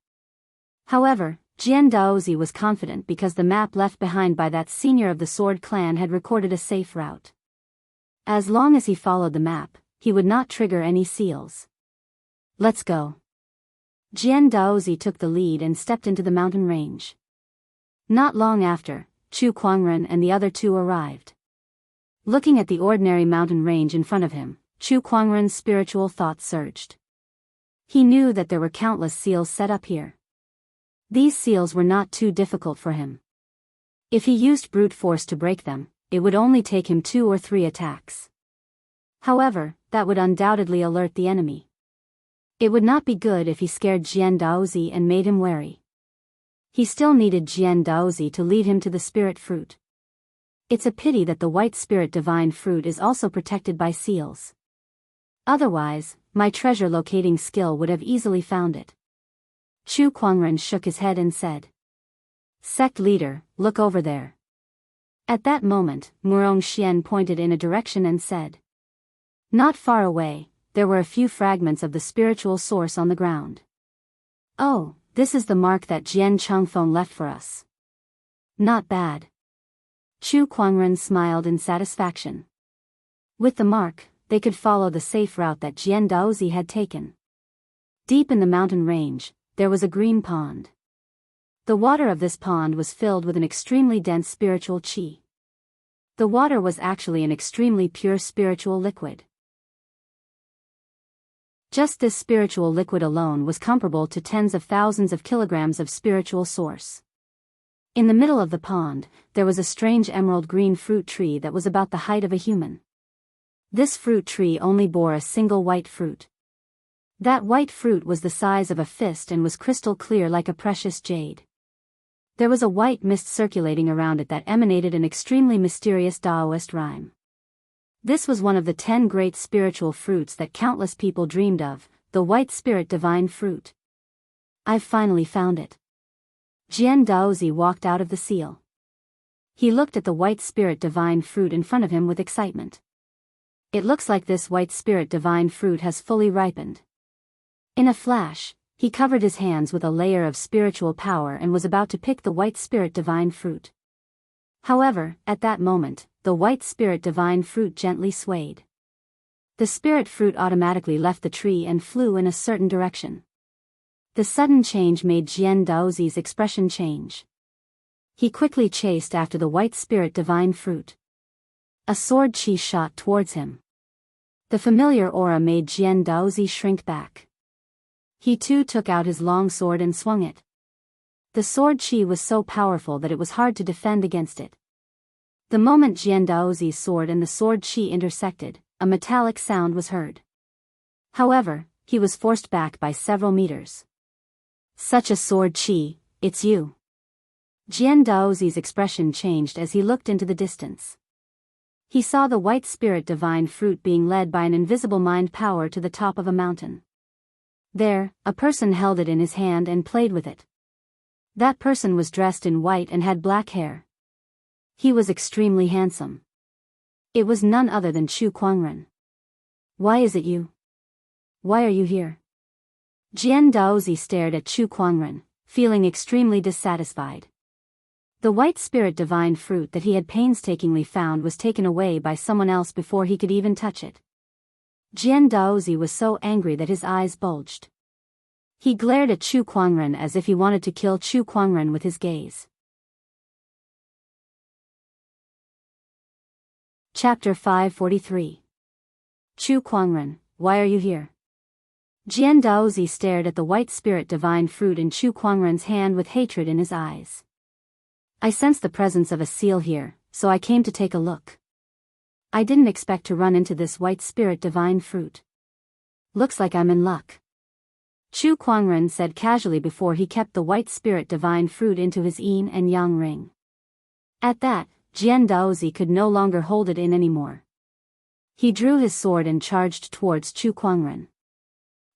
However, Jian Daozi was confident because the map left behind by that senior of the Sword Clan had recorded a safe route. As long as he followed the map, he would not trigger any seals. Let's go. Jian Daozi took the lead and stepped into the mountain range. Not long after, Chu Kuangren and the other two arrived. Looking at the ordinary mountain range in front of him, Chu Kuangren's spiritual thoughts surged. He knew that there were countless seals set up here. These seals were not too difficult for him. If he used brute force to break them, it would only take him 2 or 3 attacks. However, that would undoubtedly alert the enemy. It would not be good if he scared Jian Daozi and made him wary. He still needed Jian Daozi to lead him to the spirit fruit. It's a pity that the white spirit divine fruit is also protected by seals. Otherwise, my treasure locating skill would have easily found it. Chu Kuangren shook his head and said. Sect leader, look over there. At that moment, Murong Xian pointed in a direction and said. Not far away, there were a few fragments of the spiritual source on the ground. Oh, this is the mark that Jian Changfeng left for us. Not bad. Chu Kuangren smiled in satisfaction. With the mark, they could follow the safe route that Jian Daozi had taken. Deep in the mountain range, there was a green pond. The water of this pond was filled with an extremely dense spiritual qi. The water was actually an extremely pure spiritual liquid. Just this spiritual liquid alone was comparable to tens of thousands of kilograms of spiritual source. In the middle of the pond, there was a strange emerald green fruit tree that was about the height of a human. This fruit tree only bore a single white fruit. That white fruit was the size of a fist and was crystal clear like a precious jade. There was a white mist circulating around it that emanated an extremely mysterious Daoist rhyme. This was one of the 10 great spiritual fruits that countless people dreamed of, the white spirit divine fruit. I've finally found it. Jian Daozi walked out of the seal. He looked at the white spirit divine fruit in front of him with excitement. It looks like this white spirit divine fruit has fully ripened. In a flash, He covered his hands with a layer of spiritual power and was about to pick the white spirit divine fruit. However, at that moment, the white spirit divine fruit gently swayed. The spirit fruit automatically left the tree and flew in a certain direction. The sudden change made Jian Daozi's expression change. He quickly chased after the white spirit divine fruit. A sword chi shot towards him. The familiar aura made Jian Daozi shrink back. He too took out his long sword and swung it. The sword chi was so powerful that it was hard to defend against it. The moment Jian Daozi's sword and the sword chi intersected, a metallic sound was heard. However, he was forced back by several meters. Such a sword chi, it's you. Jian Daozi's expression changed as he looked into the distance. He saw the white spirit divine fruit being led by an invisible mind power to the top of a mountain. There, a person held it in his hand and played with it. That person was dressed in white and had black hair. He was extremely handsome. It was none other than Chu Kuangren. Why is it you? Why are you here? Jian Daozi stared at Chu Kuangren, feeling extremely dissatisfied. The white spirit divine fruit that he had painstakingly found was taken away by someone else before he could even touch it. Jian Daozi was so angry that his eyes bulged. He glared at Chu Kuangren as if he wanted to kill Chu Kuangren with his gaze. Chapter 543. Chu Kuangren, why are you here? Jian Daozi stared at the white spirit divine fruit in Chu Kuangren's hand with hatred in his eyes. I sense the presence of a seal here, so I came to take a look. I didn't expect to run into this white spirit divine fruit. Looks like I'm in luck. Chu Kuangren said casually before he kept the white spirit divine fruit into his yin and yang ring. At that, Jian Daozi could no longer hold it in anymore. He drew his sword and charged towards Chu Kuangren.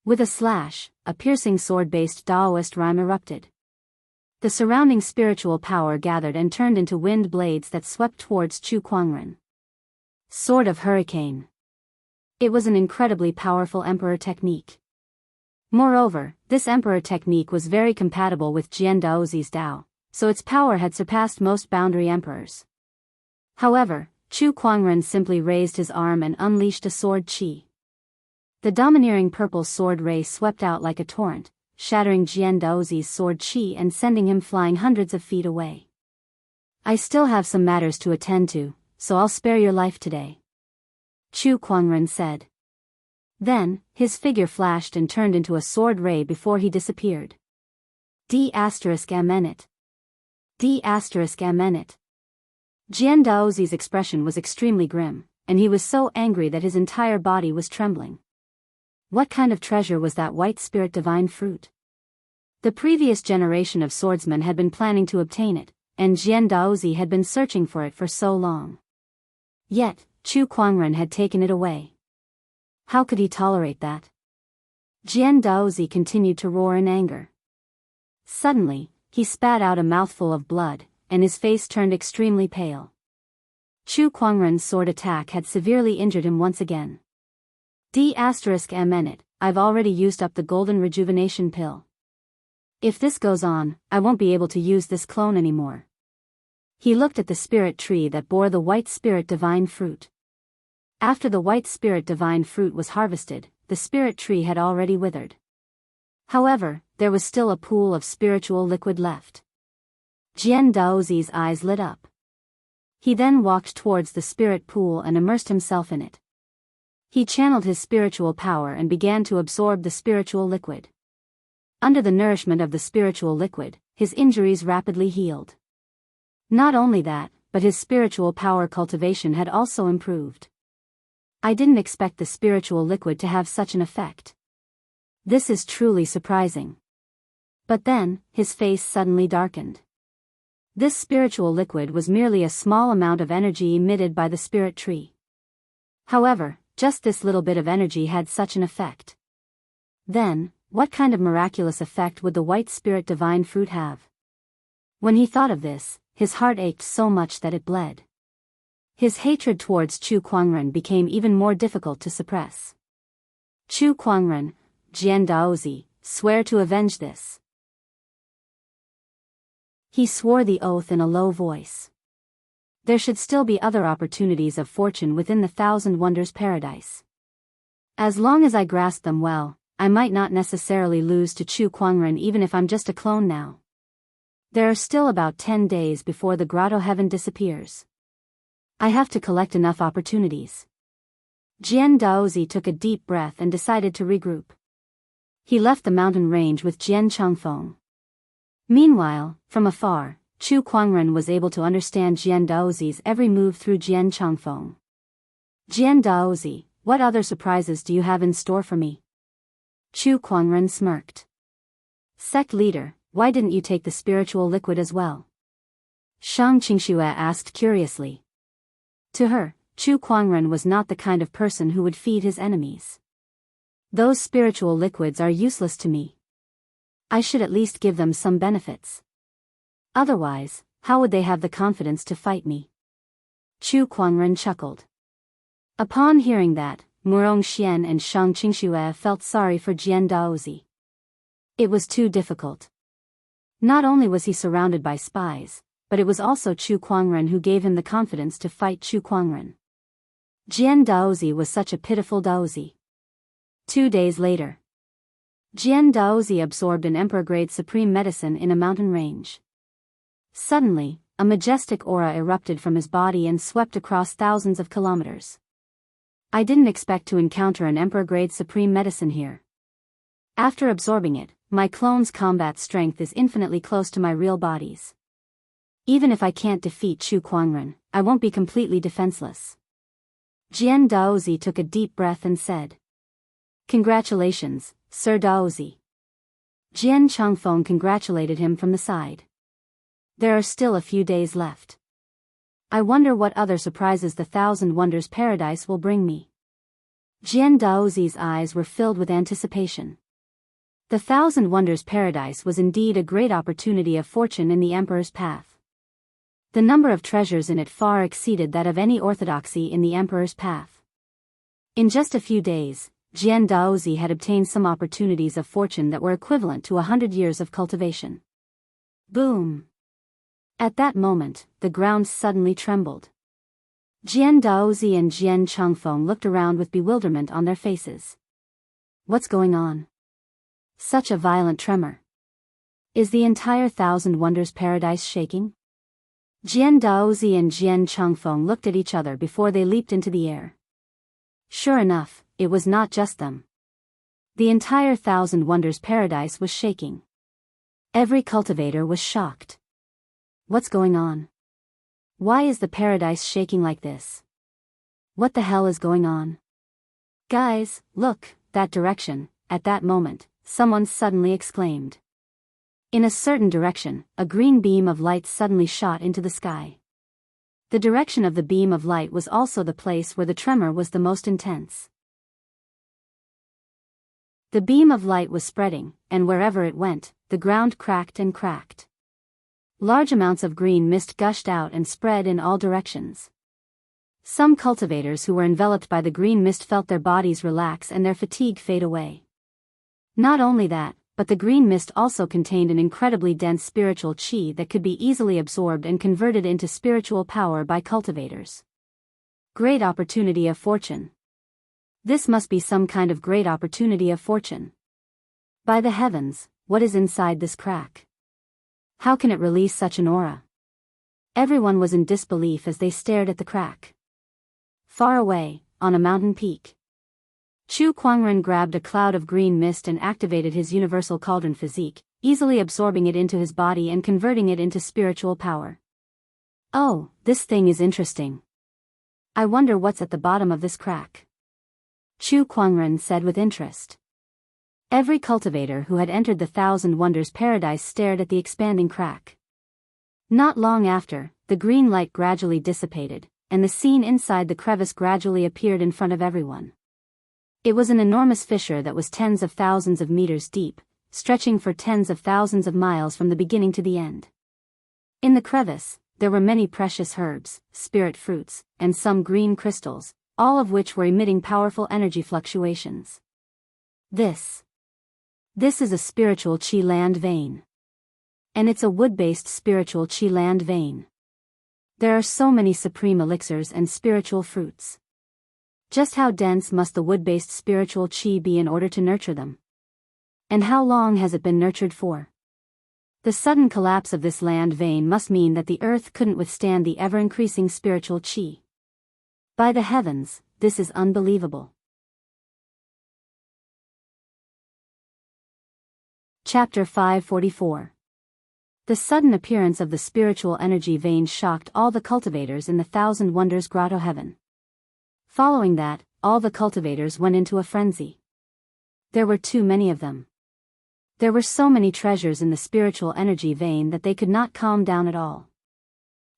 With a slash, a piercing sword-based Daoist rhyme erupted. The surrounding spiritual power gathered and turned into wind blades that swept towards Chu Kuangren. Sword of Hurricane. It was an incredibly powerful emperor technique. Moreover, this emperor technique was very compatible with Jian Daozi's Dao, so its power had surpassed most boundary emperors. However, Chu Kuangren simply raised his arm and unleashed a sword chi. The domineering purple sword ray swept out like a torrent, shattering Jian Daozi's sword chi and sending him flying hundreds of feet away. I still have some matters to attend to, so I'll spare your life today. Chu Kuangren said. Then, his figure flashed and turned into a sword ray before he disappeared. D*Amenit. D*Amenit. Jian Daozi's expression was extremely grim, and he was so angry that his entire body was trembling. What kind of treasure was that white spirit divine fruit? The previous generation of swordsmen had been planning to obtain it, and Jian Daozi had been searching for it for so long. Yet, Chu Kuangren had taken it away. How could he tolerate that? Jian Daozi continued to roar in anger. Suddenly, he spat out a mouthful of blood, and his face turned extremely pale. Chu Kuangren's sword attack had severely injured him once again. D*Amenit, I've already used up the golden rejuvenation pill. If this goes on, I won't be able to use this clone anymore. He looked at the spirit tree that bore the white spirit divine fruit. After the white spirit divine fruit was harvested, the spirit tree had already withered. However, there was still a pool of spiritual liquid left. Jian Daozi's eyes lit up. He then walked towards the spirit pool and immersed himself in it. He channeled his spiritual power and began to absorb the spiritual liquid. Under the nourishment of the spiritual liquid, his injuries rapidly healed. Not only that, but his spiritual power cultivation had also improved. I didn't expect the spiritual liquid to have such an effect. This is truly surprising. But then, his face suddenly darkened. This spiritual liquid was merely a small amount of energy emitted by the spirit tree. However, just this little bit of energy had such an effect. Then, what kind of miraculous effect would the white spirit divine fruit have? When he thought of this, his heart ached so much that it bled. His hatred towards Chu Kuangren became even more difficult to suppress. Chu Kuangren, Jian Daozi, swear to avenge this." He swore the oath in a low voice. There should still be other opportunities of fortune within the Thousand Wonders Paradise. As long as I grasp them well, I might not necessarily lose to Chu Kuangren even if I'm just a clone now. There are still about 10 days before the grotto heaven disappears. I have to collect enough opportunities. Jian Daozi took a deep breath and decided to regroup. He left the mountain range with Jian Changfeng. Meanwhile, from afar, Chu Kuangren was able to understand Jian Daozi's every move through Jian Changfeng. "Jian Daozi, what other surprises do you have in store for me?" Chu Kuangren smirked. "Sect leader, why didn't you take the spiritual liquid as well?" Shang Qingxue asked curiously. To her, Chu Kuangren was not the kind of person who would feed his enemies. "Those spiritual liquids are useless to me. I should at least give them some benefits. Otherwise, how would they have the confidence to fight me?" Chu Kuangren chuckled. Upon hearing that, Murong Xian and Shang Qingxue felt sorry for Jian Daozi. It was too difficult. Not only was he surrounded by spies, but it was also Chu Kuangren who gave him the confidence to fight Chu Kuangren. Jian Daozi was such a pitiful Daozi. 2 days later, Jian Daozi absorbed an emperor-grade supreme medicine in a mountain range. Suddenly, a majestic aura erupted from his body and swept across thousands of kilometers. "I didn't expect to encounter an emperor-grade supreme medicine here. After absorbing it, my clone's combat strength is infinitely close to my real body's. Even if I can't defeat Chu Kuangren, I won't be completely defenseless." Jian Daozi took a deep breath and said, "Congratulations, Sir Daozi." Jian Changfeng congratulated him from the side. "There are still a few days left. I wonder what other surprises the Thousand Wonders Paradise will bring me." Jian Daozi's eyes were filled with anticipation. The Thousand Wonders Paradise was indeed a great opportunity of fortune in the Emperor's path. The number of treasures in it far exceeded that of any orthodoxy in the Emperor's path. In just a few days, Jian Daozi had obtained some opportunities of fortune that were equivalent to 100 years of cultivation. Boom! At that moment, the ground suddenly trembled. Jian Daozi and Jian Changfeng looked around with bewilderment on their faces. "What's going on? Such a violent tremor. Is the entire Thousand Wonders Paradise shaking?" Jian Daozi and Jian Changfeng looked at each other before they leaped into the air. Sure enough, it was not just them. The entire Thousand Wonders Paradise was shaking. Every cultivator was shocked. "What's going on? Why is the paradise shaking like this? What the hell is going on? Guys, look, that direction." At that moment, someone suddenly exclaimed. In a certain direction, a green beam of light suddenly shot into the sky. The direction of the beam of light was also the place where the tremor was the most intense. The beam of light was spreading, and wherever it went, the ground cracked and cracked. Large amounts of green mist gushed out and spread in all directions. Some cultivators who were enveloped by the green mist felt their bodies relax and their fatigue fade away. Not only that, but the green mist also contained an incredibly dense spiritual qi that could be easily absorbed and converted into spiritual power by cultivators. Great opportunity of fortune. This must be some kind of great opportunity of fortune. By the heavens, what is inside this crack? How can it release such an aura? Everyone was in disbelief as they stared at the crack. Far away, on a mountain peak, Chu Kuangren grabbed a cloud of green mist and activated his universal cauldron physique, easily absorbing it into his body and converting it into spiritual power. "Oh, this thing is interesting. I wonder what's at the bottom of this crack," Chu Kuangren said with interest. Every cultivator who had entered the Thousand Wonders Paradise stared at the expanding crack. Not long after, the green light gradually dissipated, and the scene inside the crevice gradually appeared in front of everyone. It was an enormous fissure that was tens of thousands of meters deep, stretching for tens of thousands of miles from the beginning to the end. In the crevice, there were many precious herbs, spirit fruits, and some green crystals, This is a spiritual Qi land vein. And it's a wood-based spiritual Qi land vein. There are so many supreme elixirs and spiritual fruits. Just how dense must the wood-based spiritual Qi be in order to nurture them? And how long has it been nurtured for? The sudden collapse of this land vein must mean that the earth couldn't withstand the ever-increasing spiritual Qi. By the heavens, this is unbelievable. Chapter 544. The sudden appearance of the spiritual energy vein shocked all the cultivators in the Thousand Wonders Grotto heaven. Following that, all the cultivators went into a frenzy. There were too many of them. There were so many treasures in the spiritual energy vein that they could not calm down at all.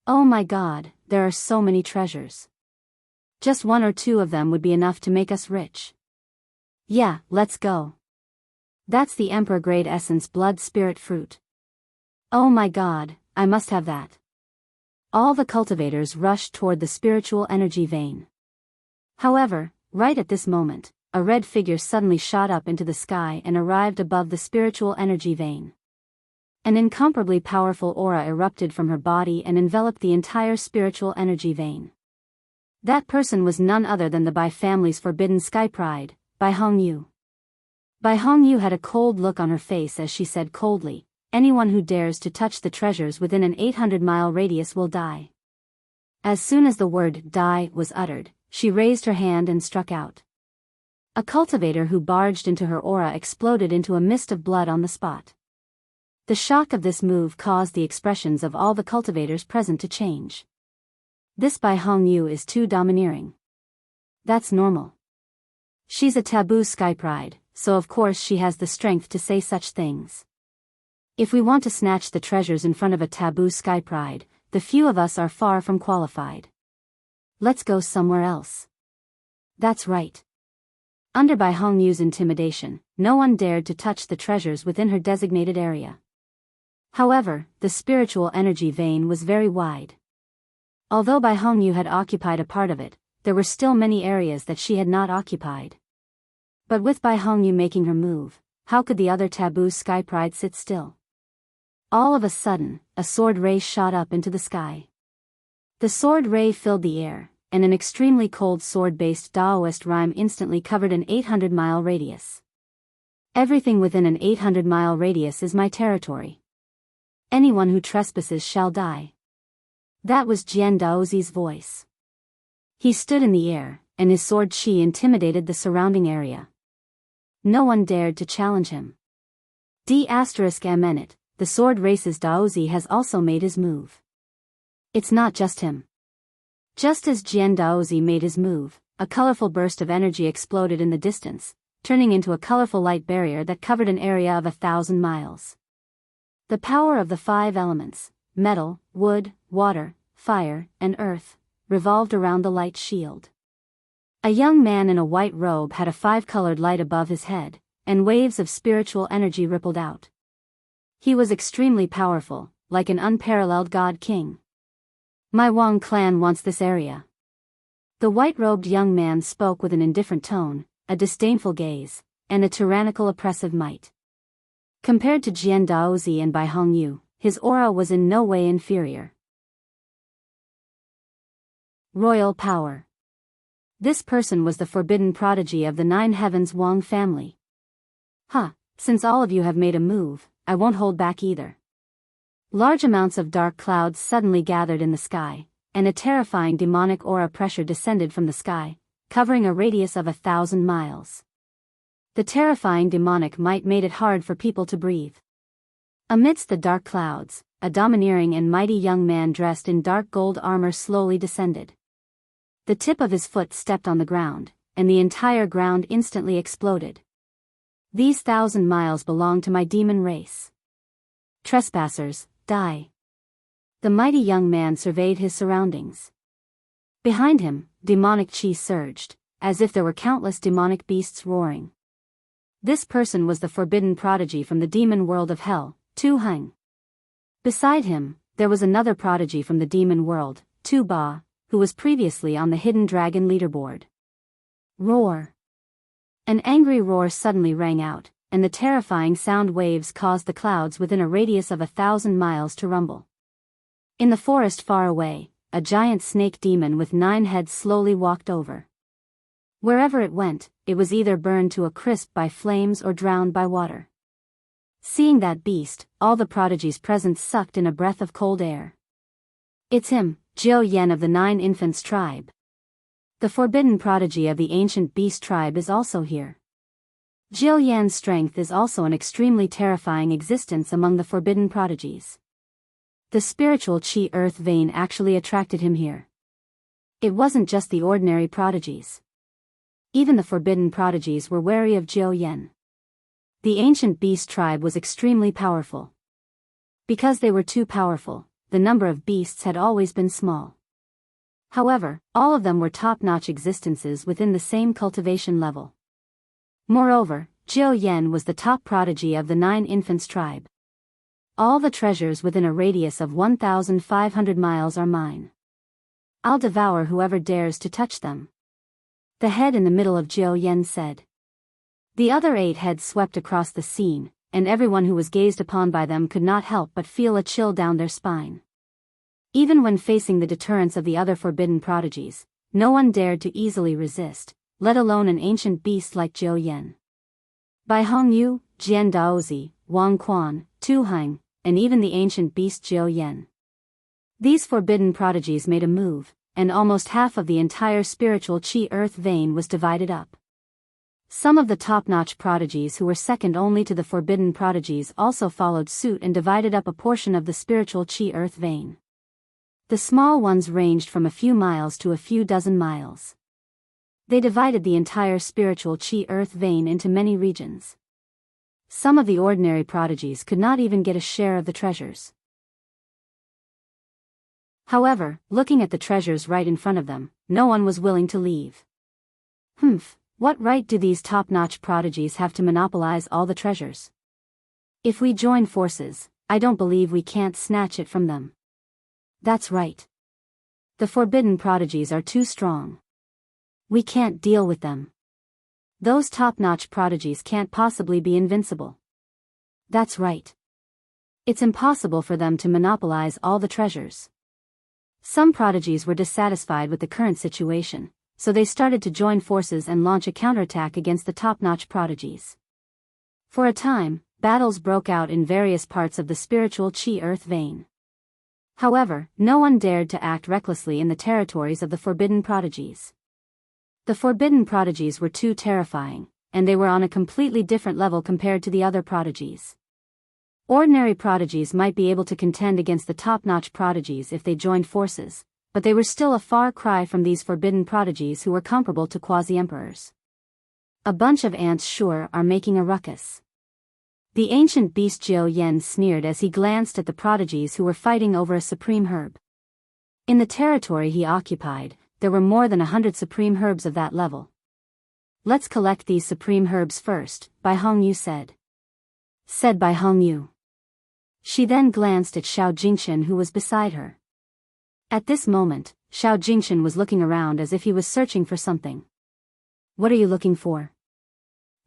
Oh my God, there are so many treasures. Just one or two of them would be enough to make us rich. Yeah, let's go. That's the Emperor Grade Essence Blood Spirit Fruit. Oh my God, I must have that. All the cultivators rushed toward the spiritual energy vein. However, right at this moment, a red figure suddenly shot up into the sky and arrived above the spiritual energy vein. An incomparably powerful aura erupted from her body and enveloped the entire spiritual energy vein. That person was none other than the Bai family's forbidden sky pride, Bai Hongyu. Bai Hongyu had a cold look on her face as she said coldly, "Anyone who dares to touch the treasures within an 800-mile radius will die." As soon as the word "die" was uttered, she raised her hand and struck out. A cultivator who barged into her aura exploded into a mist of blood on the spot. The shock of this move caused the expressions of all the cultivators present to change. This Bai Hongyu is too domineering. That's normal. She's a taboo sky pride, so of course she has the strength to say such things. If we want to snatch the treasures in front of a taboo sky pride, the few of us are far from qualified. Let's go somewhere else. That's right. Under Bai Hongyu's intimidation, no one dared to touch the treasures within her designated area. However, the spiritual energy vein was very wide. Although Bai Hongyu had occupied a part of it, there were still many areas that she had not occupied. But with Bai Hongyu making her move, how could the other taboo sky pride sit still? All of a sudden, a sword ray shot up into the sky. The sword ray filled the air, and an extremely cold sword-based Daoist rhyme instantly covered an 800-mile radius. Everything within an 800-mile radius is my territory. Anyone who trespasses shall die. That was Jian Daozi's voice. He stood in the air, and his sword qi intimidated the surrounding area. No one dared to challenge him. D****, the sword race's Daozi has also made his move. It's not just him. Just as Jian Daozi made his move, a colorful burst of energy exploded in the distance, turning into a colorful light barrier that covered an area of 1,000 miles. The power of the 5 elements, metal, wood, water, fire, and earth, revolved around the light shield. A young man in a white robe had a 5-colored light above his head, and waves of spiritual energy rippled out. He was extremely powerful, like an unparalleled god king. My Wang clan wants this area. The white-robed young man spoke with an indifferent tone, a disdainful gaze, and a tyrannical oppressive might. Compared to Jian Daozi and Bai Hongyu, his aura was in no way inferior. Royal power. This person was the forbidden prodigy of the 9 heavens Wang family. Since all of you have made a move, I won't hold back either. Large amounts of dark clouds suddenly gathered in the sky, and a terrifying demonic aura pressure descended from the sky, covering a radius of 1,000 miles. The terrifying demonic might made it hard for people to breathe. Amidst the dark clouds, a domineering and mighty young man dressed in dark gold armor slowly descended. The tip of his foot stepped on the ground, and the entire ground instantly exploded. These 1,000 miles belong to my demon race. Trespassers, die. The mighty young man surveyed his surroundings. Behind him, demonic chi surged, as if there were countless demonic beasts roaring. This person was the forbidden prodigy from the demon world of hell, Tu Heng. Beside him, there was another prodigy from the demon world, Tu Ba, who was previously on the hidden dragon leaderboard. Roar! An angry roar suddenly rang out, and the terrifying sound waves caused the clouds within a radius of 1,000 miles to rumble. In the forest far away, a giant snake demon with 9 heads slowly walked over. Wherever it went, it was either burned to a crisp by flames or drowned by water. Seeing that beast, all the prodigies present sucked in a breath of cold air. It's him, Jiao Yan of the 9 Infants tribe. The forbidden prodigy of the ancient beast tribe is also here. Jiao Yan's strength is also an extremely terrifying existence among the forbidden prodigies. The spiritual Qi earth vein actually attracted him here. It wasn't just the ordinary prodigies. Even the forbidden prodigies were wary of Jiao Yan. The ancient beast tribe was extremely powerful. Because they were too powerful, the number of beasts had always been small. However, all of them were top-notch existences within the same cultivation level. Moreover, Jiao Yan was the top prodigy of the 9 Infants tribe. All the treasures within a radius of 1,500 miles are mine. I'll devour whoever dares to touch them. The head in the middle of Jiao Yan said. The other 8 heads swept across the scene, and everyone who was gazed upon by them could not help but feel a chill down their spine. Even when facing the deterrence of the other forbidden prodigies, no one dared to easily resist, let alone an ancient beast like Jiao Yan. Bai Hongyu, Jian Daozi, Wang Quan, Tu Heng, and even the ancient beast Jiao Yan. These forbidden prodigies made a move, and almost half of the entire spiritual Qi earth vein was divided up. Some of the top-notch prodigies who were second only to the forbidden prodigies also followed suit and divided up a portion of the spiritual Qi earth vein. The small ones ranged from a few miles to a few dozen miles. They divided the entire spiritual Qi earth vein into many regions. Some of the ordinary prodigies could not even get a share of the treasures. However, looking at the treasures right in front of them, no one was willing to leave. What right do these top-notch prodigies have to monopolize all the treasures? If we join forces, I don't believe we can't snatch it from them. That's right. The forbidden prodigies are too strong. We can't deal with them. Those top-notch prodigies can't possibly be invincible. That's right. It's impossible for them to monopolize all the treasures. Some prodigies were dissatisfied with the current situation, so they started to join forces and launch a counterattack against the top-notch prodigies. For a time, battles broke out in various parts of the spiritual Qi earth vein. However, no one dared to act recklessly in the territories of the forbidden prodigies. The forbidden prodigies were too terrifying, and they were on a completely different level compared to the other prodigies. Ordinary prodigies might be able to contend against the top-notch prodigies if they joined forces, but they were still a far cry from these forbidden prodigies who were comparable to quasi-emperors. A bunch of ants sure are making a ruckus. The ancient beast Jiao Yan sneered as he glanced at the prodigies who were fighting over a supreme herb. In the territory he occupied, there were more than 100 supreme herbs of that level. Let's collect these supreme herbs first, Bai Hongyu said. Said Bai Hongyu. She then glanced at Xiao Jingchen who was beside her. At this moment, Xiao Jingchen was looking around as if he was searching for something. What are you looking for?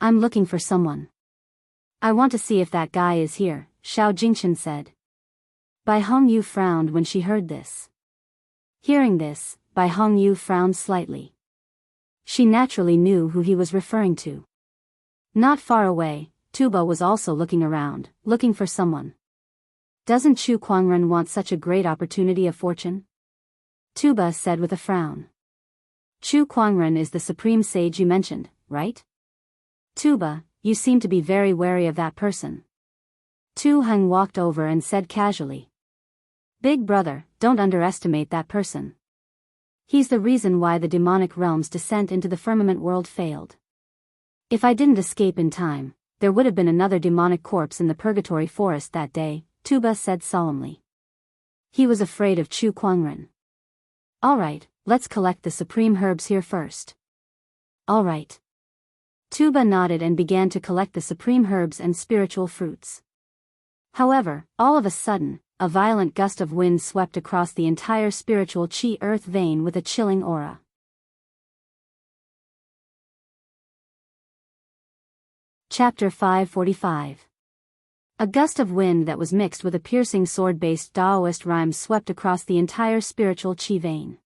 I'm looking for someone. I want to see if that guy is here, Xiao Jingchen said. Bai Hongyu frowned when she heard this. Hearing this, Bai Hongyu frowned slightly. She naturally knew who he was referring to. Not far away, Tuba was also looking around, looking for someone. Doesn't Chu Kuangren want such a great opportunity of fortune? Tuba said with a frown. Chu Kuangren is the supreme sage you mentioned, right? Tuba, you seem to be very wary of that person. Tu Heng walked over and said casually. Big brother, don't underestimate that person. He's the reason why the demonic realm's descent into the firmament world failed. If I didn't escape in time, there would have been another demonic corpse in the purgatory forest that day, Tuba said solemnly. He was afraid of Chu Kuangren. Alright, let's collect the supreme herbs here first. Alright. Tuba nodded and began to collect the supreme herbs and spiritual fruits. However, all of a sudden, a violent gust of wind swept across the entire spiritual Qi earth vein with a chilling aura. Chapter 545. A gust of wind that was mixed with a piercing sword-based Daoist rhyme swept across the entire spiritual chi vein.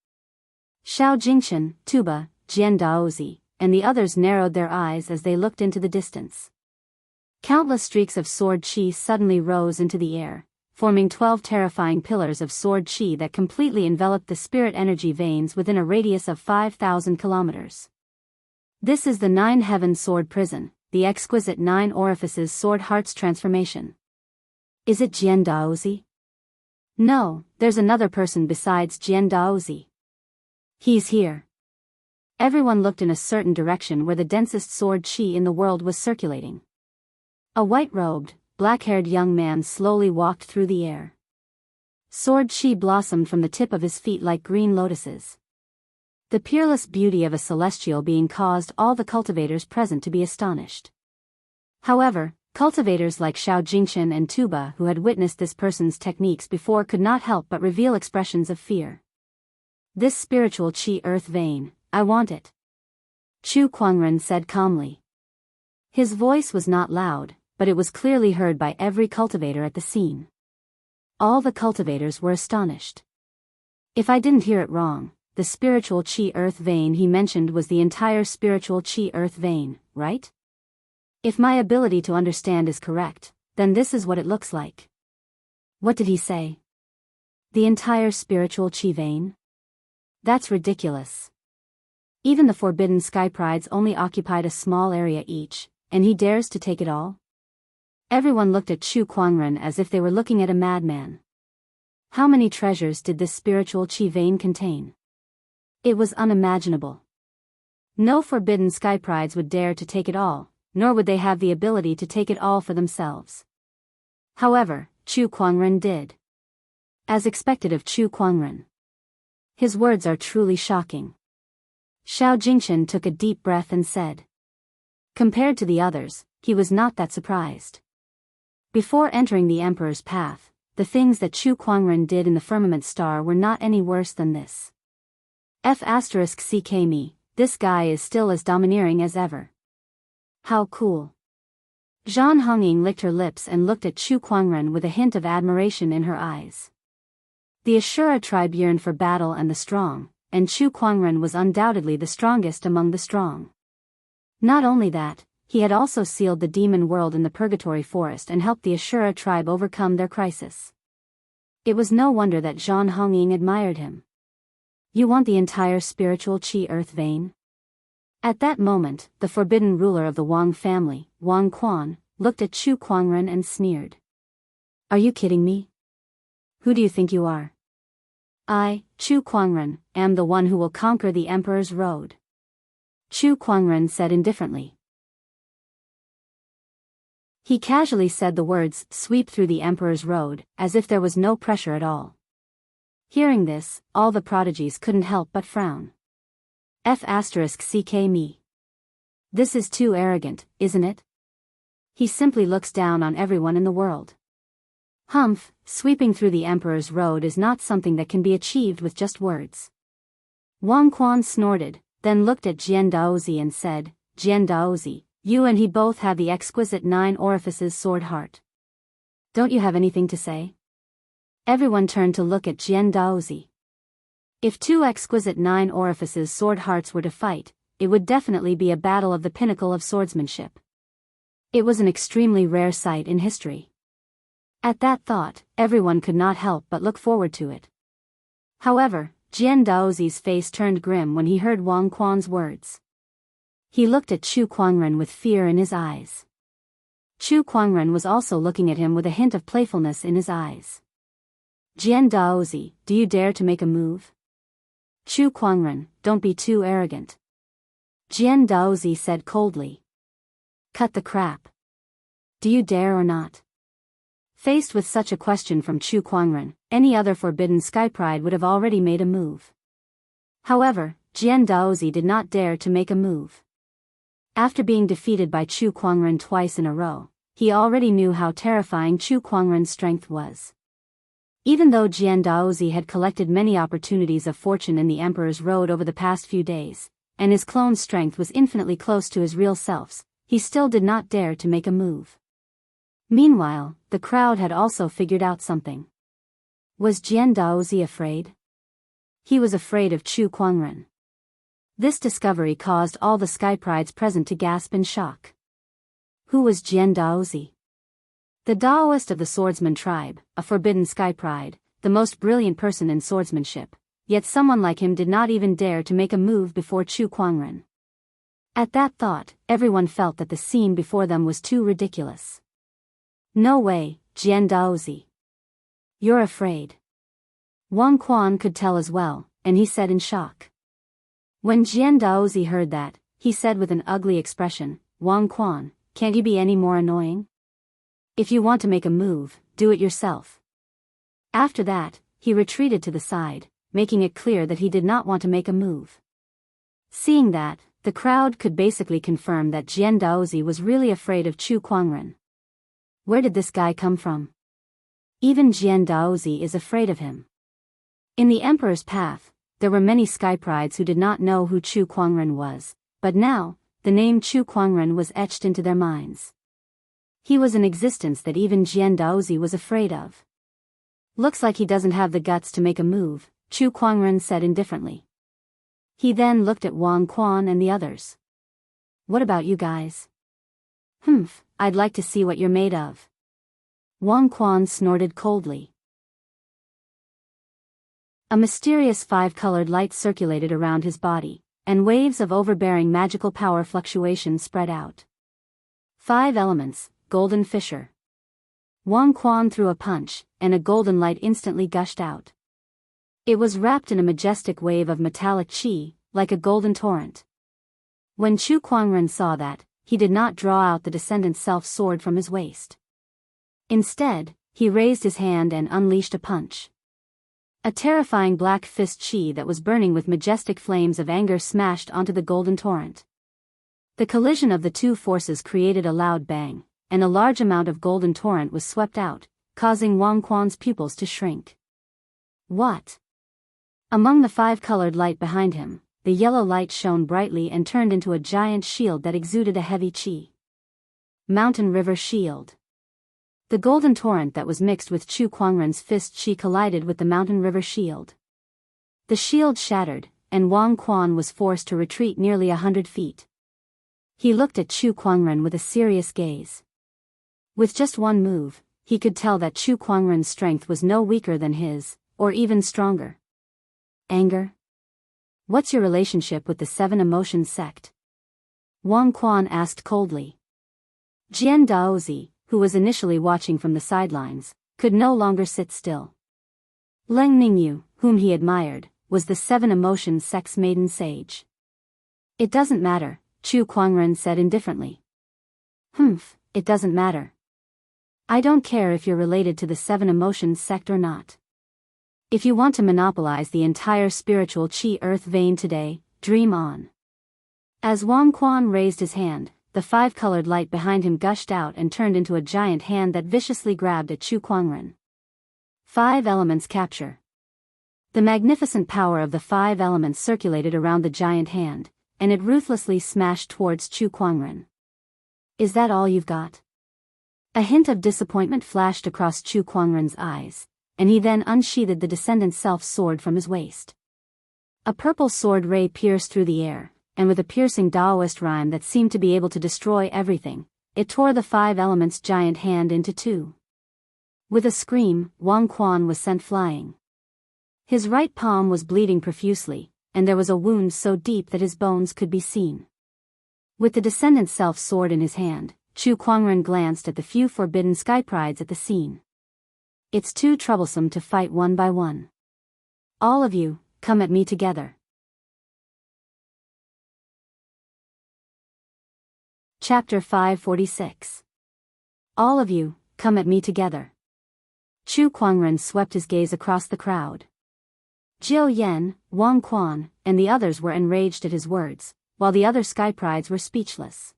Xiao Jingchen, Tuba, Jian Daozi, and the others narrowed their eyes as they looked into the distance. Countless streaks of sword chi suddenly rose into the air, forming 12 terrifying pillars of sword chi that completely enveloped the spirit energy veins within a radius of 5,000 kilometers. This is the Nine Heavens Sword Prison, the exquisite Nine Orifices Sword Heart's transformation. Is it Jian Daozi? No, there's another person besides Jian Daozi. He's here. Everyone looked in a certain direction where the densest sword chi in the world was circulating. A white-robed, black-haired young man slowly walked through the air. Sword chi blossomed from the tip of his feet like green lotuses. The peerless beauty of a celestial being caused all the cultivators present to be astonished. However, cultivators like Xiao Jingchen and Tuba who had witnessed this person's techniques before could not help but reveal expressions of fear. This spiritual chi earth vein, I want it. Chu Kuangren said calmly. His voice was not loud, but it was clearly heard by every cultivator at the scene. All the cultivators were astonished. If I didn't hear it wrong, the spiritual chi earth vein he mentioned was the entire spiritual chi earth vein, right? If my ability to understand is correct, then this is what it looks like. What did he say? The entire spiritual chi vein? That's ridiculous. Even the Forbidden Sky Prides only occupied a small area each, and he dares to take it all? Everyone looked at Chu Kuangren as if they were looking at a madman. How many treasures did this spiritual chi vein contain? It was unimaginable. No Forbidden Sky Prides would dare to take it all, nor would they have the ability to take it all for themselves. However, Chu Kuangren did. As expected of Chu Kuangren. His words are truly shocking. Xiao Jingchen took a deep breath and said. Compared to the others, he was not that surprised. Before entering the Emperor's path, the things that Chu Kuangren did in the firmament star were not any worse than this. F***ck me, this guy is still as domineering as ever. How cool. Zhan Hongying licked her lips and looked at Chu Kuangren with a hint of admiration in her eyes. The Ashura tribe yearned for battle and the strong, and Chu Kuangren was undoubtedly the strongest among the strong. Not only that, he had also sealed the demon world in the Purgatory Forest and helped the Ashura tribe overcome their crisis. It was no wonder that Zhan Hongying admired him. You want the entire spiritual chi earth vein? At that moment, the forbidden ruler of the Wang family, Wang Quan, looked at Chu Kuangren and sneered. Are you kidding me? Who do you think you are? I, Chu Kuangren, am the one who will conquer the Emperor's road. Chu Kuangren said indifferently. He casually said the words, sweep through the Emperor's road, as if there was no pressure at all. Hearing this, all the prodigies couldn't help but frown. F***ck me. This is too arrogant, isn't it? He simply looks down on everyone in the world. Humph, sweeping through the Emperor's road is not something that can be achieved with just words. Wang Quan snorted, then looked at Jian Daozi and said, Jian Daozi, you and he both have the exquisite Nine Orifices Sword Heart. Don't you have anything to say? Everyone turned to look at Jian Daozi. If two exquisite Nine Orifices Sword Hearts were to fight, it would definitely be a battle of the pinnacle of swordsmanship. It was an extremely rare sight in history. At that thought, everyone could not help but look forward to it. However, Jian Daozi's face turned grim when he heard Wang Quan's words. He looked at Chu Kuangren with fear in his eyes. Chu Kuangren was also looking at him with a hint of playfulness in his eyes. Jian Daozi, do you dare to make a move? Chu Kuangren, don't be too arrogant. Jian Daozi said coldly. Cut the crap. Do you dare or not? Faced with such a question from Chu Kuangren, any other Forbidden Sky Pride would have already made a move. However, Jian Daozi did not dare to make a move. After being defeated by Chu Kuangren twice in a row, he already knew how terrifying Chu Kuangren's strength was. Even though Jian Daozi had collected many opportunities of fortune in the Emperor's road over the past few days, and his clone's strength was infinitely close to his real self's, he still did not dare to make a move. Meanwhile, the crowd had also figured out something. Was Jian Daozi afraid? He was afraid of Chu Kuangren. This discovery caused all the sky prides present to gasp in shock. Who was Jian Daozi? The Daoist of the swordsman tribe, a forbidden sky pride, the most brilliant person in swordsmanship, yet someone like him did not even dare to make a move before Chu Kuangren. At that thought, everyone felt that the scene before them was too ridiculous. No way, Jian Daozi. You're afraid. Wang Quan could tell as well, and he said in shock. When Jian Daozi heard that, he said with an ugly expression, Wang Quan, can't you be any more annoying? If you want to make a move, do it yourself. After that, he retreated to the side, making it clear that he did not want to make a move. Seeing that, the crowd could basically confirm that Jian Daozi was really afraid of Chu Kuangren. Where did this guy come from? Even Jian Daozi is afraid of him. In the Emperor's path, there were many sky prides who did not know who Chu Kuangren was, but now, the name Chu Kuangren was etched into their minds. He was an existence that even Jian Daozi was afraid of. Looks like he doesn't have the guts to make a move, Chu Kuangren said indifferently. He then looked at Wang Quan and the others. What about you guys? I'd like to see what you're made of. Wang Quan snorted coldly. A mysterious five-colored light circulated around his body, and waves of overbearing magical power fluctuation spread out. 5 elements, golden fissure. Wang Quan threw a punch, and a golden light instantly gushed out. It was wrapped in a majestic wave of metallic qi, like a golden torrent. When Chu Kuangren saw that, he did not draw out the Descendant's self-sword from his waist. Instead, he raised his hand and unleashed a punch. A terrifying black fist qi that was burning with majestic flames of anger smashed onto the golden torrent. The collision of the two forces created a loud bang, and a large amount of golden torrent was swept out, causing Wang Quan's pupils to shrink. What? Among the 5-colored light behind him, the yellow light shone brightly and turned into a giant shield that exuded a heavy qi. Mountain River Shield. The golden torrent that was mixed with Chu Kuangren's fist qi collided with the Mountain River Shield. The shield shattered, and Wang Quan was forced to retreat nearly 100 feet. He looked at Chu Kuangren with a serious gaze. With just one move, he could tell that Chu Kuangren's strength was no weaker than his, or even stronger. Anger? What's your relationship with the 7 Emotions sect? Wang Quan asked coldly. Jian Daozi, who was initially watching from the sidelines, could no longer sit still. Leng Ningyu, whom he admired, was the 7 Emotions sect's maiden sage. It doesn't matter, Chu Kuangren said indifferently. It doesn't matter. I don't care if you're related to the 7 Emotions sect or not. If you want to monopolize the entire spiritual Qi Earth vein today, dream on. As Wang Quan raised his hand, the 5-colored light behind him gushed out and turned into a giant hand that viciously grabbed at Chu Kuangren. 5 elements capture. The magnificent power of the 5 elements circulated around the giant hand, and it ruthlessly smashed towards Chu Kuangren. Is that all you've got? A hint of disappointment flashed across Chu Kuangren's eyes, and he then unsheathed the Descendant's self-sword from his waist. A purple sword ray pierced through the air, and with a piercing Daoist rhyme that seemed to be able to destroy everything, it tore the 5 elements' giant hand into 2. With a scream, Wang Quan was sent flying. His right palm was bleeding profusely, and there was a wound so deep that his bones could be seen. With the Descendant's self-sword in his hand, Chu Kuangren glanced at the few forbidden sky prides at the scene. It's too troublesome to fight one by one. All of you, come at me together. Chapter 546. All of you, come at me together. Chu Kuangren swept his gaze across the crowd. Jiu Yan, Wang Quan, and the others were enraged at his words, while the other sky prides were speechless.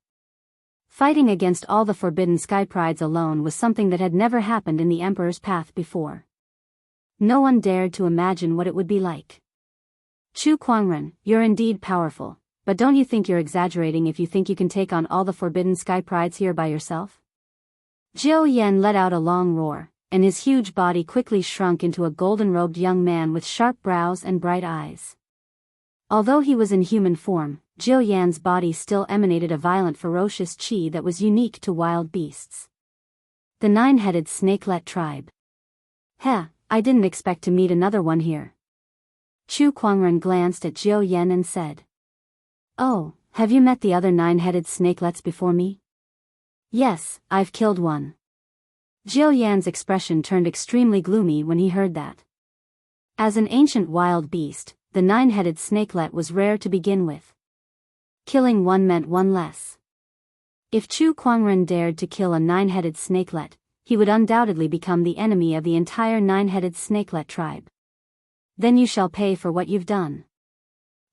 Fighting against all the forbidden sky prides alone was something that had never happened in the Emperor's path before. No one dared to imagine what it would be like. Chu Kuangren, you're indeed powerful, but don't you think you're exaggerating if you think you can take on all the forbidden sky prides here by yourself? Jiao Yan let out a long roar, and his huge body quickly shrunk into a golden-robed young man with sharp brows and bright eyes. Although he was in human form, Jiao Yan's body still emanated a violent ferocious qi that was unique to wild beasts. The nine-headed snakelet tribe. Heh, I didn't expect to meet another one here. Chu Kuangren glanced at Jiao Yan and said. Oh, have you met the other nine-headed snakelets before me? Yes, I've killed one. Jiao Yan's expression turned extremely gloomy when he heard that. As an ancient wild beast, the nine-headed snakelet was rare to begin with. Killing one meant one less. If Chu Kuangren dared to kill a nine-headed snakelet, he would undoubtedly become the enemy of the entire nine-headed snakelet tribe. Then you shall pay for what you've done.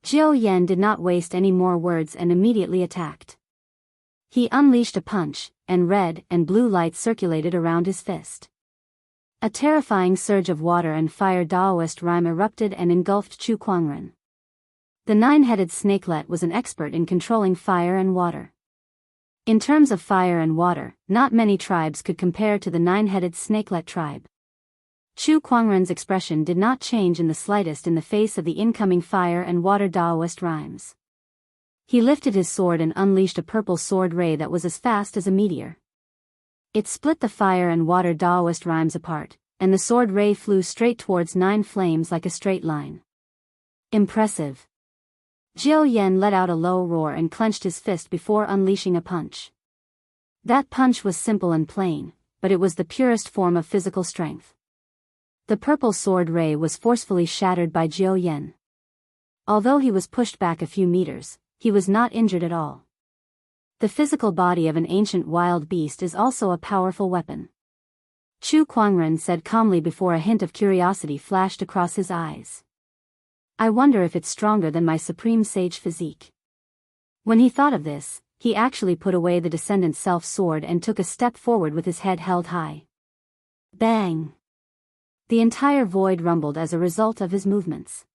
Jiao Yan did not waste any more words and immediately attacked. He unleashed a punch, and red and blue light circulated around his fist. A terrifying surge of water and fire Daoist rhyme erupted and engulfed Chu Kuangren. The nine-headed snakelet was an expert in controlling fire and water. In terms of fire and water, not many tribes could compare to the nine-headed snakelet tribe. Chu Kuangren's expression did not change in the slightest in the face of the incoming fire and water Daoist rhymes. He lifted his sword and unleashed a purple sword ray that was as fast as a meteor. It split the fire and water Daoist rhymes apart, and the sword ray flew straight towards nine flames like a straight line. Impressive. Jiao Yan let out a low roar and clenched his fist before unleashing a punch. That punch was simple and plain, but it was the purest form of physical strength. The purple sword ray was forcefully shattered by Jiao Yan. Although he was pushed back a few meters, he was not injured at all. The physical body of an ancient wild beast is also a powerful weapon. Chu Kuangren said calmly before a hint of curiosity flashed across his eyes. I wonder if it's stronger than my supreme sage physique. When he thought of this, he actually put away the descendant's self-sword and took a step forward with his head held high. Bang! The entire void rumbled as a result of his movements.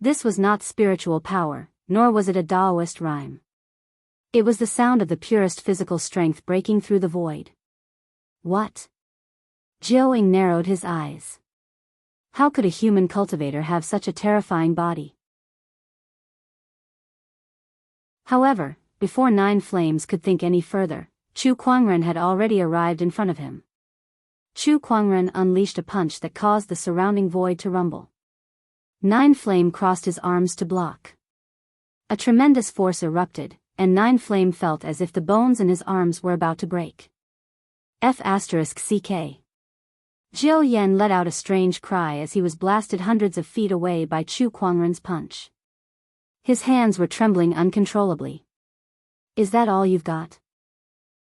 This was not spiritual power, nor was it a Daoist rhyme. It was the sound of the purest physical strength breaking through the void. What? Jiao Ying narrowed his eyes. How could a human cultivator have such a terrifying body? However, before Nine Flames could think any further, Chu Kuangren had already arrived in front of him. Chu Kuangren unleashed a punch that caused the surrounding void to rumble. Nine Flame crossed his arms to block. A tremendous force erupted, and Nine Flame felt as if the bones in his arms were about to break. F***CK. Jiao Yan let out a strange cry as he was blasted hundreds of feet away by Chu Kuangren's punch. His hands were trembling uncontrollably. Is that all you've got?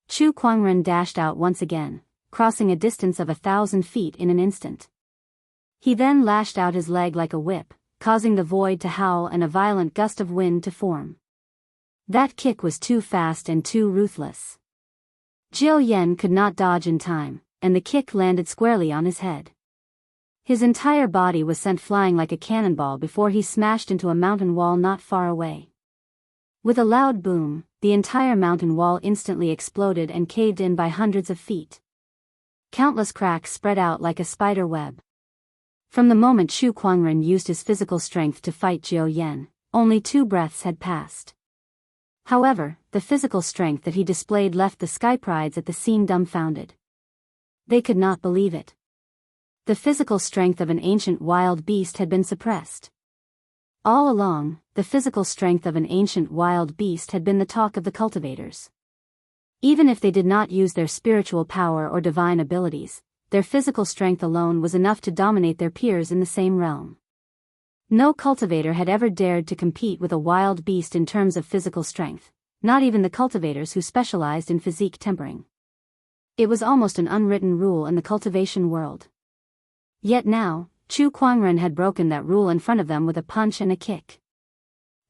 Chu Kuangren dashed out once again, crossing a distance of 1,000 feet in an instant. He then lashed out his leg like a whip, causing the void to howl and a violent gust of wind to form. That kick was too fast and too ruthless. Jiao Yan could not dodge in time, and the kick landed squarely on his head. His entire body was sent flying like a cannonball before he smashed into a mountain wall not far away. With a loud boom, the entire mountain wall instantly exploded and caved in by hundreds of feet. Countless cracks spread out like a spider web. From the moment Chu Kuangren used his physical strength to fight Jiao Yan, only 2 breaths had passed. However, the physical strength that he displayed left the sky prides at the scene dumbfounded. They could not believe it. The physical strength of an ancient wild beast had been suppressed. All along, the physical strength of an ancient wild beast had been the talk of the cultivators. Even if they did not use their spiritual power or divine abilities, their physical strength alone was enough to dominate their peers in the same realm. No cultivator had ever dared to compete with a wild beast in terms of physical strength, not even the cultivators who specialized in physique tempering. It was almost an unwritten rule in the cultivation world. Yet now, Chu Kuangren had broken that rule in front of them with a punch and a kick.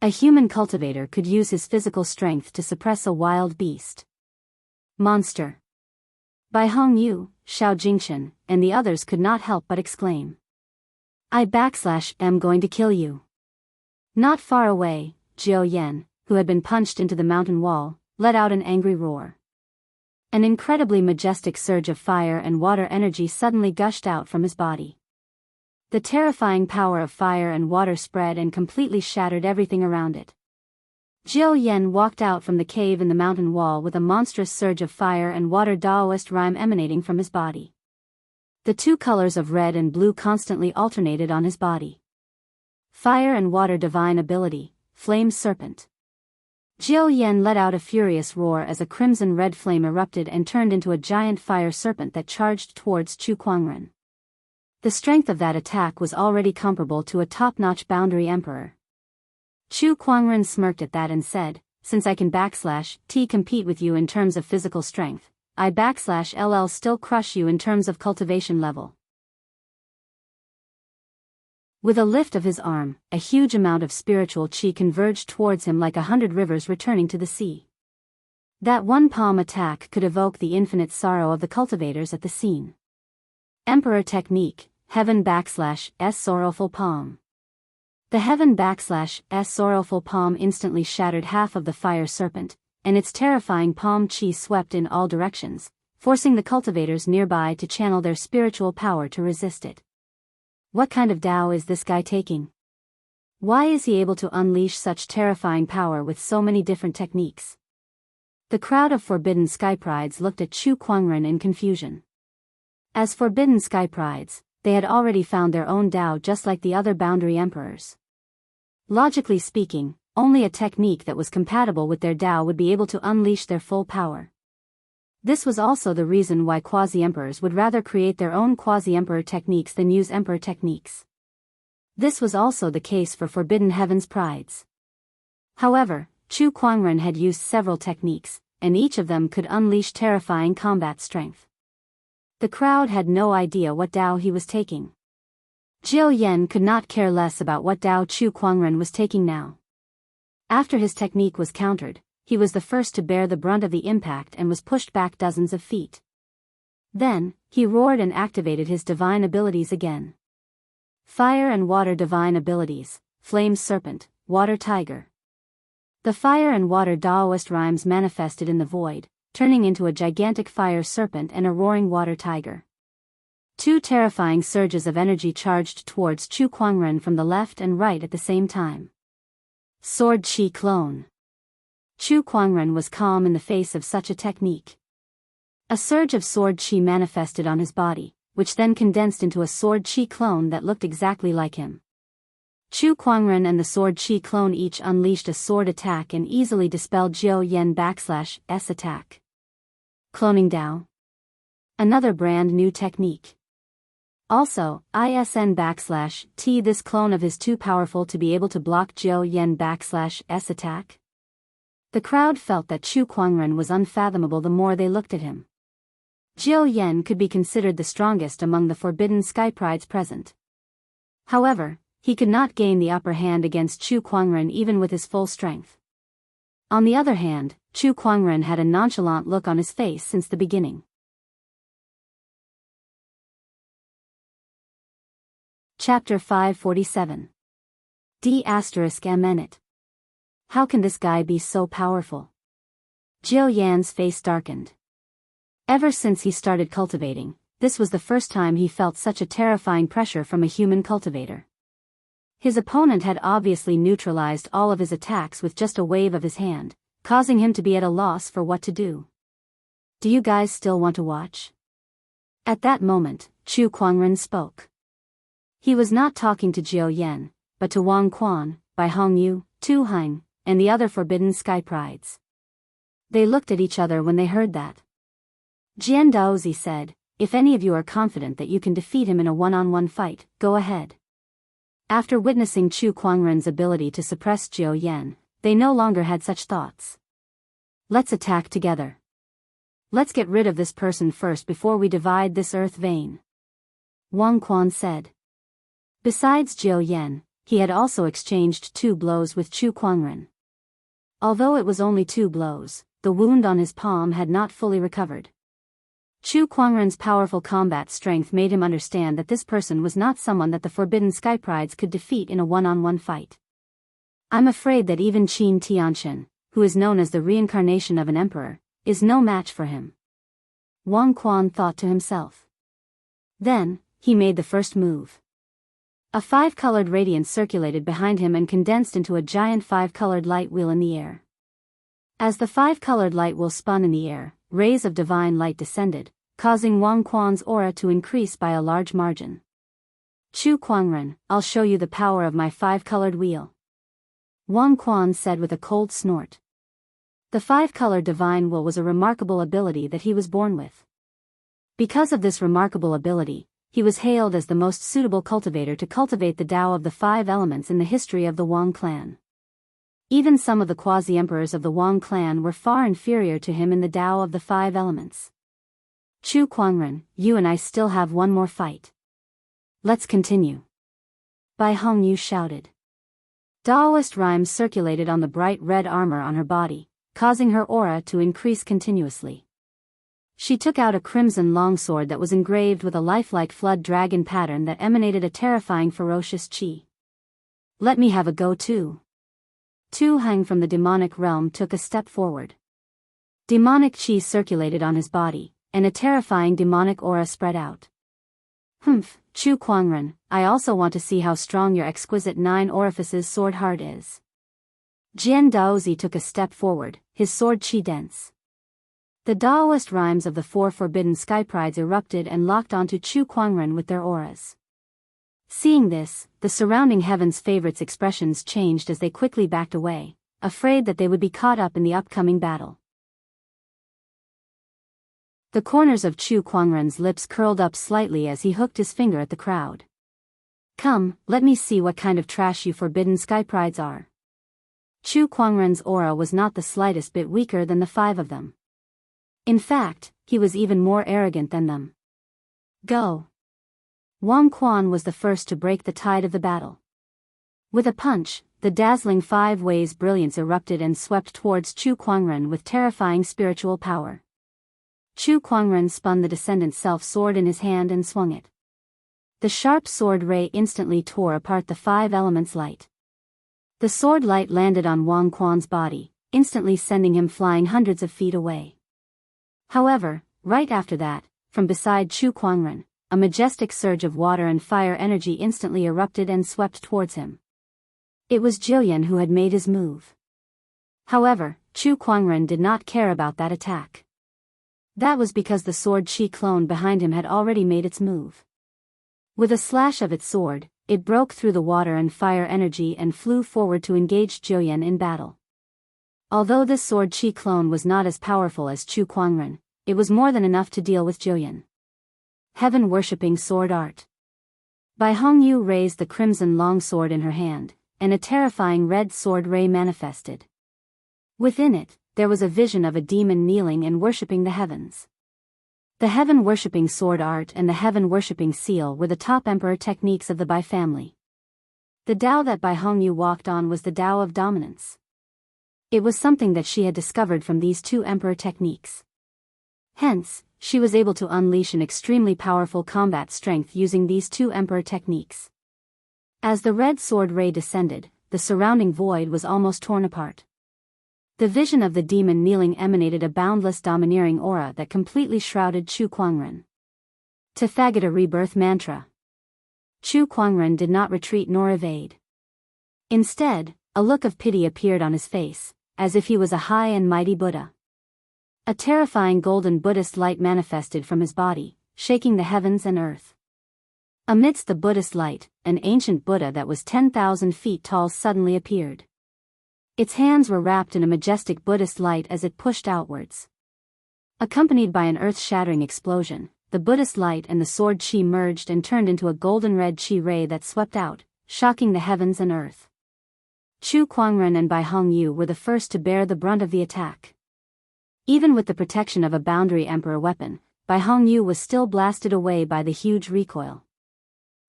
A human cultivator could use his physical strength to suppress a wild beast. Monster! Bai Hongyu, Xiao Jingchen, and the others could not help but exclaim. I am going to kill you. Not far away, Jiao Yan, who had been punched into the mountain wall, let out an angry roar. An incredibly majestic surge of fire and water energy suddenly gushed out from his body. The terrifying power of fire and water spread and completely shattered everything around it. Jiu Yen walked out from the cave in the mountain wall with a monstrous surge of fire and water Daoist rhyme emanating from his body. The two colors of red and blue constantly alternated on his body. Fire and water divine ability, Flame Serpent. Jiu Yen let out a furious roar as a crimson-red flame erupted and turned into a giant fire serpent that charged towards Chu Kuangren. The strength of that attack was already comparable to a top-notch boundary emperor. Chu Kuangren smirked at that and said, "Since I can /T compete with you in terms of physical strength, I /LL still crush you in terms of cultivation level." With a lift of his arm, a huge amount of spiritual chi converged towards him like 100 rivers returning to the sea. That one palm attack could evoke the infinite sorrow of the cultivators at the scene. Emperor Technique, Heaven /S Sorrowful Palm. The Heaven /S Sorrowful Palm instantly shattered half of the fire serpent, and its terrifying palm chi swept in all directions, forcing the cultivators nearby to channel their spiritual power to resist it. What kind of Tao is this guy taking? Why is he able to unleash such terrifying power with so many different techniques? The crowd of Forbidden Sky Prides looked at Chu Kuangren in confusion. As Forbidden Sky Prides, they had already found their own Tao just like the other boundary emperors. Logically speaking, only a technique that was compatible with their Tao would be able to unleash their full power. This was also the reason why quasi-emperors would rather create their own quasi-emperor techniques than use emperor techniques. This was also the case for Forbidden Heavens Prides. However, Chu Kuangren had used several techniques, and each of them could unleash terrifying combat strength. The crowd had no idea what Tao he was taking. Jiu Yen could not care less about what Tao Chu Kuangren was taking now. After his technique was countered, he was the first to bear the brunt of the impact and was pushed back dozens of feet. Then, he roared and activated his divine abilities again. Fire and water divine abilities, Flame Serpent, Water Tiger. The fire and water Daoist rhymes manifested in the void, turning into a gigantic fire serpent and a roaring water tiger. Two terrifying surges of energy charged towards Chu Kuangren from the left and right at the same time. Sword Chi Clone. Chu Kuangren was calm in the face of such a technique. A surge of sword chi manifested on his body, which then condensed into a sword chi clone that looked exactly like him. Chu Kuangren and the sword chi clone each unleashed a sword attack and easily dispelled Jiu Yen /S attack. Cloning Tao. Another brand new technique. Also, ISN /T this clone of his too powerful to be able to block Jiu Yen /S attack? The crowd felt that Chu Kuangren was unfathomable the more they looked at him. Jiu Yen could be considered the strongest among the Forbidden Sky Prides present. However, he could not gain the upper hand against Chu Kuangren even with his full strength. On the other hand, Chu Kuangren had a nonchalant look on his face since the beginning. Chapter 547. D***MN. How can this guy be so powerful? Jiu Yan's face darkened. Ever since he started cultivating, this was the first time he felt such a terrifying pressure from a human cultivator. His opponent had obviously neutralized all of his attacks with just a wave of his hand, causing him to be at a loss for what to do. Do you guys still want to watch? At that moment, Chu Kuangren spoke. He was not talking to Jiu Yen, but to Wang Quan, Bai Hongyu, Tu Hein, and the other Forbidden Sky Prides. They looked at each other when they heard that. Jian Daozi said, "If any of you are confident that you can defeat him in a one-on-one fight, go ahead." After witnessing Chu Kuangren's ability to suppress Jiu Yen, they no longer had such thoughts. Let's attack together. Let's get rid of this person first before we divide this earth vein. Wang Quan said. Besides Jiu Yen, he had also exchanged 2 blows with Chu Kuangren. Although it was only 2 blows, the wound on his palm had not fully recovered. Chu Kuangren's powerful combat strength made him understand that this person was not someone that the Forbidden Sky Prides could defeat in a one-on-one fight. I'm afraid that even Qin Tianqian, who is known as the reincarnation of an emperor, is no match for him. Wang Quan thought to himself. Then, he made the first move. A 5-colored radiance circulated behind him and condensed into a giant 5-colored light wheel in the air. As the 5-colored light wheel spun in the air, rays of divine light descended, causing Wang Quan's aura to increase by a large margin. Chu Kuangren, I'll show you the power of my 5-colored wheel. Wang Quan said with a cold snort. The 5-colored divine will was a remarkable ability that he was born with. Because of this remarkable ability, he was hailed as the most suitable cultivator to cultivate the Tao of the 5 elements in the history of the Wang clan. Even some of the quasi-emperors of the Wang clan were far inferior to him in the Tao of the 5 elements. Chu Kuangren, you and I still have one more fight. Let's continue. Bai Hongyu shouted. Daoist rhymes circulated on the bright red armor on her body, causing her aura to increase continuously. She took out a crimson longsword that was engraved with a lifelike flood dragon pattern that emanated a terrifying ferocious chi. Let me have a go too. Tu Hang from the demonic realm took a step forward. Demonic chi circulated on his body, and a terrifying demonic aura spread out. Humph, Chu Kuangren, I also want to see how strong your exquisite 9 orifices sword heart is. Jian Daozi took a step forward, his sword chi dense. The Daoist rhymes of the 4 forbidden sky prides erupted and locked onto Chu Kuangren with their auras. Seeing this, the surrounding heavens' favorites' expressions changed as they quickly backed away, afraid that they would be caught up in the upcoming battle. The corners of Chu Kuangren's lips curled up slightly as he hooked his finger at the crowd. Come, let me see what kind of trash you forbidden sky prides are. Chu Kuangren's aura was not the slightest bit weaker than the 5 of them. In fact, he was even more arrogant than them. Go! Wang Quan was the first to break the tide of the battle. With a punch, the dazzling 5 ways brilliance erupted and swept towards Chu Kuangren with terrifying spiritual power. Chu Kuangren spun the descendant self-sword in his hand and swung it. The sharp sword ray instantly tore apart the 5 elements light. The sword light landed on Wang Quan's body, instantly sending him flying hundreds of feet away. However, right after that, from beside Chu Kuangren, a majestic surge of water and fire energy instantly erupted and swept towards him. It was Jillian who had made his move. However, Chu Kuangren did not care about that attack. That was because the sword chi clone behind him had already made its move. With a slash of its sword, it broke through the water and fire energy and flew forward to engage Jillian in battle. Although this sword chi clone was not as powerful as Chu Kuangren, it was more than enough to deal with Jillian. Heaven-worshipping sword art. Bai Hongyu raised the crimson longsword in her hand, and a terrifying red sword ray manifested. Within it, there was a vision of a demon kneeling and worshipping the heavens. The heaven-worshipping sword art and the heaven-worshipping seal were the top emperor techniques of the Bai family. The Tao that Bai Hongyu walked on was the Tao of dominance. It was something that she had discovered from these 2 emperor techniques. Hence, she was able to unleash an extremely powerful combat strength using these 2 emperor techniques. As the red sword ray descended, the surrounding void was almost torn apart. The vision of the demon kneeling emanated a boundless domineering aura that completely shrouded Chu Kuangren. Tathagata rebirth mantra. Chu Kuangren did not retreat nor evade. Instead, a look of pity appeared on his face, as if he was a high and mighty Buddha. A terrifying golden Buddhist light manifested from his body, shaking the heavens and earth. Amidst the Buddhist light, an ancient Buddha that was 10,000 feet tall suddenly appeared. Its hands were wrapped in a majestic Buddhist light as it pushed outwards. Accompanied by an earth-shattering explosion, the Buddhist light and the sword chi merged and turned into a golden red chi ray that swept out, shocking the heavens and earth. Chu Kuangren and Bai Hongyu were the first to bear the brunt of the attack. Even with the protection of a boundary emperor weapon, Bai Hongyu was still blasted away by the huge recoil.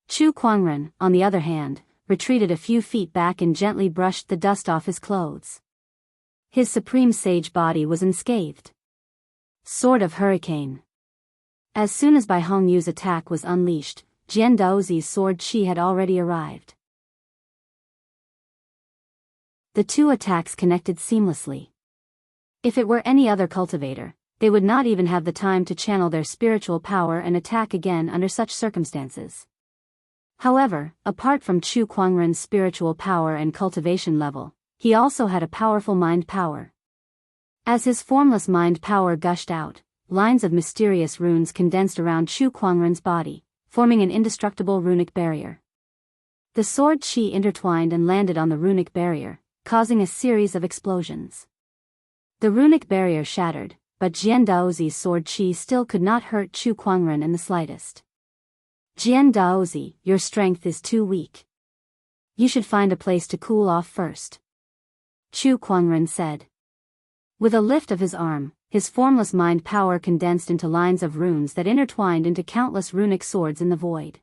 Chu Kuangren, on the other hand, retreated a few feet back and gently brushed the dust off his clothes. His supreme sage body was unscathed. Sword of Hurricane. As soon as Bai Hongyu's attack was unleashed, Jian Daozi's sword chi had already arrived. the two attacks connected seamlessly. If it were any other cultivator, they would not even have the time to channel their spiritual power and attack again under such circumstances. However, apart from Chu Kuangren's spiritual power and cultivation level, he also had a powerful mind power. As his formless mind power gushed out, lines of mysterious runes condensed around Chu Kuangren's body, forming an indestructible runic barrier. The sword qi intertwined and landed on the runic barrier, causing a series of explosions. The runic barrier shattered, but Jian Daozi's sword qi still could not hurt Chu Kuangren in the slightest. Jian Daozi, your strength is too weak. You should find a place to cool off first, Chu Kuangren said. With a lift of his arm, his formless mind power condensed into lines of runes that intertwined into countless runic swords in the void.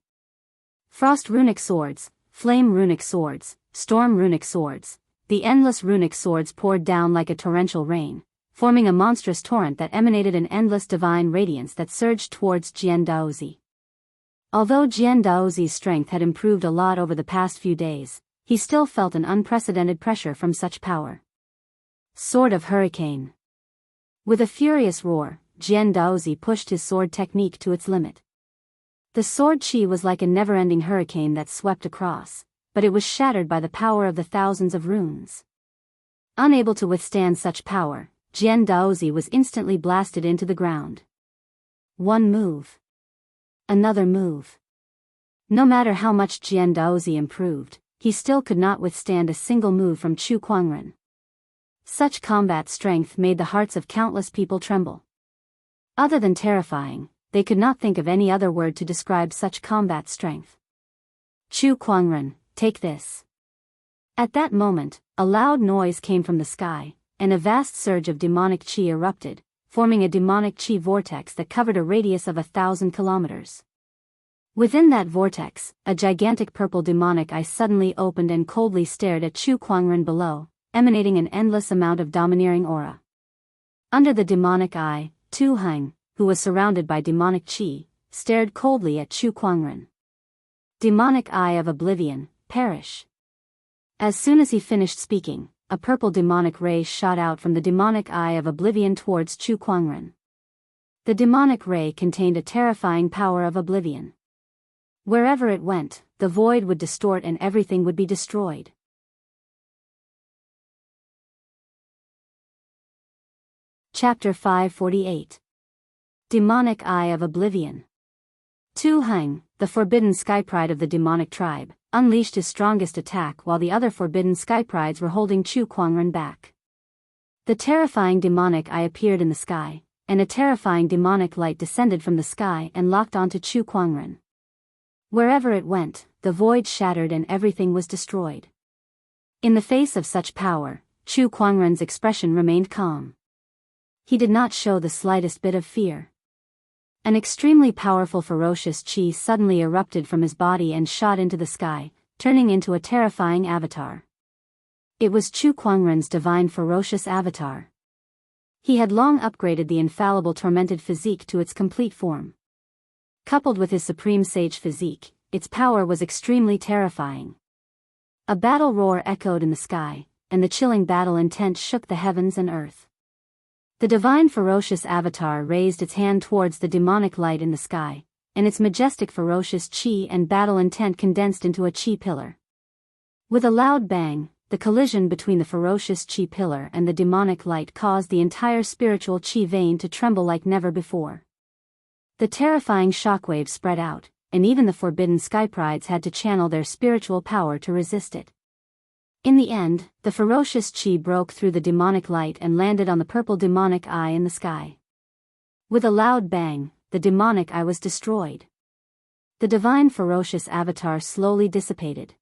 Frost runic swords, flame runic swords, storm runic swords, the endless runic swords poured down like a torrential rain, forming a monstrous torrent that emanated an endless divine radiance that surged towards Jian Daozi. Although Jian Daozi's strength had improved a lot over the past few days, he still felt an unprecedented pressure from such power. Sword of Hurricane. With a furious roar, Jian Daozi pushed his sword technique to its limit. The sword qi was like a never-ending hurricane that swept across, but it was shattered by the power of the thousands of runes. Unable to withstand such power, Jian Daozi was instantly blasted into the ground. One move. Another move. No matter how much Jian Daozi improved, he still could not withstand a single move from Chu Kuangren. Such combat strength made the hearts of countless people tremble. Other than terrifying, they could not think of any other word to describe such combat strength. Chu Kuangren, take this. At that moment, a loud noise came from the sky, and a vast surge of demonic qi erupted, forming a demonic qi vortex that covered a radius of 1,000 kilometers. Within that vortex, a gigantic purple demonic eye suddenly opened and coldly stared at Chu Kuangren below, emanating an endless amount of domineering aura. Under the demonic eye, Tu Heng, who was surrounded by demonic qi, stared coldly at Chu Kuangren. Demonic eye of oblivion, perish. As soon as he finished speaking, a purple demonic ray shot out from the demonic eye of oblivion towards Chu Kuangren. The demonic ray contained a terrifying power of oblivion. Wherever it went, the void would distort and everything would be destroyed. Chapter 548. Demonic Eye of Oblivion. Tu Heng, the forbidden skypride of the demonic tribe, unleashed his strongest attack while the other forbidden skyprides were holding Chu Kuangren back. The terrifying demonic eye appeared in the sky, and a terrifying demonic light descended from the sky and locked onto Chu Kuangren. Wherever it went, the void shattered and everything was destroyed. In the face of such power, Chu Kuangren's expression remained calm. He did not show the slightest bit of fear. An extremely powerful ferocious qi suddenly erupted from his body and shot into the sky, turning into a terrifying avatar. It was Chu Kuangren's divine ferocious avatar. He had long upgraded the infallible tormented physique to its complete form. Coupled with his supreme sage physique, its power was extremely terrifying. A battle roar echoed in the sky, and the chilling battle intent shook the heavens and earth. The divine ferocious avatar raised its hand towards the demonic light in the sky, and its majestic ferocious qi and battle intent condensed into a qi pillar. With a loud bang, the collision between the ferocious qi pillar and the demonic light caused the entire spiritual qi vein to tremble like never before. The terrifying shockwave spread out, and even the forbidden skyprides had to channel their spiritual power to resist it. In the end, the ferocious qi broke through the demonic light and landed on the purple demonic eye in the sky. With a loud bang, the demonic eye was destroyed. The divine ferocious avatar slowly dissipated.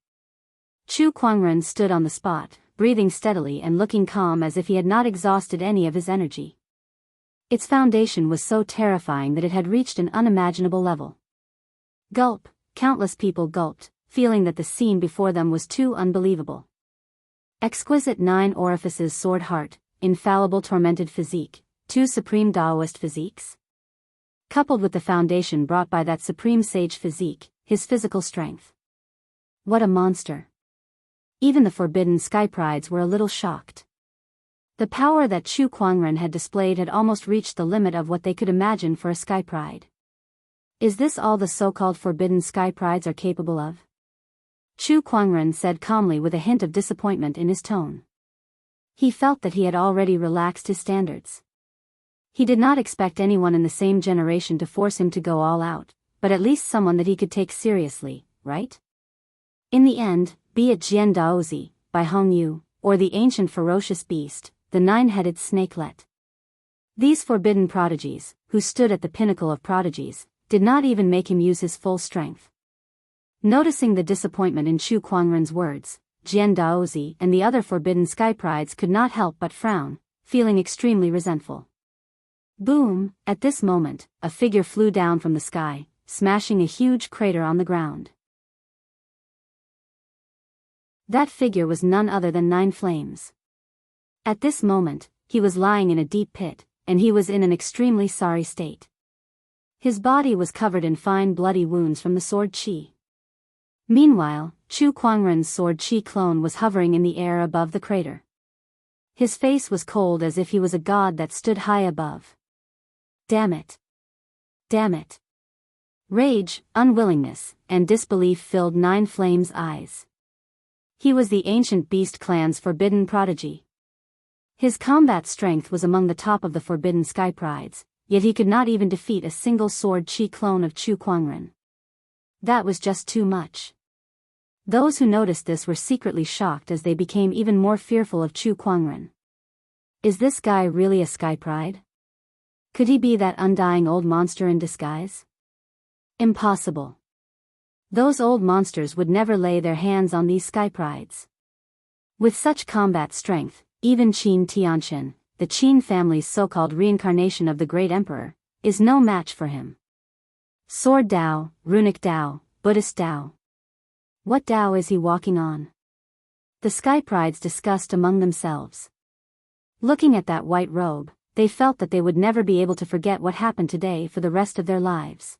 Chu Kuangren stood on the spot, breathing steadily and looking calm as if he had not exhausted any of his energy. Its foundation was so terrifying that it had reached an unimaginable level. Gulp, countless people gulped, feeling that the scene before them was too unbelievable. Exquisite 9 orifices sword heart, infallible tormented physique, 2 supreme Daoist physiques? Coupled with the foundation brought by that supreme sage physique, his physical strength. What a monster! even the forbidden sky prides were a little shocked. The power that Chu Kuangren had displayed had almost reached the limit of what they could imagine for a sky pride. Is this all the so-called forbidden sky prides are capable of? Chu Kuangren said calmly with a hint of disappointment in his tone. He felt that he had already relaxed his standards. He did not expect anyone in the same generation to force him to go all out, but at least someone that he could take seriously, right? In the end, be it Jian Daozi, by Hong Yu, or the ancient ferocious beast, the nine-headed snakelet. These forbidden prodigies, who stood at the pinnacle of prodigies, did not even make him use his full strength. Noticing the disappointment in Chu Kuangren's words, Jian Daozi and the other forbidden sky prides could not help but frown, feeling extremely resentful. Boom! At this moment, a figure flew down from the sky, smashing a huge crater on the ground. That figure was none other than Nine Flames. At this moment, he was lying in a deep pit, and he was in an extremely sorry state. His body was covered in fine bloody wounds from the sword qi. Meanwhile, Chu Kuangren's sword qi clone was hovering in the air above the crater. His face was cold as if he was a god that stood high above. Damn it! Damn it! Rage, unwillingness, and disbelief filled Nine Flames' eyes. He was the ancient beast clan's forbidden prodigy. His combat strength was among the top of the forbidden sky prides, yet he could not even defeat a single sword qi clone of Chu Kuangren. That was just too much. Those who noticed this were secretly shocked as they became even more fearful of Chu Kuangren. Is this guy really a sky pride? Could he be that undying old monster in disguise? Impossible. Those old monsters would never lay their hands on these sky prides. With such combat strength, even Qin Tianchen, the Qin family's so-called reincarnation of the great emperor, is no match for him. Sword Dao, Runic Dao, Buddhist Dao. What Dao is he walking on? The sky prides discussed among themselves. Looking at that white robe, they felt that they would never be able to forget what happened today for the rest of their lives.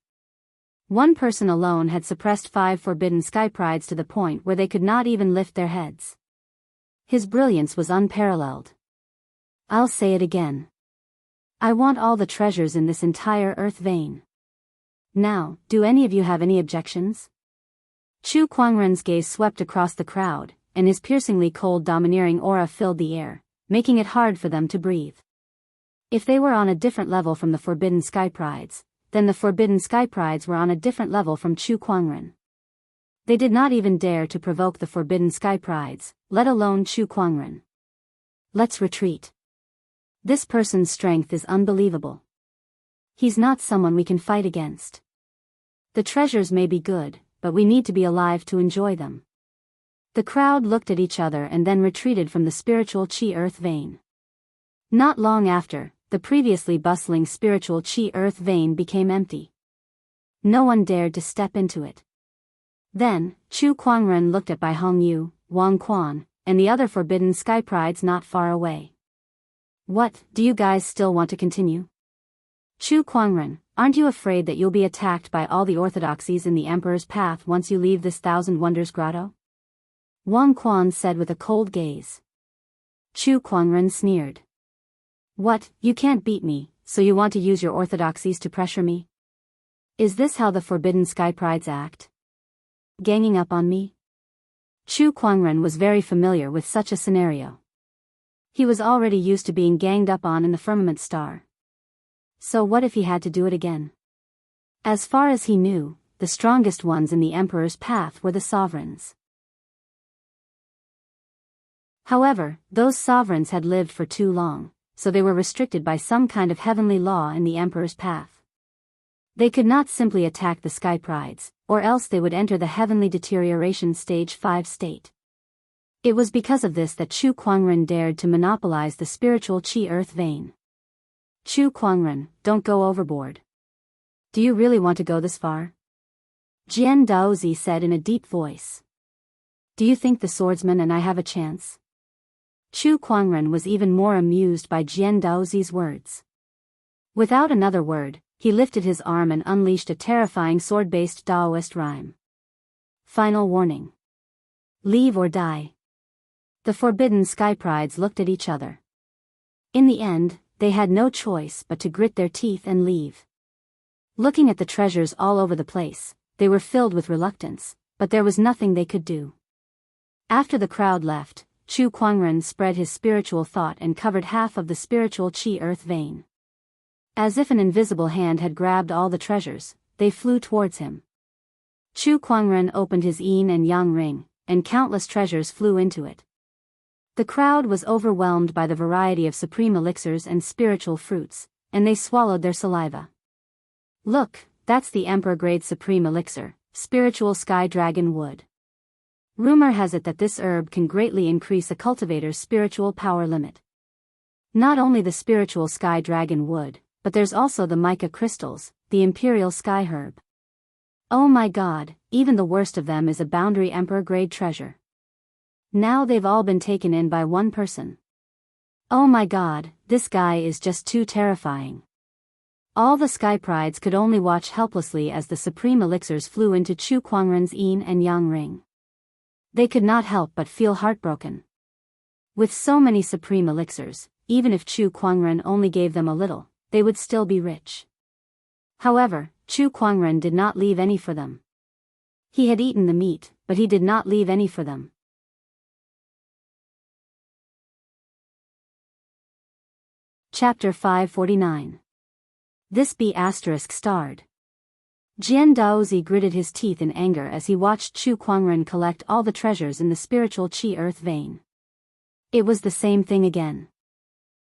One person alone had suppressed 5 forbidden sky prides to the point where they could not even lift their heads. His brilliance was unparalleled. I'll say it again. I want all the treasures in this entire earth vein. Now, do any of you have any objections? Chu Kuangren's gaze swept across the crowd, and his piercingly cold domineering aura filled the air, making it hard for them to breathe. If they were on a different level from the forbidden sky prides, then the forbidden sky prides were on a different level from Chu Kuangren. They did not even dare to provoke the forbidden sky prides, let alone Chu Kuangren. Let's retreat. This person's strength is unbelievable. He's not someone we can fight against. The treasures may be good, but we need to be alive to enjoy them. The crowd looked at each other and then retreated from the spiritual Qi Earth vein. Not long after, the previously bustling spiritual Qi Earth vein became empty. No one dared to step into it. Then, Chu Kuangren looked at Bai Hongyu, Wang Quan, and the other forbidden sky prides not far away. What, do you guys still want to continue? Chu Kuangren, aren't you afraid that you'll be attacked by all the orthodoxies in the Emperor's path once you leave this Thousand Wonders grotto? Wang Quan said with a cold gaze. Chu Kuangren sneered. What, you can't beat me, so you want to use your orthodoxies to pressure me? Is this how the forbidden sky prides act? Ganging up on me? Chu Kuangren was very familiar with such a scenario. He was already used to being ganged up on in the Firmament Star. So what if he had to do it again? As far as he knew, the strongest ones in the Emperor's path were the sovereigns. However, those sovereigns had lived for too long, so they were restricted by some kind of heavenly law in the Emperor's path. They could not simply attack the sky prides, or else they would enter the heavenly deterioration stage 5 state. It was because of this that Chu Kuangren dared to monopolize the spiritual Qi Earth vein. Chu Kuangren, don't go overboard. Do you really want to go this far? Jian Daozi said in a deep voice. Do you think the swordsman and I have a chance? Chu Kuangren was even more amused by Jian Daozi's words. Without another word, he lifted his arm and unleashed a terrifying sword-based Daoist rhyme. Final warning. Leave or die. The forbidden sky prides looked at each other. In the end, they had no choice but to grit their teeth and leave. Looking at the treasures all over the place, they were filled with reluctance, but there was nothing they could do. After the crowd left, Chu Kuangren spread his spiritual thought and covered half of the spiritual chi earth vein. As if an invisible hand had grabbed all the treasures, they flew towards him. Chu Kuangren opened his yin and yang ring, and countless treasures flew into it. The crowd was overwhelmed by the variety of supreme elixirs and spiritual fruits, and they swallowed their saliva. Look, that's the Emperor-grade supreme elixir, spiritual sky dragon wood. Rumor has it that this herb can greatly increase a cultivator's spiritual power limit. Not only the spiritual sky dragon wood, but there's also the mica crystals, the imperial sky herb. Oh my god, even the worst of them is a boundary emperor-grade treasure. Now they've all been taken in by one person. Oh my god, this guy is just too terrifying. All the sky prides could only watch helplessly as the supreme elixirs flew into Chu Kuangren's yin and yang ring. They could not help but feel heartbroken. With so many supreme elixirs, even if Chu Kuangren only gave them a little, they would still be rich. However, Chu Kuangren did not leave any for them. He had eaten the meat, but he did not leave any for them. Chapter 549. This be * starred. Jian Daozi gritted his teeth in anger as he watched Chu Kuangren collect all the treasures in the spiritual chi earth vein. It was the same thing again.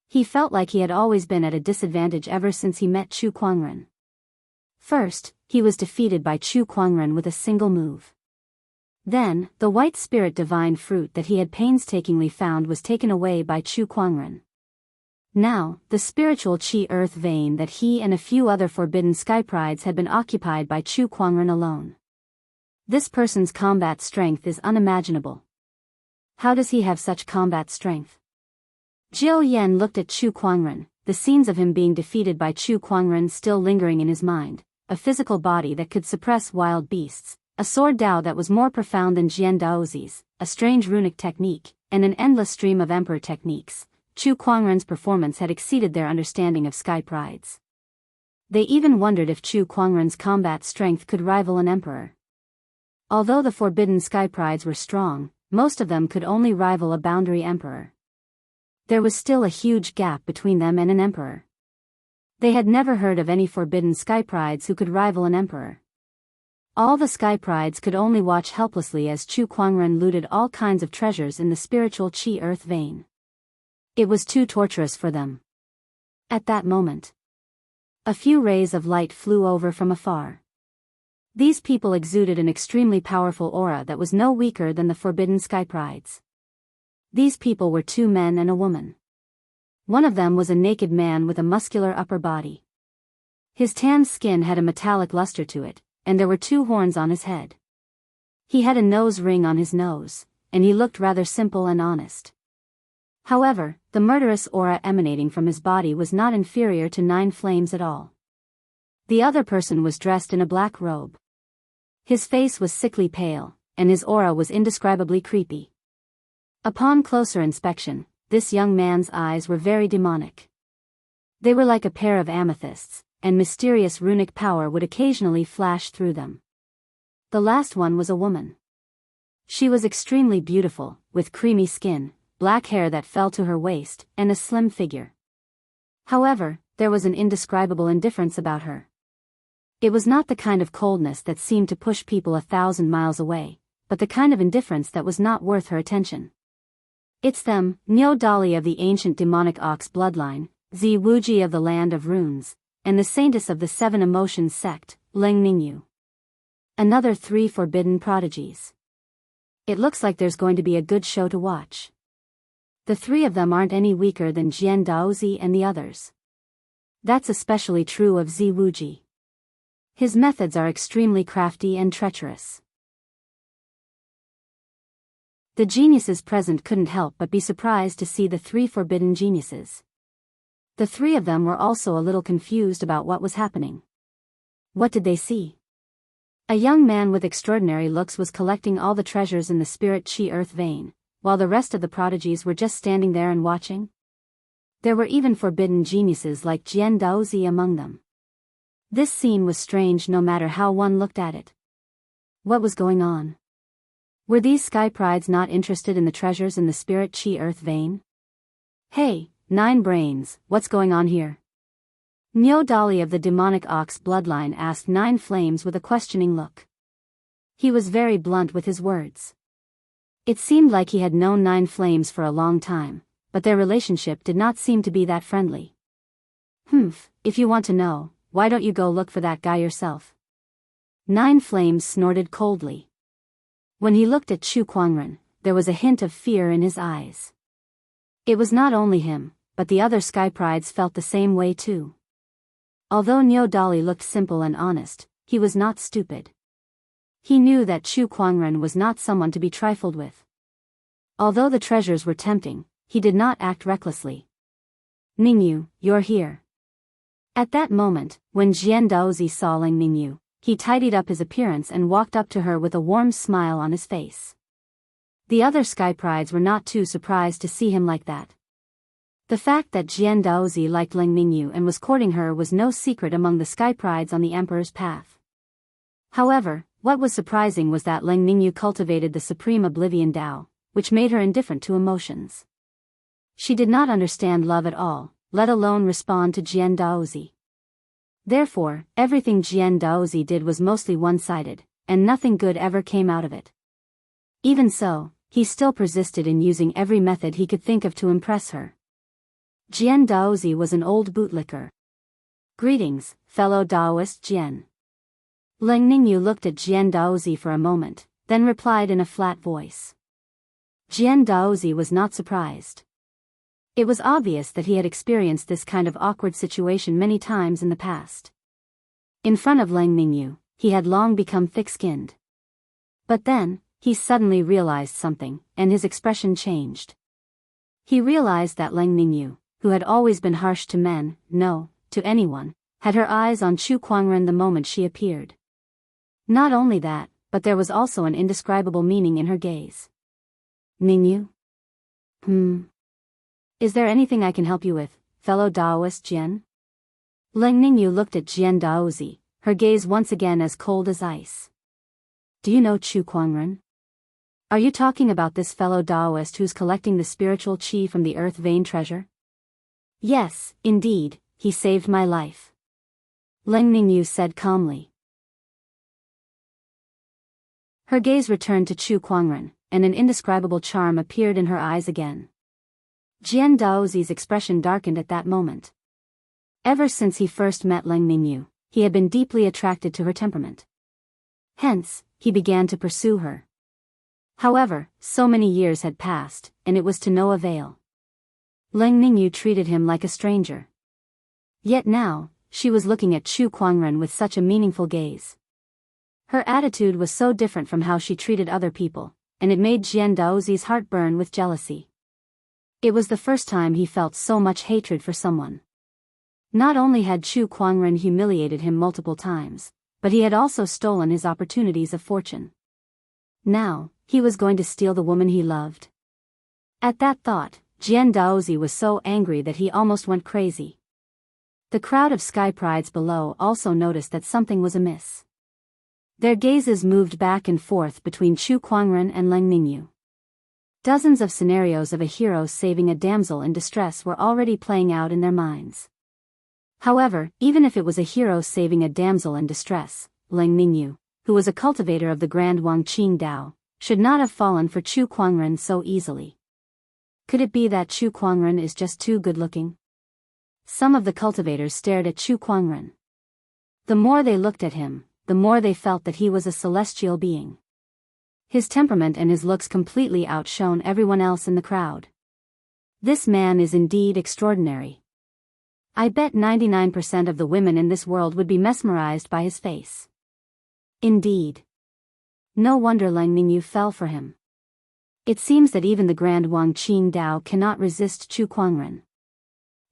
He felt like he had always been at a disadvantage ever since he met Chu Kuangren. First, he was defeated by Chu Kuangren with a single move. Then, the white spirit divine fruit that he had painstakingly found was taken away by Chu Kuangren. Now, the spiritual chi earth vein that he and a few other forbidden sky prides had been occupied by Chu Kuangren alone. This person's combat strength is unimaginable. How does he have such combat strength? Jiao Yan looked at Chu Kuangren, the scenes of him being defeated by Chu Kuangren still lingering in his mind, a physical body that could suppress wild beasts, a sword Dao that was more profound than Jian Daozi's, a strange runic technique, and an endless stream of emperor techniques. Chu Kuangren's performance had exceeded their understanding of sky prides. They even wondered if Chu Kuangren's combat strength could rival an emperor. Although the forbidden sky prides were strong, most of them could only rival a boundary emperor. There was still a huge gap between them and an emperor. They had never heard of any forbidden sky prides who could rival an emperor. All the sky prides could only watch helplessly as Chu Kuangren looted all kinds of treasures in the spiritual chi earth vein. It was too torturous for them. At that moment, a few rays of light flew over from afar. These people exuded an extremely powerful aura that was no weaker than the forbidden sky prides. These people were two men and a woman. One of them was a naked man with a muscular upper body. His tanned skin had a metallic luster to it, and there were two horns on his head. He had a nose ring on his nose, and he looked rather simple and honest. However, the murderous aura emanating from his body was not inferior to 9 flames at all. The other person was dressed in a black robe. His face was sickly pale, and his aura was indescribably creepy. Upon closer inspection, this young man's eyes were very demonic. They were like a pair of amethysts, and mysterious runic power would occasionally flash through them. The last one was a woman. She was extremely beautiful, with creamy skin, black hair that fell to her waist, and a slim figure. However, there was an indescribable indifference about her. It was not the kind of coldness that seemed to push people 1,000 miles away, but the kind of indifference that was not worth her attention. It's them, Niu Dali of the ancient demonic ox bloodline, Zi Wuji of the land of runes, and the saintess of the 7 emotions sect, Leng Ningyu. Another 3 forbidden prodigies. It looks like there's going to be a good show to watch. The 3 of them aren't any weaker than Jian Daozi and the others. That's especially true of Zi Wuji. His methods are extremely crafty and treacherous. The geniuses present couldn't help but be surprised to see the 3 forbidden geniuses. The 3 of them were also a little confused about what was happening. What did they see? A young man with extraordinary looks was collecting all the treasures in the spirit chi earth vein, while the rest of the prodigies were just standing there and watching? There were even forbidden geniuses like Jian Daozi among them. This scene was strange no matter how one looked at it. What was going on? Were these sky prides not interested in the treasures in the spirit chi earth vein? Hey, 9 brains, what's going on here? Nyo Dali of the demonic ox bloodline asked 9 flames with a questioning look. He was very blunt with his words. It seemed like he had known 9 flames for a long time, but their relationship did not seem to be that friendly. If you want to know, why don't you go look for that guy yourself? 9 flames snorted coldly. When he looked at Chu Kuangren, there was a hint of fear in his eyes. It was not only him, but the other sky prides felt the same way too. Although Nyo Dali looked simple and honest, he was not stupid. He knew that Chu Kuangren was not someone to be trifled with. Although the treasures were tempting, he did not act recklessly. Ningyu, you're here. At that moment, when Jian Daozi saw Ling Ningyu, he tidied up his appearance and walked up to her with a warm smile on his face. The other sky prides were not too surprised to see him like that. The fact that Jian Daozi liked Ling Ningyu and was courting her was no secret among the sky prides on the emperor's path. However, what was surprising was that Ling Ningyu cultivated the supreme oblivion Dao, which made her indifferent to emotions. She did not understand love at all, let alone respond to Jian Daozi. Therefore, everything Jian Daozi did was mostly one-sided, and nothing good ever came out of it. Even so, he still persisted in using every method he could think of to impress her. Jian Daozi was an old bootlicker. Greetings, fellow Daoist Jian. Ling Ningyu looked at Jian Daozi for a moment, then replied in a flat voice. Jian Daozi was not surprised. It was obvious that he had experienced this kind of awkward situation many times in the past. In front of Ling Ningyu, he had long become thick-skinned. But then, he suddenly realized something, and his expression changed. He realized that Ling Ningyu, who had always been harsh to men, no, to anyone, had her eyes on Chu Kuangren the moment she appeared. Not only that, but there was also an indescribable meaning in her gaze. Ningyu? Is there anything I can help you with, fellow Daoist Jian? Ling Ningyu looked at Jian Daozi, her gaze once again as cold as ice. Do you know Chu Kuangren? Are you talking about this fellow Daoist who's collecting the spiritual qi from the earth vein treasure? Yes, indeed, he saved my life. Ling Ningyu said calmly. Her gaze returned to Chu Kuangren, and an indescribable charm appeared in her eyes again. Jian Daozi's expression darkened at that moment. Ever since he first met Ling Ningyu, he had been deeply attracted to her temperament. Hence, he began to pursue her. However, so many years had passed, and it was to no avail. Ling Ningyu treated him like a stranger. Yet now, she was looking at Chu Kuangren with such a meaningful gaze. Her attitude was so different from how she treated other people, and it made Jian Daozi's heart burn with jealousy. It was the first time he felt so much hatred for someone. Not only had Chu Kuangren humiliated him multiple times, but he had also stolen his opportunities of fortune. Now, he was going to steal the woman he loved. At that thought, Jian Daozi was so angry that he almost went crazy. The crowd of sky prides below also noticed that something was amiss. Their gazes moved back and forth between Chu Kuangren and Ling Ningyu. Dozens of scenarios of a hero saving a damsel in distress were already playing out in their minds. However, even if it was a hero saving a damsel in distress, Ling Ningyu, who was a cultivator of the Grand Wangqing Dao, should not have fallen for Chu Kuangren so easily. Could it be that Chu Kuangren is just too good-looking? Some of the cultivators stared at Chu Kuangren. The more they looked at him, the more they felt that he was a celestial being. His temperament and his looks completely outshone everyone else in the crowd. This man is indeed extraordinary. I bet 99% of the women in this world would be mesmerized by his face. Indeed. No wonder Ling Ningyu fell for him. It seems that even the Grand Wangqing Dao cannot resist Chu Kuangren.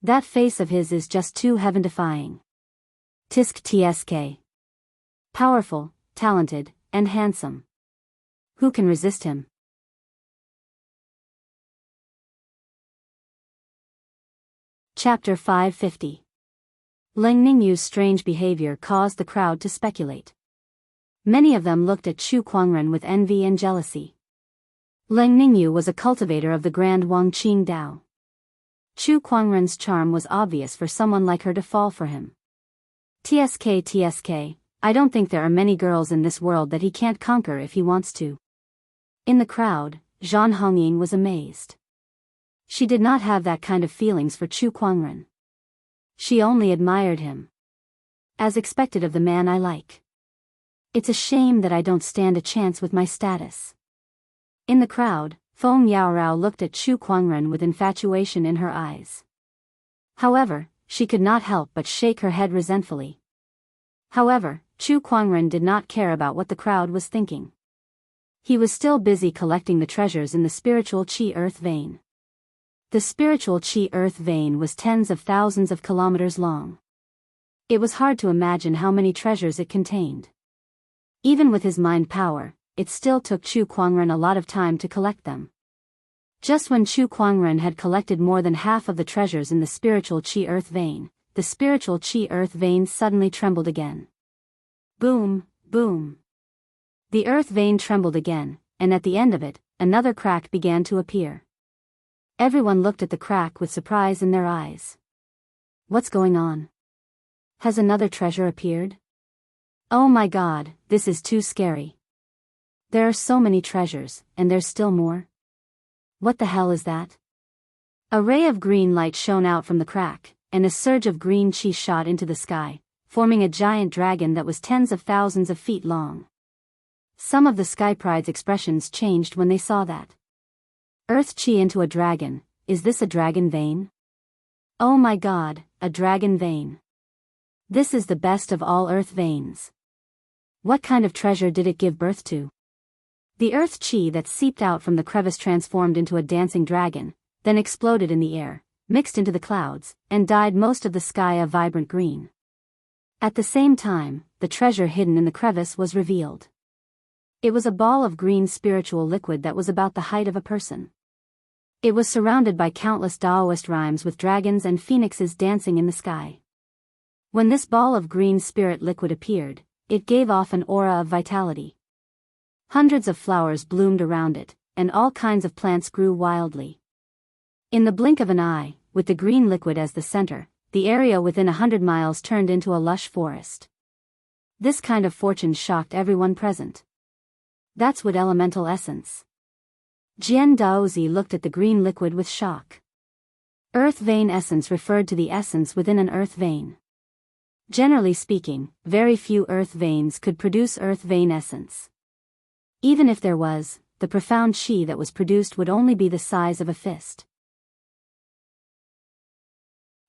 That face of his is just too heaven-defying. Tisk tsk. Powerful, talented, and handsome. Who can resist him? Chapter 550. Leng Ningyu's strange behavior caused the crowd to speculate. Many of them looked at Chu Kuangren with envy and jealousy. Leng Ningyu was a cultivator of the Grand Wangqing Dao. Chu Kuangren's charm was obvious for someone like her to fall for him. TSK, I don't think there are many girls in this world that he can't conquer if he wants to. In the crowd, Zhan Hongying was amazed. She did not have that kind of feelings for Chu Kuangren. She only admired him. As expected of the man I like. It's a shame that I don't stand a chance with my status. In the crowd, Feng Yaorao looked at Chu Kuangren with infatuation in her eyes. However, she could not help but shake her head resentfully. However, Chu Kuangren did not care about what the crowd was thinking. He was still busy collecting the treasures in the spiritual Qi Earth vein. The spiritual Qi Earth vein was tens of thousands of kilometers long. It was hard to imagine how many treasures it contained. Even with his mind power, it still took Chu Kuangren a lot of time to collect them. Just when Chu Kuangren had collected more than half of the treasures in the spiritual Qi Earth vein, the spiritual Qi Earth vein suddenly trembled again. Boom, boom. The earth vein trembled again, and at the end of it, another crack began to appear. Everyone looked at the crack with surprise in their eyes. What's going on? Has another treasure appeared? Oh my God, this is too scary. There are so many treasures, and there's still more. What the hell is that? A ray of green light shone out from the crack, and a surge of green qi shot into the sky, forming a giant dragon that was tens of thousands of feet long. Some of the Sky Pride's expressions changed when they saw that. Earth qi into a dragon, is this a dragon vein? Oh my God, a dragon vein. This is the best of all earth veins. What kind of treasure did it give birth to? The earth qi that seeped out from the crevice transformed into a dancing dragon, then exploded in the air, mixed into the clouds, and dyed most of the sky a vibrant green. At the same time, the treasure hidden in the crevice was revealed. It was a ball of green spiritual liquid that was about the height of a person. It was surrounded by countless Daoist rhymes with dragons and phoenixes dancing in the sky. When this ball of green spirit liquid appeared, it gave off an aura of vitality. Hundreds of flowers bloomed around it, and all kinds of plants grew wildly. In the blink of an eye, with the green liquid as the center, the area within 100 miles turned into a lush forest. This kind of fortune shocked everyone present. That's wood elemental essence. Jian Daozi looked at the green liquid with shock. Earth vein essence referred to the essence within an earth vein. Generally speaking, very few earth veins could produce earth vein essence. Even if there was, the profound qi that was produced would only be the size of a fist.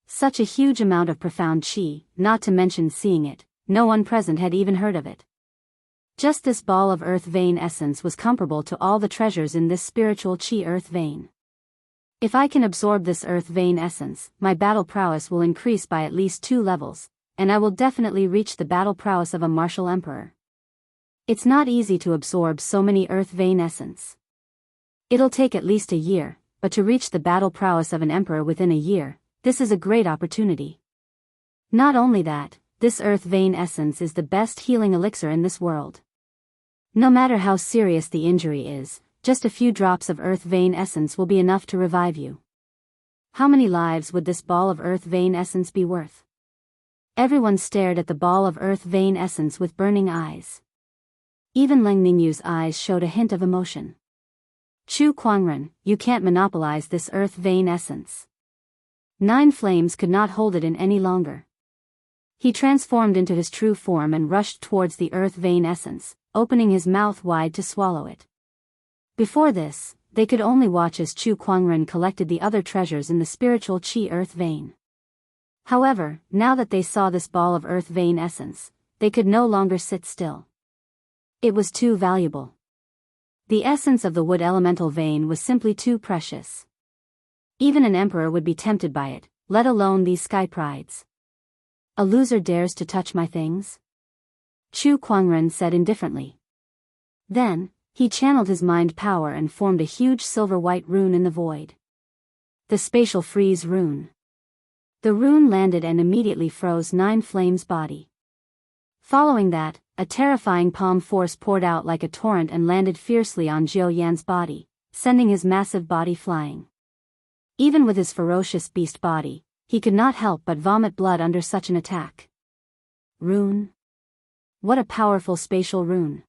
Such a huge amount of profound qi, not to mention seeing it, no one present had even heard of it. Just this ball of earth vein essence was comparable to all the treasures in this spiritual qi earth vein. If I can absorb this earth vein essence, my battle prowess will increase by at least 2 levels, and I will definitely reach the battle prowess of a martial emperor. It's not easy to absorb so many earth vein essence. It'll take at least a year, but to reach the battle prowess of an emperor within a year, this is a great opportunity. Not only that, this earth vein essence is the best healing elixir in this world. No matter how serious the injury is, just a few drops of earth vein essence will be enough to revive you. How many lives would this ball of earth vein essence be worth? Everyone stared at the ball of earth vein essence with burning eyes. Even Leng Ningyu's eyes showed a hint of emotion. Chu Kuangren, you can't monopolize this earth vein essence. 9 flames could not hold it in any longer. He transformed into his true form and rushed towards the earth vein essence, opening his mouth wide to swallow it. Before this, they could only watch as Chu Kuangren collected the other treasures in the spiritual qi earth vein. However, now that they saw this ball of earth vein essence, they could no longer sit still. It was too valuable. The essence of the wood elemental vein was simply too precious. Even an emperor would be tempted by it, let alone these sky prides. A loser dares to touch my things? Chu Kuangren said indifferently. Then, he channeled his mind power and formed a huge silver-white rune in the void. The spatial freeze rune. The rune landed and immediately froze Nine Flames' body. Following that, a terrifying palm force poured out like a torrent and landed fiercely on Jiao Yan's body, sending his massive body flying. Even with his ferocious beast body, he could not help but vomit blood under such an attack. Rune? What a powerful spatial rune.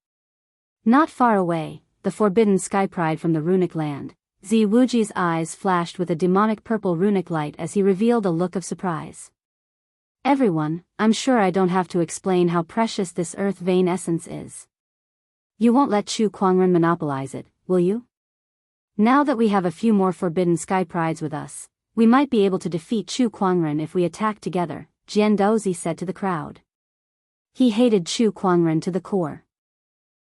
Not far away, the forbidden sky pride from the runic land, Zi Wuji's eyes flashed with a demonic purple runic light as he revealed a look of surprise. Everyone, I'm sure I don't have to explain how precious this earth vein essence is. You won't let Chu Kuangren monopolize it, will you? Now that we have a few more forbidden sky prides with us, we might be able to defeat Chu Kuangren if we attack together, Jian Daozi said to the crowd. He hated Chu Kuangren to the core.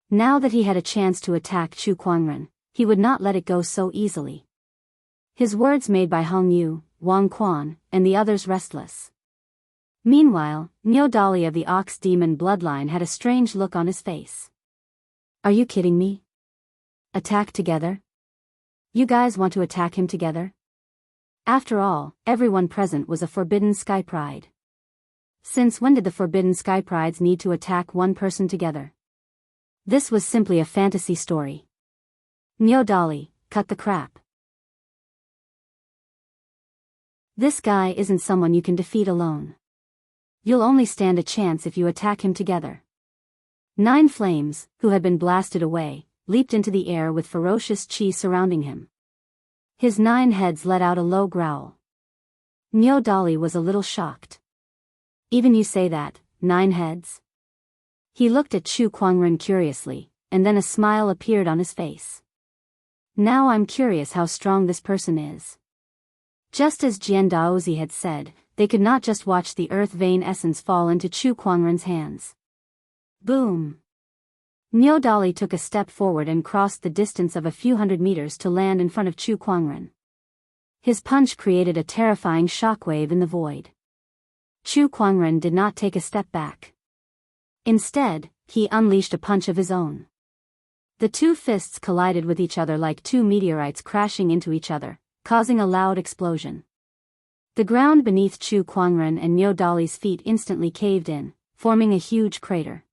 Now that he had a chance to attack Chu Kuangren, he would not let it go so easily. His words made by Hong Yu, Wang Quan, and the others restless. Meanwhile, Niu Dali of the Ox Demon bloodline had a strange look on his face. Are you kidding me? Attack together? You guys want to attack him together? After all, everyone present was a Forbidden Sky Pride. Since when did the Forbidden Sky Prides need to attack one person together? This was simply a fantasy story. Niu Dali, cut the crap. This guy isn't someone you can defeat alone. You'll only stand a chance if you attack him together. Nine Flames, who had been blasted away, leaped into the air with ferocious chi surrounding him. His 9 heads let out a low growl. Niu Dali was a little shocked. Even you say that, 9 heads? He looked at Chu Kuangren curiously, and then a smile appeared on his face. Now I'm curious how strong this person is. Just as Jian Daozi had said, they could not just watch the earth vein essence fall into Chu Kuangren's hands. Boom! Niu Dali took a step forward and crossed the distance of a few hundred meters to land in front of Chu Kuangren. His punch created a terrifying shockwave in the void. Chu Kuangren did not take a step back. Instead, he unleashed a punch of his own. The two fists collided with each other like two meteorites crashing into each other, causing a loud explosion. The ground beneath Chu Kuangren and Niu Dali's feet instantly caved in, forming a huge crater.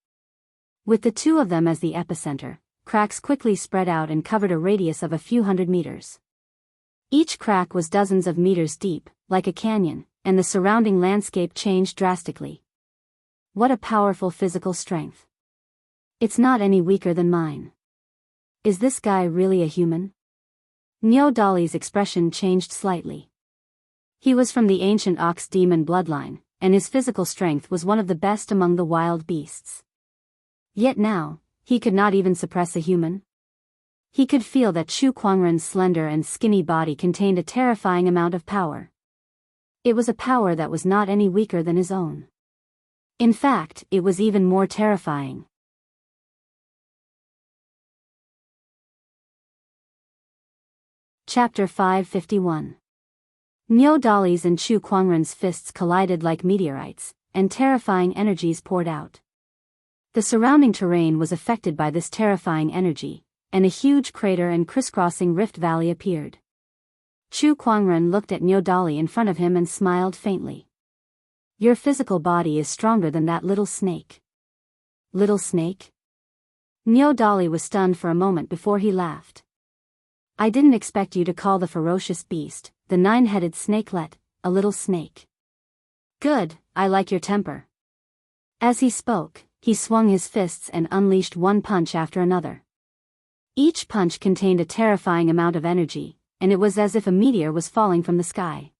With the two of them as the epicenter, cracks quickly spread out and covered a radius of a few hundred meters. Each crack was dozens of meters deep, like a canyon, and the surrounding landscape changed drastically. What a powerful physical strength. It's not any weaker than mine. Is this guy really a human? Niu Dali's expression changed slightly. He was from the ancient Ox Demon bloodline, and his physical strength was one of the best among the wild beasts. Yet now, he could not even suppress a human. He could feel that Chu Kuangren's slender and skinny body contained a terrifying amount of power. It was a power that was not any weaker than his own. In fact, it was even more terrifying. Chapter 551. Niu Dali's and Chu Kuangren's fists collided like meteorites, and terrifying energies poured out. The surrounding terrain was affected by this terrifying energy, and a huge crater and crisscrossing rift valley appeared. Chu Kuangren looked at Niu Dali in front of him and smiled faintly. Your physical body is stronger than that little snake. Little snake? Niu Dali was stunned for a moment before he laughed. I didn't expect you to call the ferocious beast, the 9-headed snakelet, a little snake. Good, I like your temper. As he spoke, he swung his fists and unleashed one punch after another. Each punch contained a terrifying amount of energy, and it was as if a meteor was falling from the sky.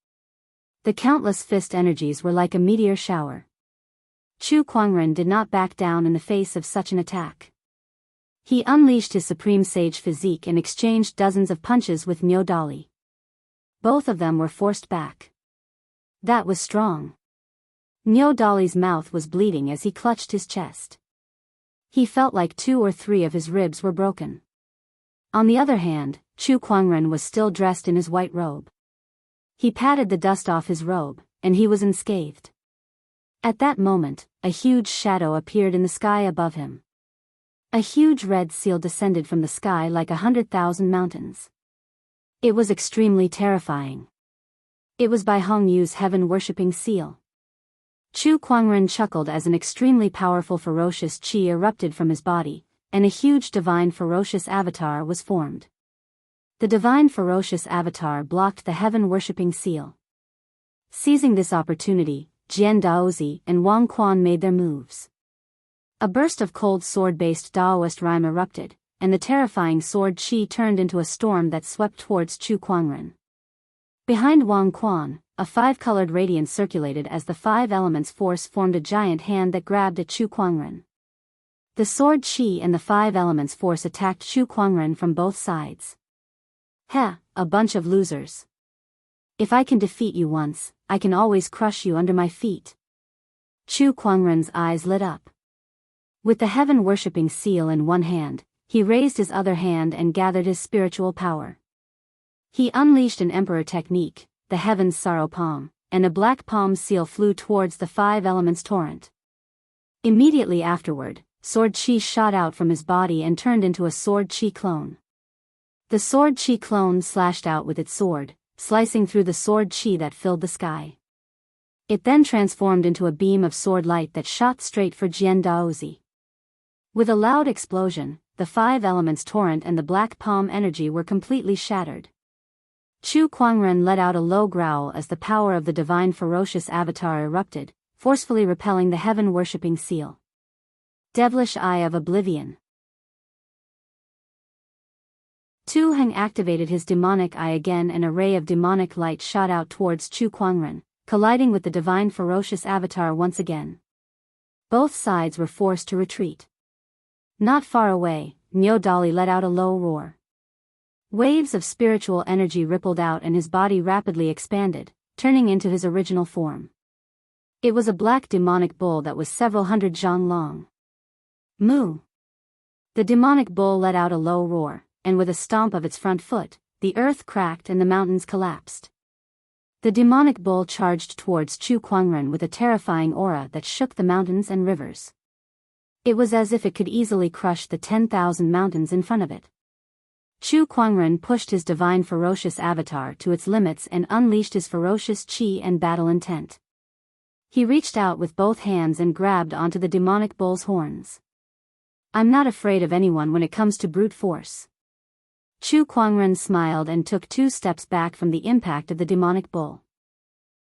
The countless fist energies were like a meteor shower. Chu Kuangren did not back down in the face of such an attack. He unleashed his supreme sage physique and exchanged dozens of punches with Niu Dali. Both of them were forced back. That was strong. Niu Dali's mouth was bleeding as he clutched his chest. He felt like 2 or 3 of his ribs were broken. On the other hand, Chu Kuangren was still dressed in his white robe. He patted the dust off his robe, and he was unscathed. At that moment, a huge shadow appeared in the sky above him. A huge red seal descended from the sky like 100,000 mountains. It was extremely terrifying. It was by Hong Yu's heaven-worshipping seal. Chu Kuangren chuckled as an extremely powerful ferocious qi erupted from his body, and a huge divine ferocious avatar was formed. The divine ferocious avatar blocked the heaven-worshipping seal. Seizing this opportunity, Jian Daozi and Wang Quan made their moves. A burst of cold sword-based Daoist rhyme erupted, and the terrifying sword qi turned into a storm that swept towards Chu Kuangren. Behind Wang Quan, a five-colored radiance circulated as the five elements force formed a giant hand that grabbed at Chu Kuangren. The sword qi and the five elements force attacked Chu Kuangren from both sides. Heh, a bunch of losers. If I can defeat you once, I can always crush you under my feet. Chu Kuangren's eyes lit up. With the heaven-worshipping seal in one hand, he raised his other hand and gathered his spiritual power. He unleashed an emperor technique, the heaven's sorrow palm, and a black palm seal flew towards the five elements torrent. Immediately afterward, sword qi shot out from his body and turned into a sword qi clone. The sword qi clone slashed out with its sword, slicing through the sword qi that filled the sky. It then transformed into a beam of sword light that shot straight for Jian Daozi. With a loud explosion, the five elements torrent and the black palm energy were completely shattered. Chu Kuangren let out a low growl as the power of the divine ferocious avatar erupted, forcefully repelling the heaven-worshipping seal. Devilish Eye of Oblivion. Tu Heng activated his demonic eye again, and a ray of demonic light shot out towards Chu Kuangren, colliding with the divine ferocious avatar once again. Both sides were forced to retreat. Not far away, Niu Dali let out a low roar. Waves of spiritual energy rippled out and his body rapidly expanded, turning into his original form. It was a black demonic bull that was several hundred zhang long. Moo! The demonic bull let out a low roar, and with a stomp of its front foot, the earth cracked and the mountains collapsed. The demonic bull charged towards Chu Kuangren with a terrifying aura that shook the mountains and rivers. It was as if it could easily crush the 10,000 mountains in front of it. Chu Kuangren pushed his divine ferocious avatar to its limits and unleashed his ferocious qi and battle intent. He reached out with both hands and grabbed onto the demonic bull's horns. I'm not afraid of anyone when it comes to brute force. Chu Kuangren smiled and took 2 steps back from the impact of the demonic bull.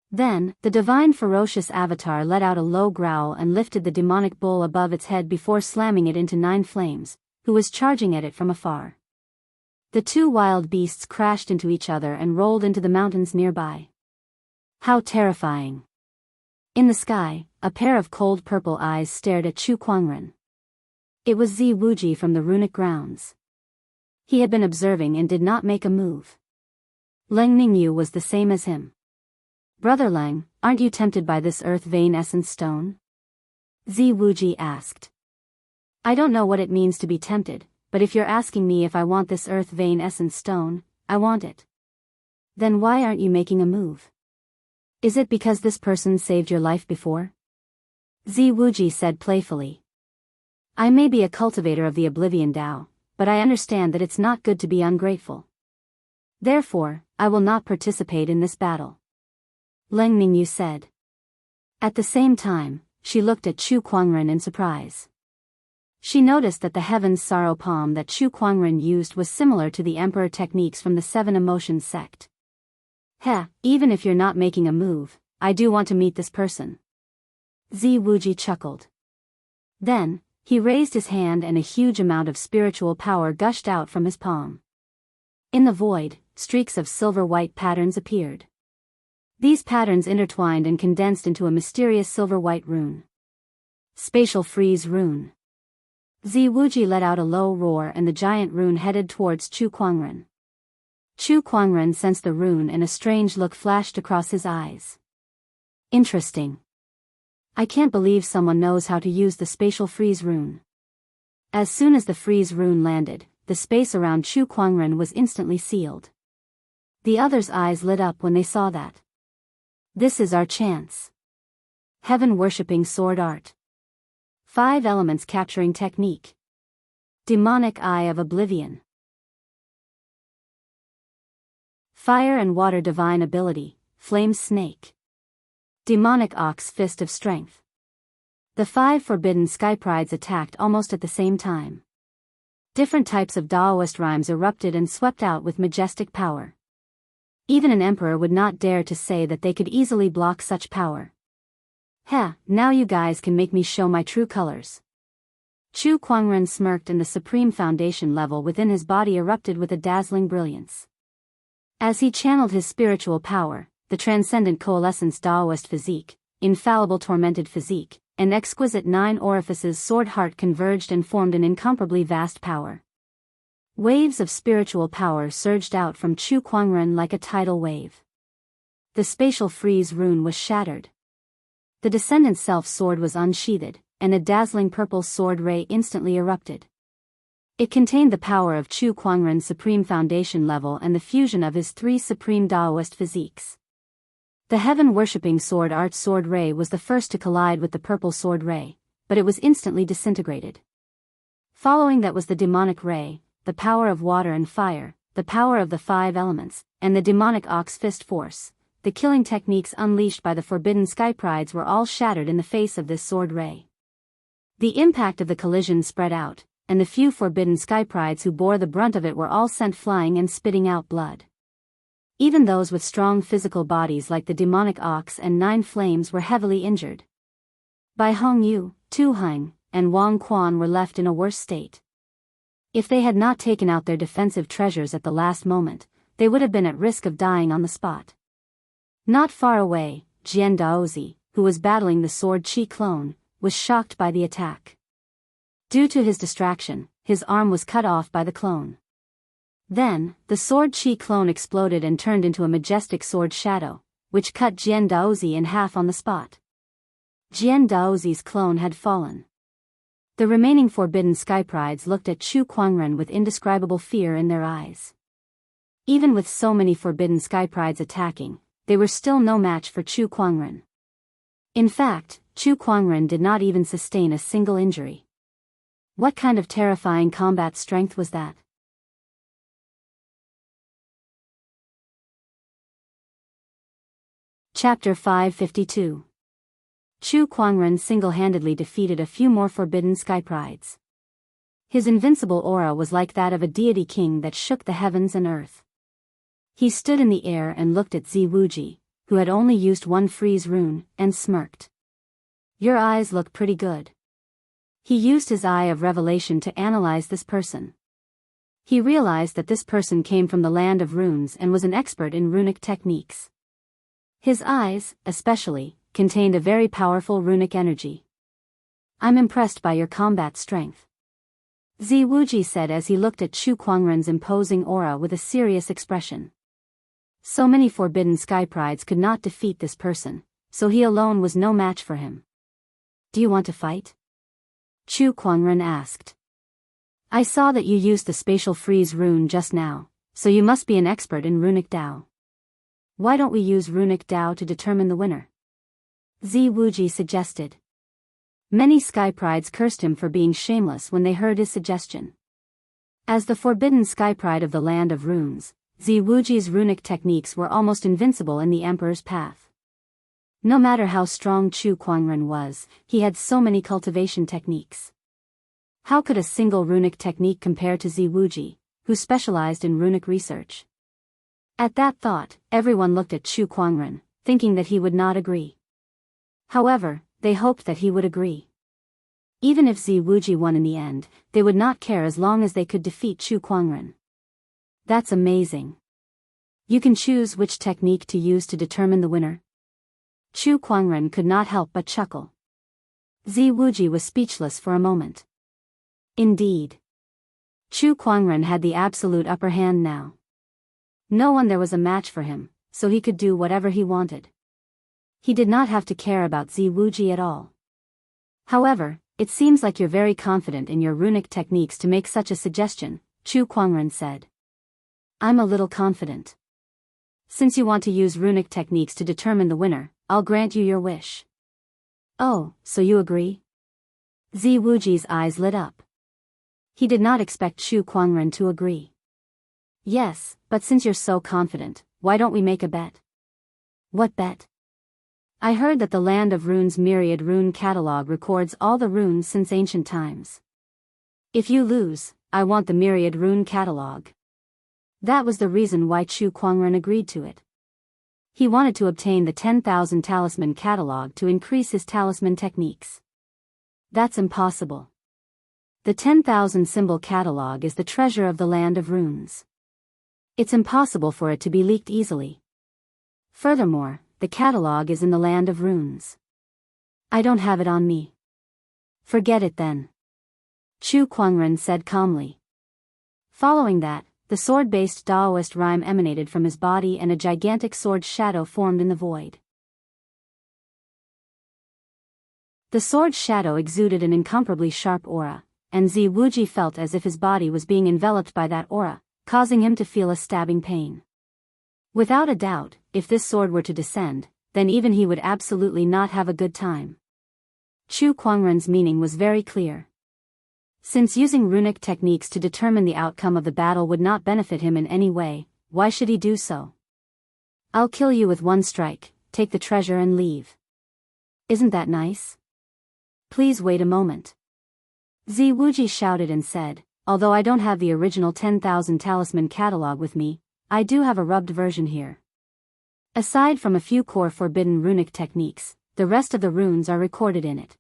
Then, the divine ferocious avatar let out a low growl and lifted the demonic bull above its head before slamming it into 9 flames, who was charging at it from afar. The 2 wild beasts crashed into each other and rolled into the mountains nearby. How terrifying! In the sky, a pair of cold purple eyes stared at Chu Kuangren. It was Zi Wuji from the runic grounds. He had been observing and did not make a move. Leng Ningyu was the same as him. Brother Leng, aren't you tempted by this earth vein essence stone? Zi Wuji asked. I don't know what it means to be tempted, but if you're asking me if I want this earth vein essence stone, I want it. Then why aren't you making a move? Is it because this person saved your life before? Zi Wuji said playfully. I may be a cultivator of the Oblivion Dao, but I understand that it's not good to be ungrateful. Therefore, I will not participate in this battle. Leng Ningyu said. At the same time, she looked at Chu Kuangren in surprise. She noticed that the heaven's sorrow palm that Chu Kuangren used was similar to the emperor techniques from the 7 Emotions sect. Heh, even if you're not making a move, I do want to meet this person. Zi Wuji chuckled. Then, he raised his hand and a huge amount of spiritual power gushed out from his palm. In the void, streaks of silver-white patterns appeared. These patterns intertwined and condensed into a mysterious silver-white rune. Spatial Freeze Rune. Zi Wuji let out a low roar and the giant rune headed towards Chu Kuangren. Chu Kuangren sensed the rune and a strange look flashed across his eyes. Interesting. I can't believe someone knows how to use the Spatial Freeze Rune. As soon as the freeze rune landed, the space around Chu Kuangren was instantly sealed. The others' eyes lit up when they saw that. This is our chance. Heaven-worshipping sword art. 5 elements capturing technique. Demonic Eye of Oblivion. Fire and water divine ability, flame snake. Demonic ox fist of strength. The 5 forbidden sky prides attacked almost at the same time. Different types of Daoist rhymes erupted and swept out with majestic power. Even an emperor would not dare to say that they could easily block such power. Heh, now you guys can make me show my true colors. Chu Kuangren smirked and the supreme foundation level within his body erupted with a dazzling brilliance. As he channeled his spiritual power, the transcendent coalescence Daoist physique, infallible tormented physique, and exquisite 9 orifices sword heart converged and formed an incomparably vast power. Waves of spiritual power surged out from Chu Kuangren like a tidal wave. The spatial freeze rune was shattered. The descendant self-sword was unsheathed, and a dazzling purple sword ray instantly erupted. It contained the power of Chu Kuangren's supreme foundation level and the fusion of his 3 supreme Daoist physiques. The heaven-worshipping sword art sword ray was the first to collide with the purple sword ray, but it was instantly disintegrated. Following that was the demonic ray, the power of water and fire, the power of the 5 elements, and the demonic ox fist force. The killing techniques unleashed by the forbidden sky prides were all shattered in the face of this sword ray. The impact of the collision spread out, and the few forbidden sky prides who bore the brunt of it were all sent flying and spitting out blood. Even those with strong physical bodies like the demonic ox and 9 flames were heavily injured. Bai Hongyu, Tu Heng, and Wang Quan were left in a worse state. If they had not taken out their defensive treasures at the last moment, they would have been at risk of dying on the spot. Not far away, Jian Daozi, who was battling the sword Qi clone, was shocked by the attack. Due to his distraction, his arm was cut off by the clone. Then, the sword Qi clone exploded and turned into a majestic sword shadow, which cut Jian Daozi in half on the spot. Jian Daozi's clone had fallen. The remaining forbidden sky prides looked at Chu Kuangren with indescribable fear in their eyes. Even with so many forbidden sky prides attacking, they were still no match for Chu Kuangren. In fact, Chu Kuangren did not even sustain a single injury. What kind of terrifying combat strength was that? Chapter 552. Chu Kuangren single-handedly defeated a few more forbidden sky prides. His invincible aura was like that of a deity king that shook the heavens and earth. He stood in the air and looked at Zi Wuji, who had only used 1 freeze rune, and smirked. Your eyes look pretty good. He used his eye of revelation to analyze this person. He realized that this person came from the land of runes and was an expert in runic techniques. His eyes, especially, contained a very powerful runic energy. I'm impressed by your combat strength. Zi Wuji said as he looked at Chu Kuangren's imposing aura with a serious expression. So many forbidden sky prides could not defeat this person, so he alone was no match for him. Do you want to fight? Chu Kuangren asked. I saw that you used the spatial freeze rune just now, so you must be an expert in runic Dao. Why don't we use runic Dao to determine the winner? Zi Wuji suggested. Many sky prides cursed him for being shameless when they heard his suggestion. As the forbidden sky pride of the land of runes, Zi Wuji's runic techniques were almost invincible in the emperor's path. No matter how strong Chu Kuangren was, he had so many cultivation techniques. How could a single runic technique compare to Zi Wuji, who specialized in runic research? At that thought, everyone looked at Chu Kuangren, thinking that he would not agree. However, they hoped that he would agree. Even if Zi Wuji won in the end, they would not care as long as they could defeat Chu Kuangren. That's amazing. You can choose which technique to use to determine the winner. Chu Kuangren could not help but chuckle. Zi Wuji was speechless for a moment. Indeed. Chu Kuangren had the absolute upper hand now. No one there was a match for him, so he could do whatever he wanted. He did not have to care about Zi Wuji at all. However, it seems like you're very confident in your runic techniques to make such a suggestion, Chu Kuangren said. I'm a little confident. Since you want to use runic techniques to determine the winner, I'll grant you your wish. Oh, so you agree? Zi Wuji's eyes lit up. He did not expect Chu Kuangren to agree. Yes, but since you're so confident, why don't we make a bet? What bet? I heard that the Land of Runes myriad rune catalog records all the runes since ancient times. If you lose, I want the myriad rune catalog. That was the reason why Chu Kuangren agreed to it. He wanted to obtain the 10,000 talisman catalog to increase his talisman techniques. That's impossible. The 10,000 symbol catalog is the treasure of the Land of Runes. It's impossible for it to be leaked easily. Furthermore, the catalog is in the Land of Runes. I don't have it on me. Forget it then. Chu Kuangren said calmly. Following that, the sword-based Daoist rhyme emanated from his body and a gigantic sword shadow formed in the void. The sword shadow exuded an incomparably sharp aura, and Zi Wuji felt as if his body was being enveloped by that aura, causing him to feel a stabbing pain. Without a doubt, if this sword were to descend, then even he would absolutely not have a good time. Chu Kuangren's meaning was very clear. Since using runic techniques to determine the outcome of the battle would not benefit him in any way, why should he do so? I'll kill you with one strike, take the treasure and leave. Isn't that nice? Please wait a moment. Zi Wuji shouted and said, although I don't have the original 10,000 talisman catalog with me, I do have a rubbed version here. Aside from a few core forbidden runic techniques, the rest of the runes are recorded in it.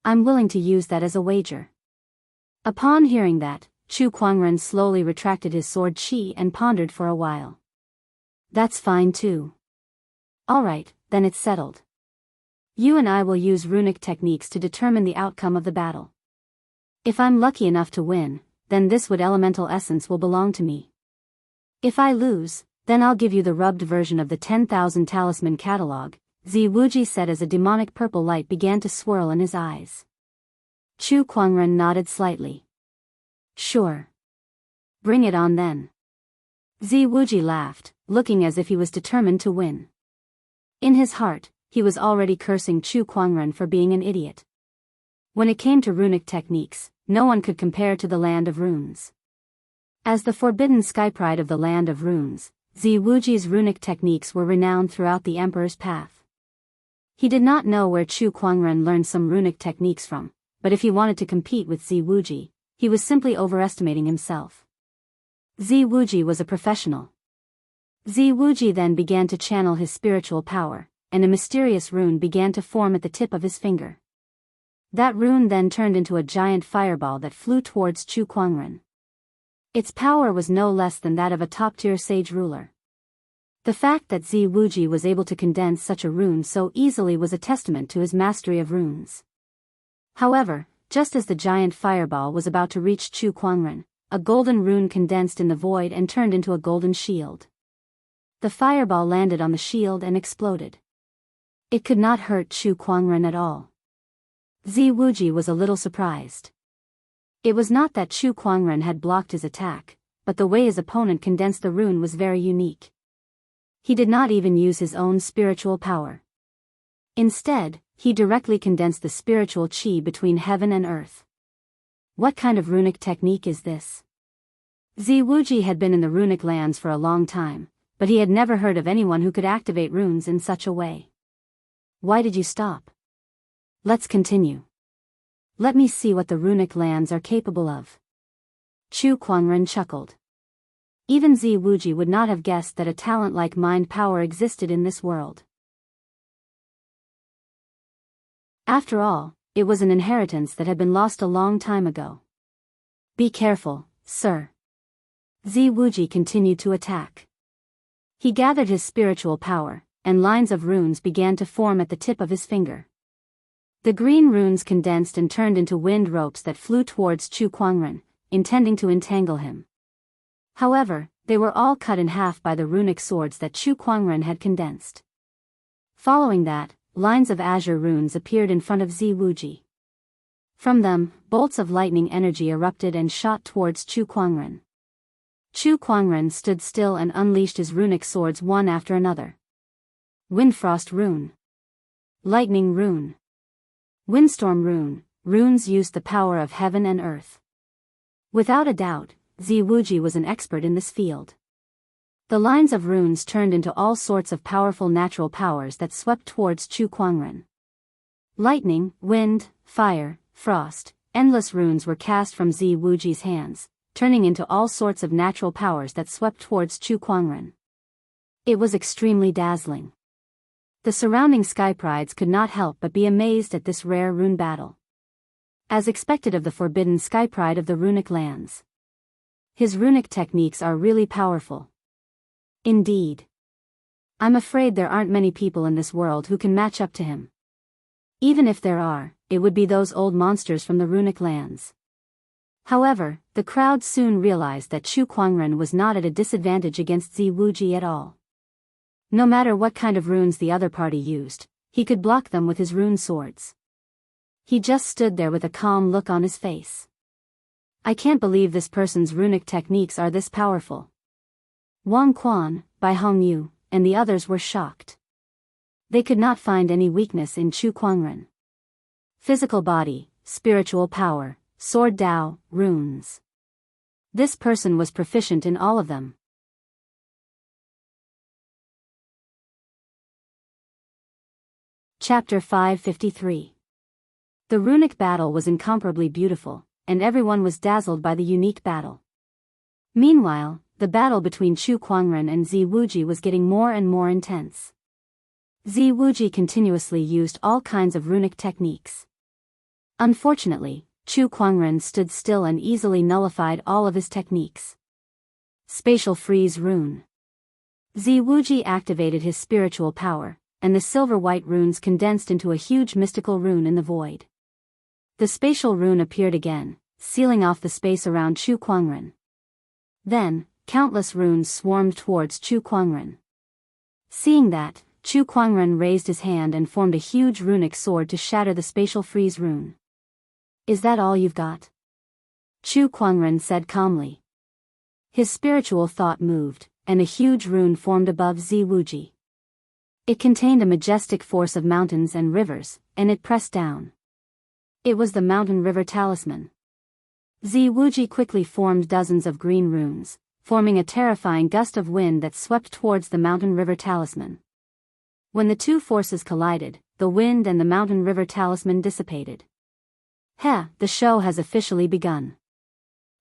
I'm willing to use that as a wager. Upon hearing that, Chu Kuangren slowly retracted his sword chi and pondered for a while. That's fine too. Alright, then it's settled. You and I will use runic techniques to determine the outcome of the battle. If I'm lucky enough to win, then this wood elemental essence will belong to me. If I lose, then I'll give you the rubbed version of the 10,000 talisman catalog, Zi Wuji said as a demonic purple light began to swirl in his eyes. Chu Kuangren nodded slightly. Sure. Bring it on then. Zi Wuji laughed, looking as if he was determined to win. In his heart, he was already cursing Chu Kuangren for being an idiot. When it came to runic techniques, no one could compare to the Land of Runes. As the forbidden sky pride of the Land of Runes, Zi Wuji's runic techniques were renowned throughout the Emperor's path. He did not know where Chu Kuangren learned some runic techniques from, but if he wanted to compete with Zi Wuji, he was simply overestimating himself. Zi Wuji was a professional. Zi Wuji then began to channel his spiritual power, and a mysterious rune began to form at the tip of his finger. That rune then turned into a giant fireball that flew towards Chu Kuangren. Its power was no less than that of a top-tier sage ruler. The fact that Zi Wuji was able to condense such a rune so easily was a testament to his mastery of runes. However, just as the giant fireball was about to reach Chu Kuangren, a golden rune condensed in the void and turned into a golden shield. The fireball landed on the shield and exploded. It could not hurt Chu Kuangren at all. Zi Wuji was a little surprised. It was not that Chu Kuangren had blocked his attack, but the way his opponent condensed the rune was very unique. He did not even use his own spiritual power. Instead, he directly condensed the spiritual qi between heaven and earth. What kind of runic technique is this? Zi Wuji had been in the runic lands for a long time, but he had never heard of anyone who could activate runes in such a way. Why did you stop? Let's continue. Let me see what the runic lands are capable of. Chu Kuangren chuckled. Even Zi Wuji would not have guessed that a talent like mind power existed in this world. After all, it was an inheritance that had been lost a long time ago. Be careful, sir. Zi Wuji continued to attack. He gathered his spiritual power, and lines of runes began to form at the tip of his finger. The green runes condensed and turned into wind ropes that flew towards Chu Kuangren, intending to entangle him. However, they were all cut in half by the runic swords that Chu Kuangren had condensed. Following that, lines of azure runes appeared in front of Zi Wuji. From them, bolts of lightning energy erupted and shot towards Chu Kuangren. Chu Kuangren stood still and unleashed his runic swords one after another. Windfrost rune. Lightning rune. Windstorm rune. Runes used the power of heaven and earth. Without a doubt, Zi Wuji was an expert in this field. The lines of runes turned into all sorts of powerful natural powers that swept towards Chu Kuangren. Lightning, wind, fire, frost, endless runes were cast from Zi Wuji's hands, turning into all sorts of natural powers that swept towards Chu Kuangren. It was extremely dazzling. The surrounding skyprides could not help but be amazed at this rare rune battle. As expected of the forbidden skypride of the runic lands. His runic techniques are really powerful. Indeed. I'm afraid there aren't many people in this world who can match up to him. Even if there are, it would be those old monsters from the runic lands. However, the crowd soon realized that Chu Kuangren was not at a disadvantage against Zi Wuji at all. No matter what kind of runes the other party used, he could block them with his rune swords. He just stood there with a calm look on his face. I can't believe this person's runic techniques are this powerful. Wang Quan, Bai Hongyu, and the others were shocked. They could not find any weakness in Chu Kuangren. Physical body, spiritual power, sword Dao, runes. This person was proficient in all of them. Chapter 553. The runic battle was incomparably beautiful, and everyone was dazzled by the unique battle. Meanwhile, the battle between Chu Kuangren and Zi Wuji was getting more and more intense. Zi Wuji continuously used all kinds of runic techniques. Unfortunately, Chu Kuangren stood still and easily nullified all of his techniques. Spatial Freeze Rune. Zi Wuji activated his spiritual power, and the silver-white runes condensed into a huge mystical rune in the void. The spatial rune appeared again, sealing off the space around Chu Kuangren. Then, countless runes swarmed towards Chu Kuangren. Seeing that, Chu Kuangren raised his hand and formed a huge runic sword to shatter the spatial freeze rune. Is that all you've got? Chu Kuangren said calmly. His spiritual thought moved, and a huge rune formed above Zi Wuji. It contained a majestic force of mountains and rivers, and it pressed down. It was the Mountain River Talisman. Zi Wuji quickly formed dozens of green runes, forming a terrifying gust of wind that swept towards the Mountain River Talisman. When the two forces collided, the wind and the Mountain River Talisman dissipated. The show has officially begun.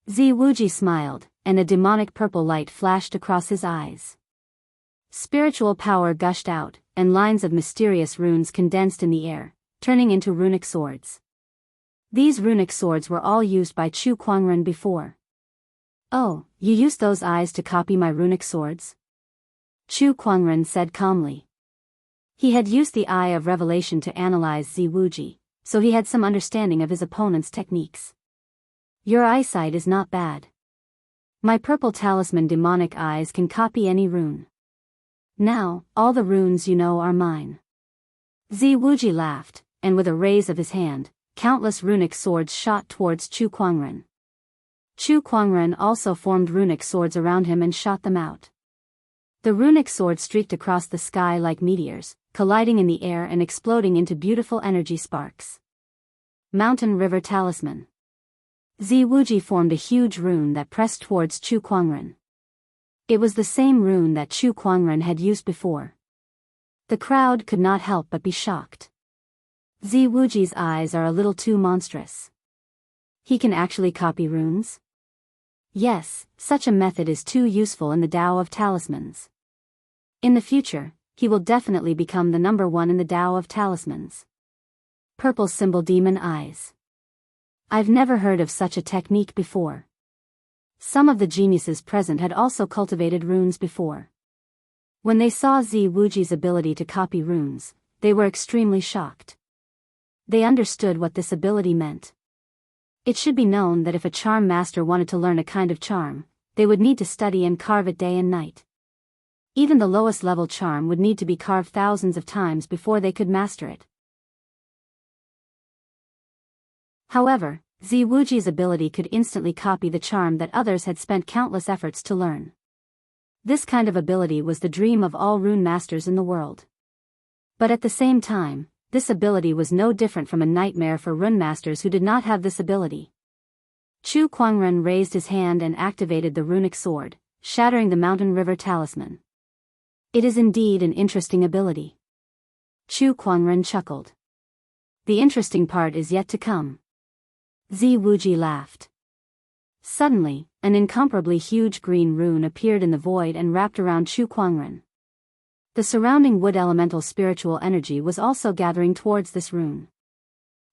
Zi Wuji smiled, and a demonic purple light flashed across his eyes. Spiritual power gushed out, and lines of mysterious runes condensed in the air, turning into runic swords. These runic swords were all used by Chu Kuangren before. Oh, you used those eyes to copy my runic swords? Chu Kuangren said calmly. He had used the Eye of Revelation to analyze Zi Wuji, so he had some understanding of his opponent's techniques. Your eyesight is not bad. My purple talisman demonic eyes can copy any rune. Now, all the runes you know are mine. Zi Wuji laughed, and with a raise of his hand, countless runic swords shot towards Chu Kuangren. Chu Kuangren also formed runic swords around him and shot them out. The runic swords streaked across the sky like meteors, colliding in the air and exploding into beautiful energy sparks. Mountain River Talisman. Zi Wuji formed a huge rune that pressed towards Chu Kuangren. It was the same rune that Chu Kuangren had used before. The crowd could not help but be shocked. Zi Wuji's eyes are a little too monstrous. He can actually copy runes? Yes, such a method is too useful in the Tao of talismans. In the future, he will definitely become the #1 in the Tao of talismans. Purple symbol demon eyes. I've never heard of such a technique before. Some of the geniuses present had also cultivated runes before. When they saw Zi Wuji's ability to copy runes, they were extremely shocked. They understood what this ability meant. It should be known that if a charm master wanted to learn a kind of charm, they would need to study and carve it day and night. Even the lowest level charm would need to be carved thousands of times before they could master it. However, Zi Wuji's ability could instantly copy the charm that others had spent countless efforts to learn. This kind of ability was the dream of all rune masters in the world. But at the same time, this ability was no different from a nightmare for rune masters who did not have this ability. Chu Kuangren raised his hand and activated the runic sword, shattering the mountain river talisman. It is indeed an interesting ability. Chu Kuangren chuckled. The interesting part is yet to come. Zi Wuji laughed. Suddenly, an incomparably huge green rune appeared in the void and wrapped around Chu Kuangren. The surrounding wood elemental spiritual energy was also gathering towards this rune.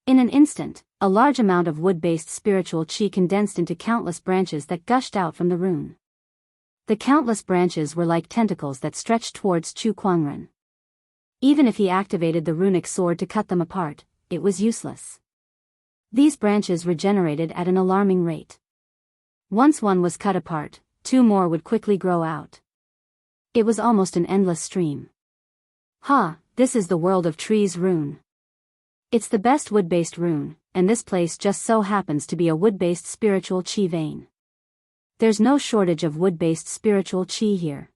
In an instant, a large amount of wood-based spiritual qi condensed into countless branches that gushed out from the rune. The countless branches were like tentacles that stretched towards Chu Kuangren. Even if he activated the runic sword to cut them apart, it was useless. These branches regenerated at an alarming rate. Once one was cut apart, two more would quickly grow out. It was almost an endless stream. This is the World of Trees rune. It's the best wood-based rune, and this place just so happens to be a wood-based spiritual qi vein. There's no shortage of wood-based spiritual qi here.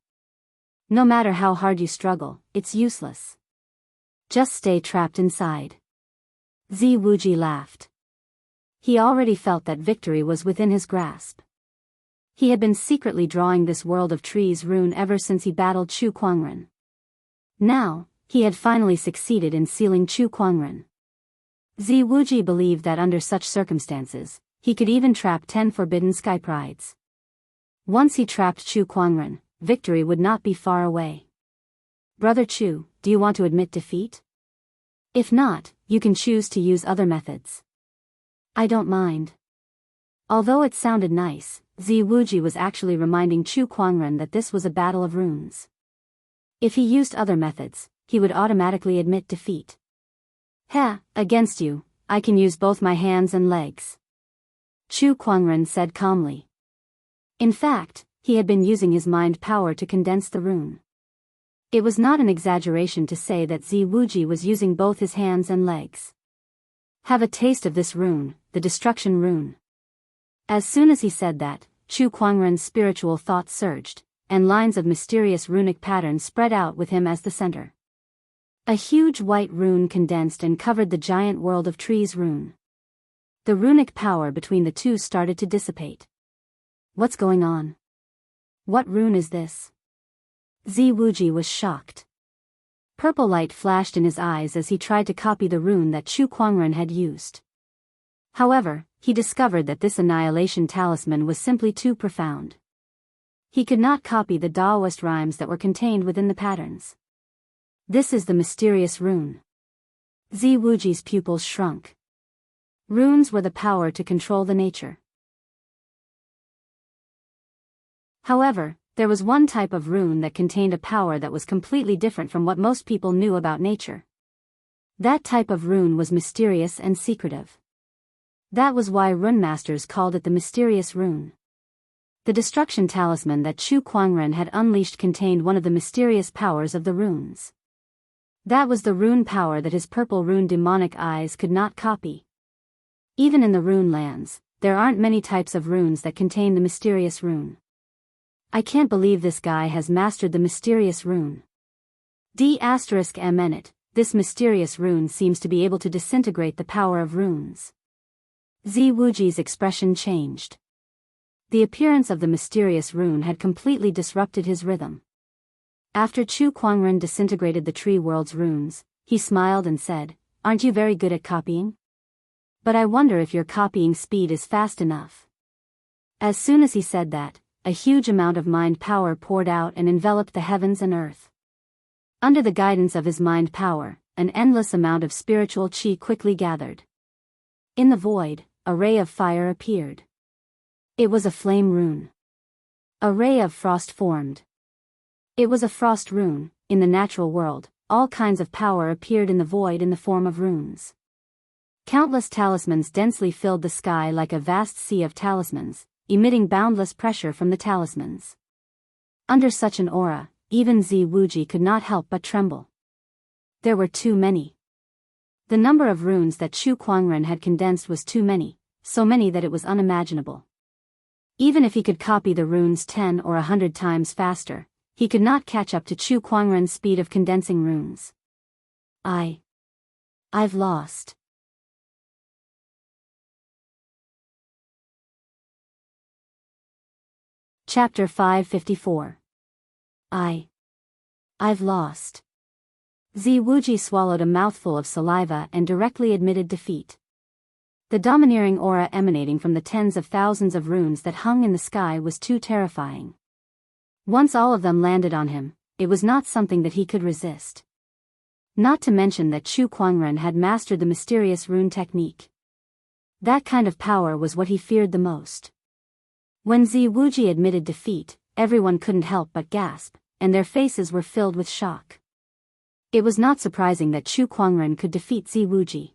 No matter how hard you struggle, it's useless. Just stay trapped inside. Zi Wuji laughed. He already felt that victory was within his grasp. He had been secretly drawing this World of Trees rune ever since he battled Chu Kuangren. Now, he had finally succeeded in sealing Chu Kuangren. Zi Wuji believed that under such circumstances, he could even trap 10 forbidden sky prides. Once he trapped Chu Kuangren, victory would not be far away. Brother Chu, do you want to admit defeat? If not, you can choose to use other methods. I don't mind. Although it sounded nice, Zi Wuji was actually reminding Chu Kuangren that this was a battle of runes. If he used other methods, he would automatically admit defeat. Against you, I can use both my hands and legs. Chu Kuangren said calmly. In fact, he had been using his mind power to condense the rune. It was not an exaggeration to say that Zi Wuji was using both his hands and legs. Have a taste of this rune, the destruction rune. As soon as he said that, Chu Kuangren's spiritual thoughts surged, and lines of mysterious runic patterns spread out with him as the center. A huge white rune condensed and covered the giant World of Trees rune. The runic power between the two started to dissipate. What's going on? What rune is this? Zi Wuji was shocked. Purple light flashed in his eyes as he tried to copy the rune that Chu Kuangren had used. However, he discovered that this annihilation talisman was simply too profound. He could not copy the Daoist rhymes that were contained within the patterns. This is the mysterious rune. Zi Wuji's pupils shrunk. Runes were the power to control the nature. However, there was one type of rune that contained a power that was completely different from what most people knew about nature. That type of rune was mysterious and secretive. That was why rune masters called it the mysterious rune. The destruction talisman that Chu Kuangren had unleashed contained one of the mysterious powers of the runes. That was the rune power that his purple rune demonic eyes could not copy. Even in the rune lands, there aren't many types of runes that contain the mysterious rune. I can't believe this guy has mastered the mysterious rune. D****, this mysterious rune seems to be able to disintegrate the power of runes. Zi Wuji's expression changed. The appearance of the mysterious rune had completely disrupted his rhythm. After Chu Kuangren disintegrated the tree world's runes, he smiled and said, "Aren't you very good at copying? But I wonder if your copying speed is fast enough." As soon as he said that, a huge amount of mind power poured out and enveloped the heavens and earth. Under the guidance of his mind power, an endless amount of spiritual qi quickly gathered. In the void, a ray of fire appeared. It was a flame rune. A ray of frost formed. It was a frost rune. In the natural world, all kinds of power appeared in the void in the form of runes. Countless talismans densely filled the sky like a vast sea of talismans, emitting boundless pressure from the talismans. Under such an aura, even Zi Wuji could not help but tremble. There were too many. The number of runes that Chu Kuangren had condensed was too many, so many that it was unimaginable. Even if he could copy the runes 10 or 100 times faster, he could not catch up to Chu Kuangren's speed of condensing runes. I've lost. Chapter 554. I've lost. Zi Wuji swallowed a mouthful of saliva and directly admitted defeat. The domineering aura emanating from the tens of thousands of runes that hung in the sky was too terrifying. Once all of them landed on him, it was not something that he could resist. Not to mention that Chu Kuangren had mastered the mysterious rune technique. That kind of power was what he feared the most. When Zi Wuji admitted defeat, everyone couldn't help but gasp, and their faces were filled with shock. It was not surprising that Chu Kuangren could defeat Zi Wuji.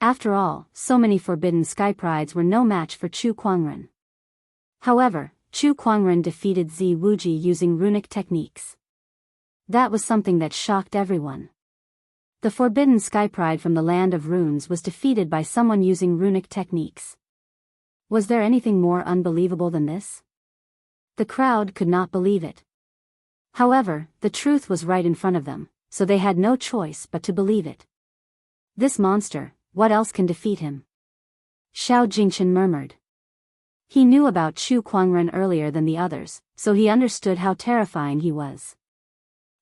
After all, so many forbidden sky prides were no match for Chu Kuangren. However, Chu Kuangren defeated Zi Wuji using runic techniques. That was something that shocked everyone. The forbidden sky pride from the land of runes was defeated by someone using runic techniques. Was there anything more unbelievable than this? The crowd could not believe it. However, the truth was right in front of them, so they had no choice but to believe it. This monster, what else can defeat him? Xiao Jingchen murmured. He knew about Chu Kuangren earlier than the others, so he understood how terrifying he was.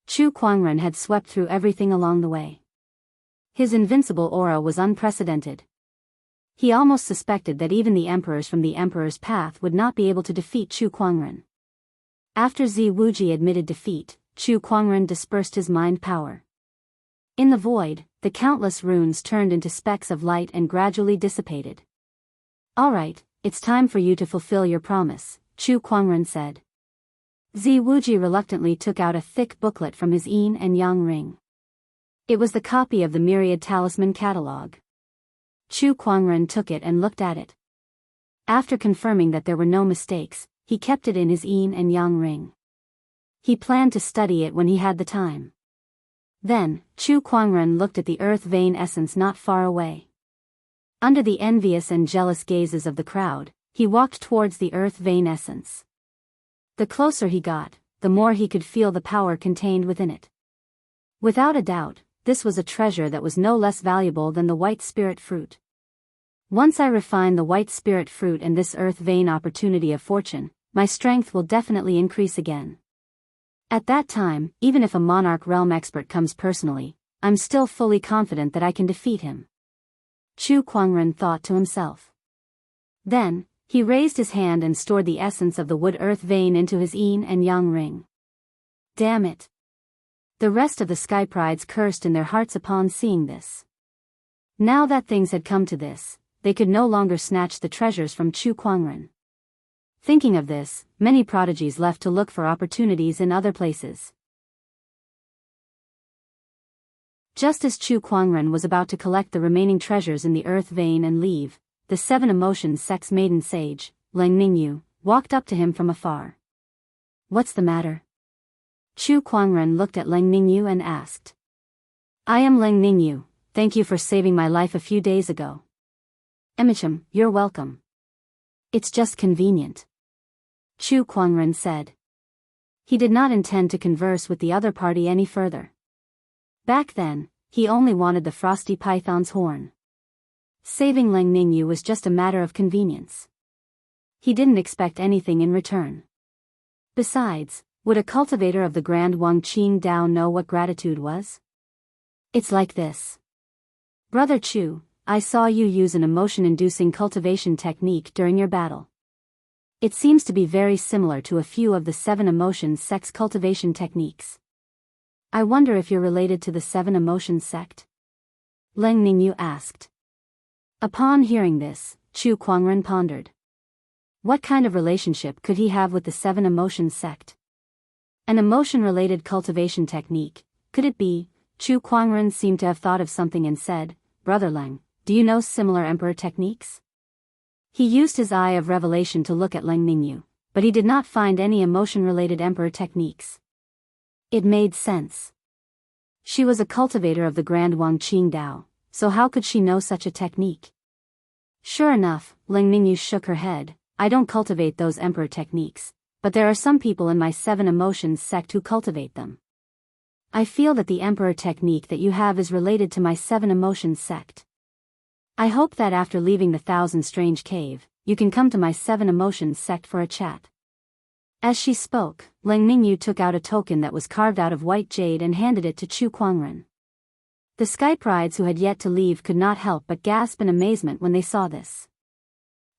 Chu Kuangren had swept through everything along the way. His invincible aura was unprecedented. He almost suspected that even the emperors from the emperor's path would not be able to defeat Chu Kuangren. After Zi Wuji admitted defeat, Chu Kuangren dispersed his mind power. In the void, the countless runes turned into specks of light and gradually dissipated. "All right, it's time for you to fulfill your promise," Chu Kuangren said. Zi Wuji reluctantly took out a thick booklet from his yin and yang ring. It was the copy of the Myriad Talisman catalog. Chu Kuangren took it and looked at it. After confirming that there were no mistakes, he kept it in his yin and yang ring. He planned to study it when he had the time. Then, Chu Kuangren looked at the earth vein essence not far away. Under the envious and jealous gazes of the crowd, he walked towards the earth vein essence. The closer he got, the more he could feel the power contained within it. Without a doubt, this was a treasure that was no less valuable than the white spirit fruit. Once I refine the white spirit fruit and this earth vein opportunity of fortune, my strength will definitely increase again. At that time, even if a monarch realm expert comes personally, I'm still fully confident that I can defeat him. Chu Kuangren thought to himself. Then, he raised his hand and stored the essence of the wood earth vein into his yin and yang ring. Damn it! The rest of the sky prides cursed in their hearts upon seeing this. Now that things had come to this, they could no longer snatch the treasures from Chu Kuangren. Thinking of this, many prodigies left to look for opportunities in other places. Just as Chu Kuangren was about to collect the remaining treasures in the earth vein and leave, the seven emotions sect's maiden sage, Leng Ningyu, walked up to him from afar. "What's the matter?" Chu Kuangren looked at Leng Ningyu and asked. "I am Leng Ningyu, thank you for saving my life a few days ago." "Emicham, you're welcome. It's just convenient," Chu Kuangren said. He did not intend to converse with the other party any further. Back then, he only wanted the frosty python's horn. Saving Leng Ningyu was just a matter of convenience. He didn't expect anything in return. Besides, would a cultivator of the Grand Wuxia Dao know what gratitude was? It's like this. "Brother Chu, I saw you use an emotion-inducing cultivation technique during your battle. It seems to be very similar to a few of the seven emotions sect's cultivation techniques. I wonder if you're related to the seven emotions sect?" Leng Ningyu asked. Upon hearing this, Chu Kuangren pondered. What kind of relationship could he have with the seven emotions sect? An emotion-related cultivation technique, could it be? Chu Kuangren seemed to have thought of something and said, "Brother Leng, do you know similar emperor techniques?" He used his eye of revelation to look at Leng Ningyu, but he did not find any emotion-related emperor techniques. It made sense. She was a cultivator of the Grand Wuxia Dao, so how could she know such a technique? Sure enough, Leng Ningyu shook her head. "I don't cultivate those emperor techniques, but there are some people in my seven emotions sect who cultivate them. I feel that the emperor technique that you have is related to my seven emotions sect. I hope that after leaving the Thousand Strange Cave, you can come to my seven emotions sect for a chat." As she spoke, Lang Ningyu took out a token that was carved out of white jade and handed it to Chu Kuangren. The sky prides who had yet to leave could not help but gasp in amazement when they saw this.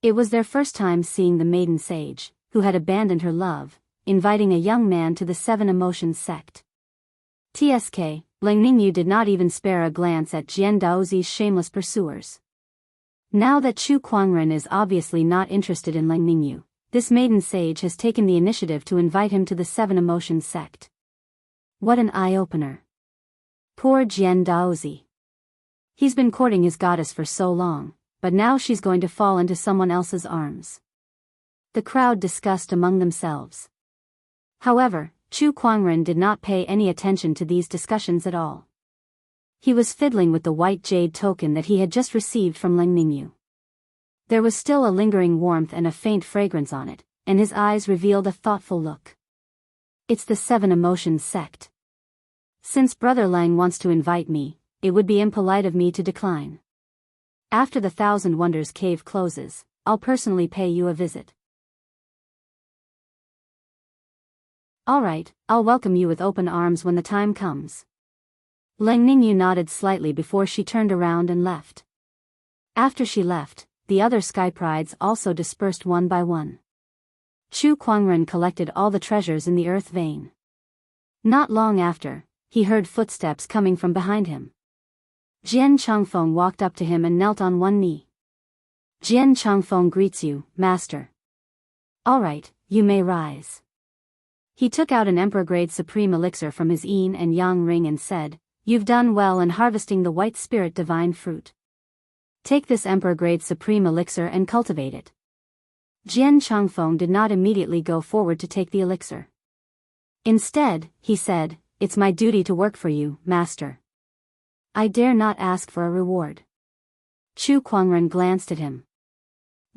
It was their first time seeing the maiden sage, who had abandoned her love, inviting a young man to the Seven Emotions sect. TSK, Lang Ningyu did not even spare a glance at Jian Daozi's shameless pursuers. Now that Chu Kuangren is obviously not interested in Lang Ningyu, this maiden sage has taken the initiative to invite him to the Seven Emotions sect. What an eye-opener. Poor Jian Daozi. He's been courting his goddess for so long, but now she's going to fall into someone else's arms. The crowd discussed among themselves. However, Chu Kuangren did not pay any attention to these discussions at all. He was fiddling with the white jade token that he had just received from Lang Ningyu. There was still a lingering warmth and a faint fragrance on it, and his eyes revealed a thoughtful look. It's the Seven Emotions sect. Since Brother Lang wants to invite me, it would be impolite of me to decline. After the Thousand Wonders cave closes, I'll personally pay you a visit. All right, I'll welcome you with open arms when the time comes. Lang Ningyu nodded slightly before she turned around and left. After she left, the other sky prides also dispersed one by one. Chu Kuangren collected all the treasures in the earth vein. Not long after, he heard footsteps coming from behind him. Jian Changfeng walked up to him and knelt on one knee. Jian Changfeng greets you, master. All right, you may rise. He took out an emperor-grade supreme elixir from his yin and yang ring and said, You've done well in harvesting the white spirit divine fruit. Take this emperor-grade supreme elixir and cultivate it. Jian Changfeng did not immediately go forward to take the elixir. Instead, he said, It's my duty to work for you, master. I dare not ask for a reward. Chu Kuangren glanced at him.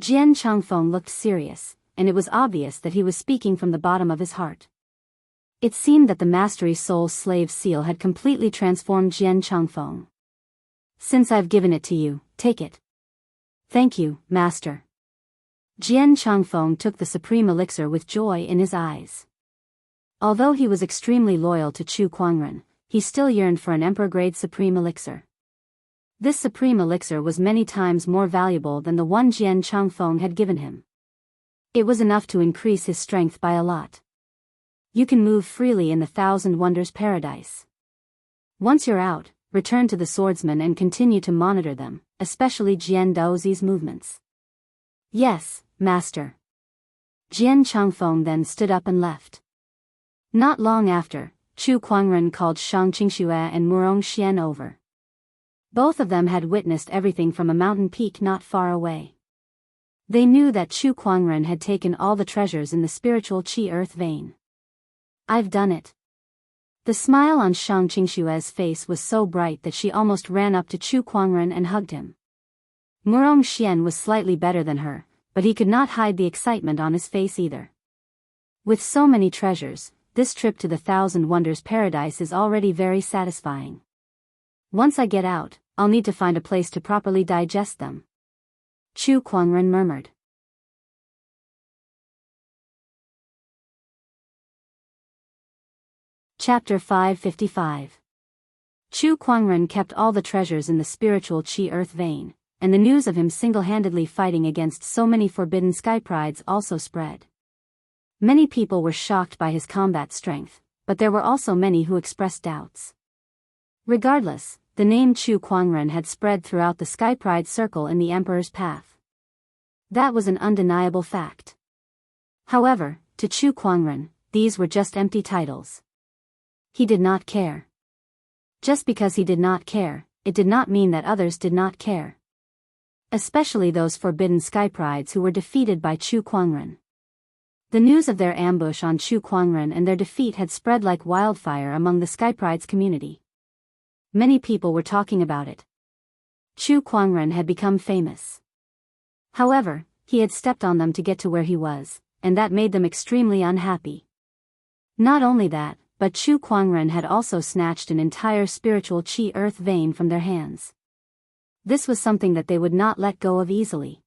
Jian Changfeng looked serious, and it was obvious that he was speaking from the bottom of his heart. It seemed that the Mastery Soul Slave seal had completely transformed Jian Changfeng. Since I've given it to you, take it. Thank you, master. Jian Changfeng took the supreme elixir with joy in his eyes. Although he was extremely loyal to Chu Kuangren, he still yearned for an emperor-grade supreme elixir. This supreme elixir was many times more valuable than the one Jian Changfeng had given him. It was enough to increase his strength by a lot. You can move freely in the Thousand Wonders paradise. Once you're out, return to the swordsmen and continue to monitor them, especially Jian Daozi's movements. Yes, master. Jian Changfeng then stood up and left. Not long after, Chu Kuangren called Shang Qingxue and Murong Xian over. Both of them had witnessed everything from a mountain peak not far away. They knew that Chu Kuangren had taken all the treasures in the spiritual Qi earth vein. I've done it. The smile on Shang Qingxue's face was so bright that she almost ran up to Chu Kuangren and hugged him. Murong Xian was slightly better than her, but he could not hide the excitement on his face either. With so many treasures, this trip to the Thousand Wonders paradise is already very satisfying. Once I get out, I'll need to find a place to properly digest them. Chu Kuangren murmured. Chapter 555. Chu Kuangren kept all the treasures in the spiritual Qi earth vein, and the news of him single-handedly fighting against so many forbidden sky prides also spread. Many people were shocked by his combat strength, but there were also many who expressed doubts. Regardless, the name Chu Kuangren had spread throughout the sky pride circle in the Emperor's path. That was an undeniable fact. However, to Chu Kuangren, these were just empty titles. He did not care. Just because he did not care, it did not mean that others did not care. Especially those forbidden sky prides who were defeated by Chu Kuangren. The news of their ambush on Chu Kuangren and their defeat had spread like wildfire among the sky prides community. Many people were talking about it. Chu Kuangren had become famous. However, he had stepped on them to get to where he was, and that made them extremely unhappy. Not only that, but Chu Kuangren had also snatched an entire spiritual Qi earth vein from their hands. This was something that they would not let go of easily.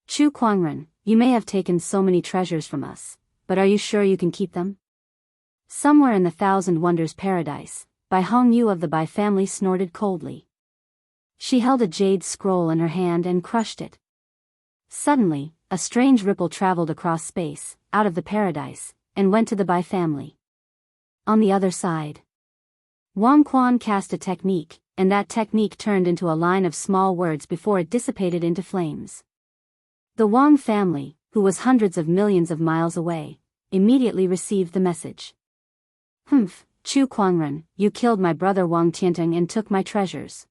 Chu Kuangren, you may have taken so many treasures from us, but are you sure you can keep them? Somewhere in the Thousand Wonders Paradise, Bai Hongyu of the Bai family snorted coldly. She held a jade scroll in her hand and crushed it. Suddenly, a strange ripple traveled across space, out of the paradise, and went to the Bai family. On the other side, Wang Quan cast a technique, and that technique turned into a line of small words before it dissipated into flames. The Wang family, who was hundreds of millions of miles away, immediately received the message. Humph, Chu Kuangren, you killed my brother Wang Tianteng and took my treasures.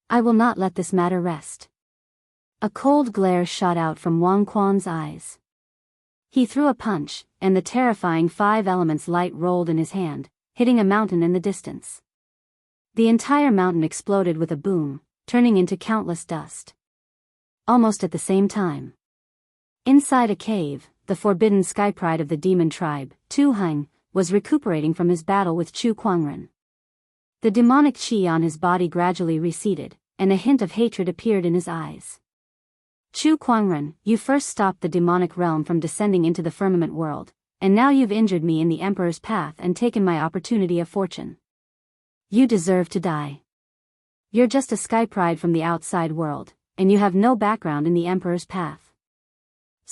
I will not let this matter rest. A cold glare shot out from Wang Quan's eyes. He threw a punch, and the terrifying five elements light rolled in his hand, hitting a mountain in the distance. The entire mountain exploded with a boom, turning into countless dust. Almost at the same time, inside a cave, the forbidden sky pride of the demon tribe, Tu Heng, was recuperating from his battle with Chu Kuangren. The demonic chi on his body gradually receded, and a hint of hatred appeared in his eyes. Chu Kuangren, you first stopped the demonic realm from descending into the firmament world, and now you've injured me in the Emperor's path and taken my opportunity of fortune. You deserve to die. You're just a sky pride from the outside world, and you have no background in the Emperor's path.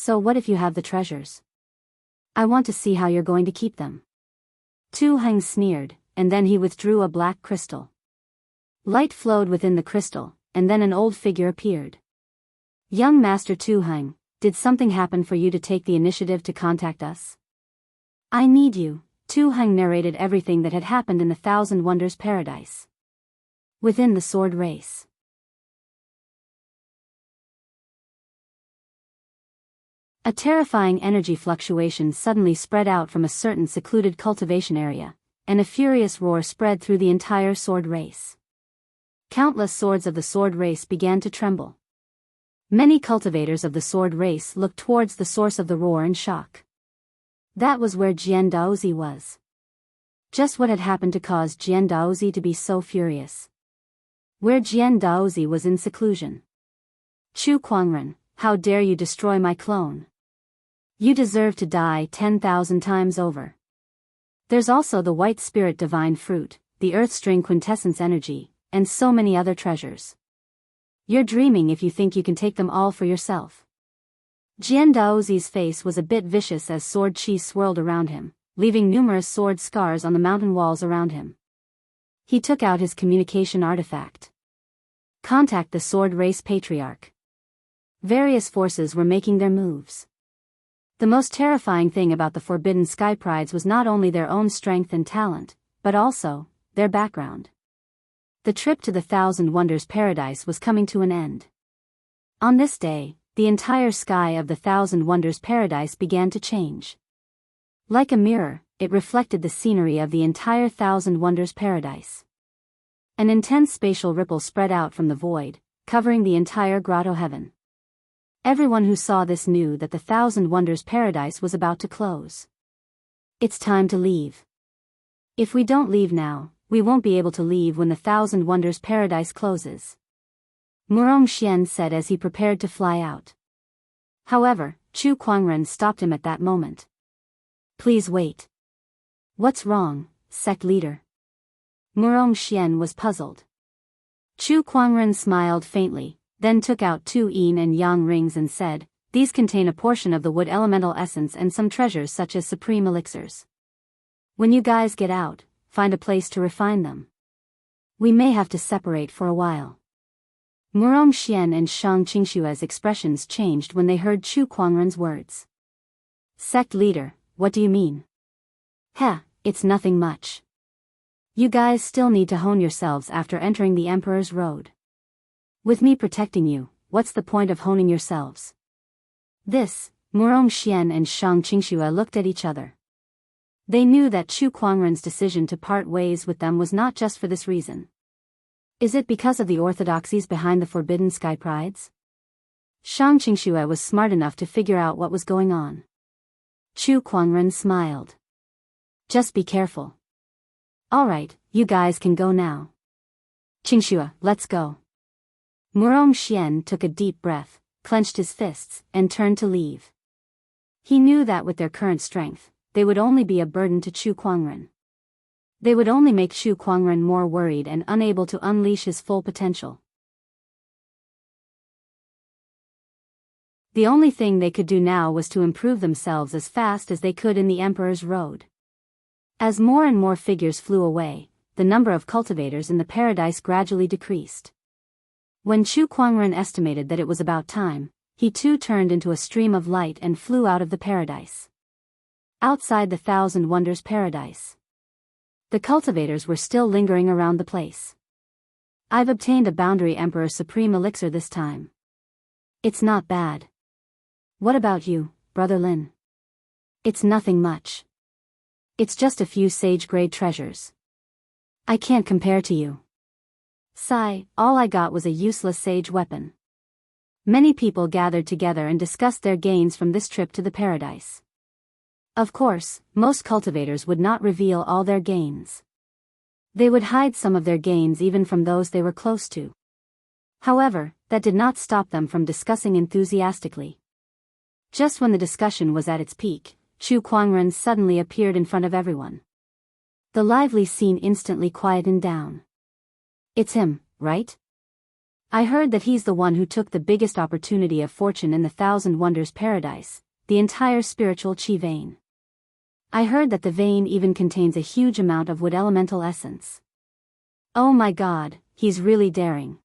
So what if you have the treasures? I want to see how you're going to keep them. Tu Heng sneered, and then he withdrew a black crystal. Light flowed within the crystal, and then an old figure appeared. Young Master Tu Heng, did something happen for you to take the initiative to contact us? I need you. Tu Heng narrated everything that had happened in the Thousand Wonders Paradise. Within the sword race. A terrifying energy fluctuation suddenly spread out from a certain secluded cultivation area, and a furious roar spread through the entire sword race. Countless swords of the sword race began to tremble. Many cultivators of the sword race looked towards the source of the roar in shock. That was where Jian Daozi was. Just what had happened to cause Jian Daozi to be so furious? Where Jian Daozi was in seclusion. Chu Kuangren, how dare you destroy my clone? You deserve to die 10,000 times over. There's also the white spirit divine fruit, the earth string quintessence energy, and so many other treasures. You're dreaming if you think you can take them all for yourself. Jian Daozi's face was a bit vicious as sword chi swirled around him, leaving numerous sword scars on the mountain walls around him. He took out his communication artifact. Contact the sword race patriarch. Various forces were making their moves. The most terrifying thing about the forbidden sky prides was not only their own strength and talent, but also their background. The trip to the Thousand Wonders Paradise was coming to an end. On this day, the entire sky of the Thousand Wonders Paradise began to change. Like a mirror, it reflected the scenery of the entire Thousand Wonders Paradise. An intense spatial ripple spread out from the void, covering the entire grotto heaven. Everyone who saw this knew that the Thousand Wonders Paradise was about to close. It's time to leave. If we don't leave now, we won't be able to leave when the Thousand Wonders Paradise closes. Murong Xian said as he prepared to fly out. However, Chu Kuangren stopped him at that moment. Please wait. What's wrong, sect leader? Murong Xian was puzzled. Chu Kuangren smiled faintly, then took out 2 yin and yang rings and said, these contain a portion of the wood elemental essence and some treasures such as supreme elixirs. When you guys get out, find a place to refine them. We may have to separate for a while. Murong Xian and Shang Qingshua's expressions changed when they heard Chu Kuangren's words. Sect leader, what do you mean? Heh, it's nothing much. You guys still need to hone yourselves after entering the Emperor's Road. With me protecting you, what's the point of honing yourselves? This, Murong Xian and Shang Qingxue looked at each other. They knew that Chu Kuangren's decision to part ways with them was not just for this reason. Is it because of the orthodoxies behind the forbidden sky prides? Shang Qingxue was smart enough to figure out what was going on. Chu Kuangren smiled. Just be careful. Alright, you guys can go now. Qingxue, let's go. Murong Xian took a deep breath, clenched his fists, and turned to leave. He knew that with their current strength, they would only be a burden to Chu Kuangren. They would only make Chu Kuangren more worried and unable to unleash his full potential. The only thing they could do now was to improve themselves as fast as they could in the Emperor's Road. As more and more figures flew away, the number of cultivators in the paradise gradually decreased. When Chu Kuangren estimated that it was about time, he too turned into a stream of light and flew out of the paradise. Outside the Thousand Wonders paradise, the cultivators were still lingering around the place. I've obtained a Boundary Emperor Supreme Elixir this time. It's not bad. What about you, Brother Lin? It's nothing much. It's just a few sage-grade treasures. I can't compare to you. Sigh, all I got was a useless sage weapon. Many people gathered together and discussed their gains from this trip to the paradise. Of course, most cultivators would not reveal all their gains. They would hide some of their gains even from those they were close to. However, that did not stop them from discussing enthusiastically. Just when the discussion was at its peak, Chu Kuangren suddenly appeared in front of everyone. The lively scene instantly quietened down. It's him, right? I heard that he's the one who took the biggest opportunity of fortune in the Thousand Wonders paradise, the entire spiritual chi vein. I heard that the vein even contains a huge amount of wood elemental essence. Oh my god, he's really daring.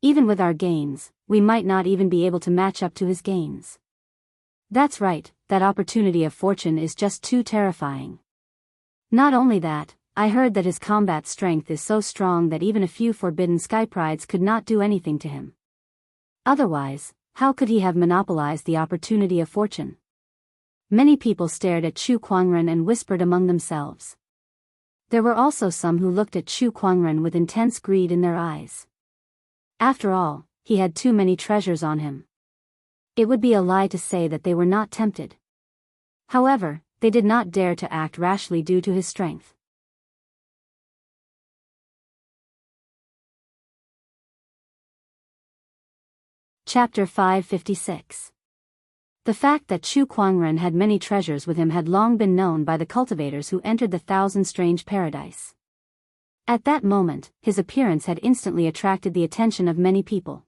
Even with our gains, we might not even be able to match up to his gains. That's right, that opportunity of fortune is just too terrifying. Not only that, I heard that his combat strength is so strong that even a few forbidden sky prides could not do anything to him. Otherwise, how could he have monopolized the opportunity of fortune? Many people stared at Chu Kuangren and whispered among themselves. There were also some who looked at Chu Kuangren with intense greed in their eyes. After all, he had too many treasures on him. It would be a lie to say that they were not tempted. However, they did not dare to act rashly due to his strength. Chapter 556. The fact that Chu Kuangren had many treasures with him had long been known by the cultivators who entered the Thousand Strange Paradise. At that moment, his appearance had instantly attracted the attention of many people.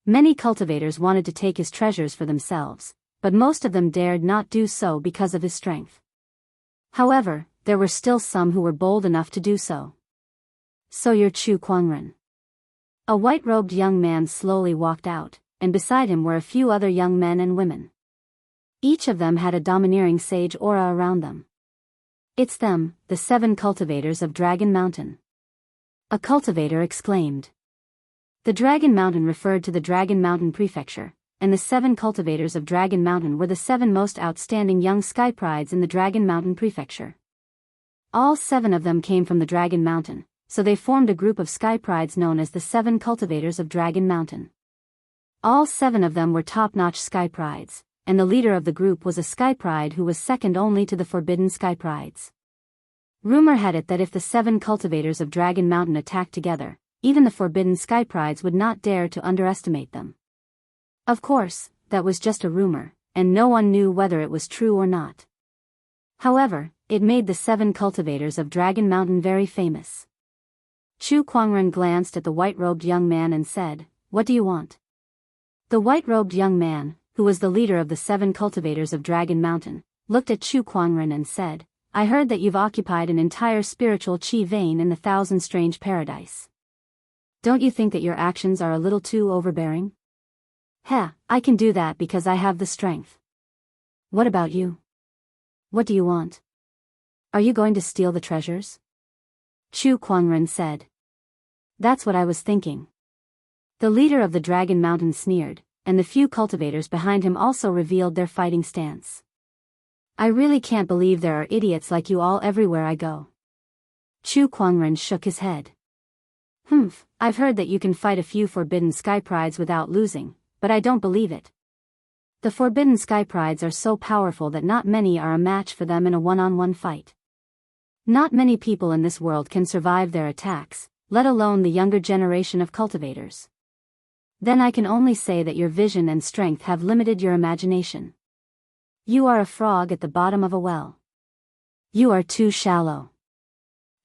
Many cultivators wanted to take his treasures for themselves, but most of them dared not do so because of his strength. However, there were still some who were bold enough to do so. So you're Chu Kuangren. A white-robed young man slowly walked out, and beside him were a few other young men and women. Each of them had a domineering sage aura around them. It's them, the 7 cultivators of Dragon Mountain. A cultivator exclaimed. The Dragon Mountain referred to the Dragon Mountain Prefecture, and the 7 cultivators of Dragon Mountain were the 7 most outstanding young sky prides in the Dragon Mountain Prefecture. All 7 of them came from the Dragon Mountain, so they formed a group of sky prides known as the 7 cultivators of Dragon Mountain. All 7 of them were top-notch sky prides, and the leader of the group was a sky pride who was second only to the forbidden sky prides. Rumor had it that if the 7 cultivators of Dragon Mountain attacked together, even the forbidden sky prides would not dare to underestimate them. Of course, that was just a rumor, and no one knew whether it was true or not. However, it made the 7 cultivators of Dragon Mountain very famous. Chu Kuangren glanced at the white-robed young man and said, "What do you want?" The white-robed young man, who was the leader of the 7 cultivators of Dragon Mountain, looked at Chu Kuangren and said, "I heard that you've occupied an entire spiritual chi vein in the Thousand Strange Paradise. Don't you think that your actions are a little too overbearing?" "Heh, I can do that because I have the strength. What about you? What do you want? Are you going to steal the treasures?" Chu Kuangren said. "That's what I was thinking." The leader of the Dragon Mountain sneered, and the few cultivators behind him also revealed their fighting stance. "I really can't believe there are idiots like you all everywhere I go." Chu Kuangren shook his head. I've heard that you can fight a few forbidden sky prides without losing, but I don't believe it. The forbidden sky prides are so powerful that not many are a match for them in a one-on-one fight. Not many people in this world can survive their attacks, let alone the younger generation of cultivators. Then I can only say that your vision and strength have limited your imagination. You are a frog at the bottom of a well. You are too shallow.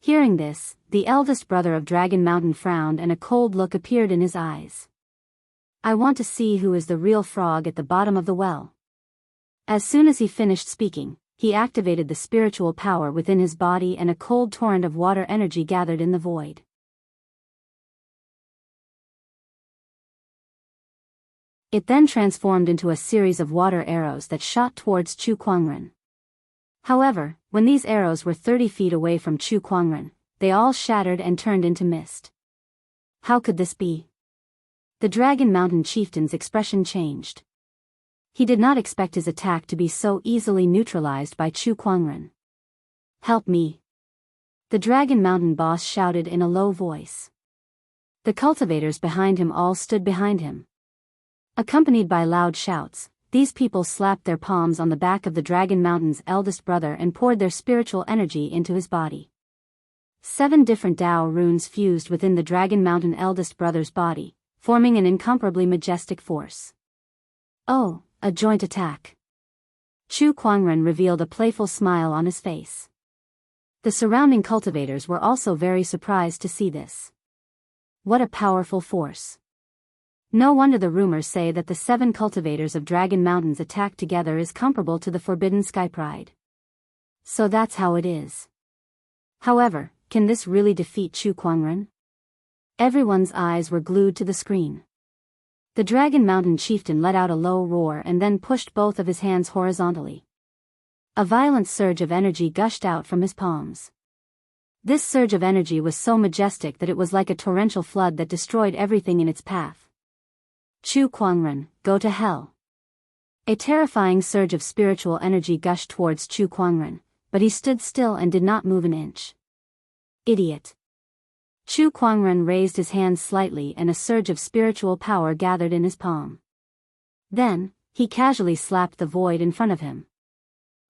Hearing this, the eldest brother of Dragon Mountain frowned and a cold look appeared in his eyes. I want to see who is the real frog at the bottom of the well. As soon as he finished speaking, he activated the spiritual power within his body and a cold torrent of water energy gathered in the void. It then transformed into a series of water arrows that shot towards Chu Kuangren. However, when these arrows were 30 feet away from Chu Kuangren, they all shattered and turned into mist. How could this be? The Dragon Mountain chieftain's expression changed. He did not expect his attack to be so easily neutralized by Chu Kuangren. Help me! The Dragon Mountain boss shouted in a low voice. The cultivators behind him all stood behind him. Accompanied by loud shouts, these people slapped their palms on the back of the Dragon Mountain's eldest brother and poured their spiritual energy into his body. 7 different Dao runes fused within the Dragon Mountain eldest brother's body, forming an incomparably majestic force. Oh, a joint attack. Chu Kuangren revealed a playful smile on his face. The surrounding cultivators were also very surprised to see this. What a powerful force. No wonder the rumors say that the 7 cultivators of Dragon Mountain's attack together is comparable to the Forbidden Sky Pride. So that's how it is. However, can this really defeat Chu Kuangren? Everyone's eyes were glued to the screen. The Dragon Mountain chieftain let out a low roar and then pushed both of his hands horizontally. A violent surge of energy gushed out from his palms. This surge of energy was so majestic that it was like a torrential flood that destroyed everything in its path. Chu Kuangren, go to hell. A terrifying surge of spiritual energy gushed towards Chu Kuangren, but he stood still and did not move an inch. Idiot. Chu Kuangren raised his hand slightly and a surge of spiritual power gathered in his palm. Then, he casually slapped the void in front of him.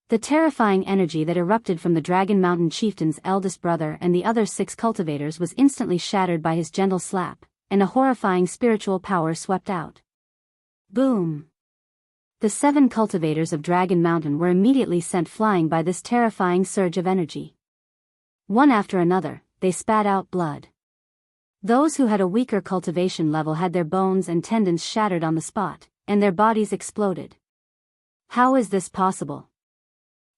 The terrifying energy that erupted from the Dragon Mountain chieftain's eldest brother and the other 6 cultivators was instantly shattered by his gentle slap, and a horrifying spiritual power swept out. Boom! The 7 cultivators of Dragon Mountain were immediately sent flying by this terrifying surge of energy. One after another, they spat out blood. Those who had a weaker cultivation level had their bones and tendons shattered on the spot, and their bodies exploded. How is this possible?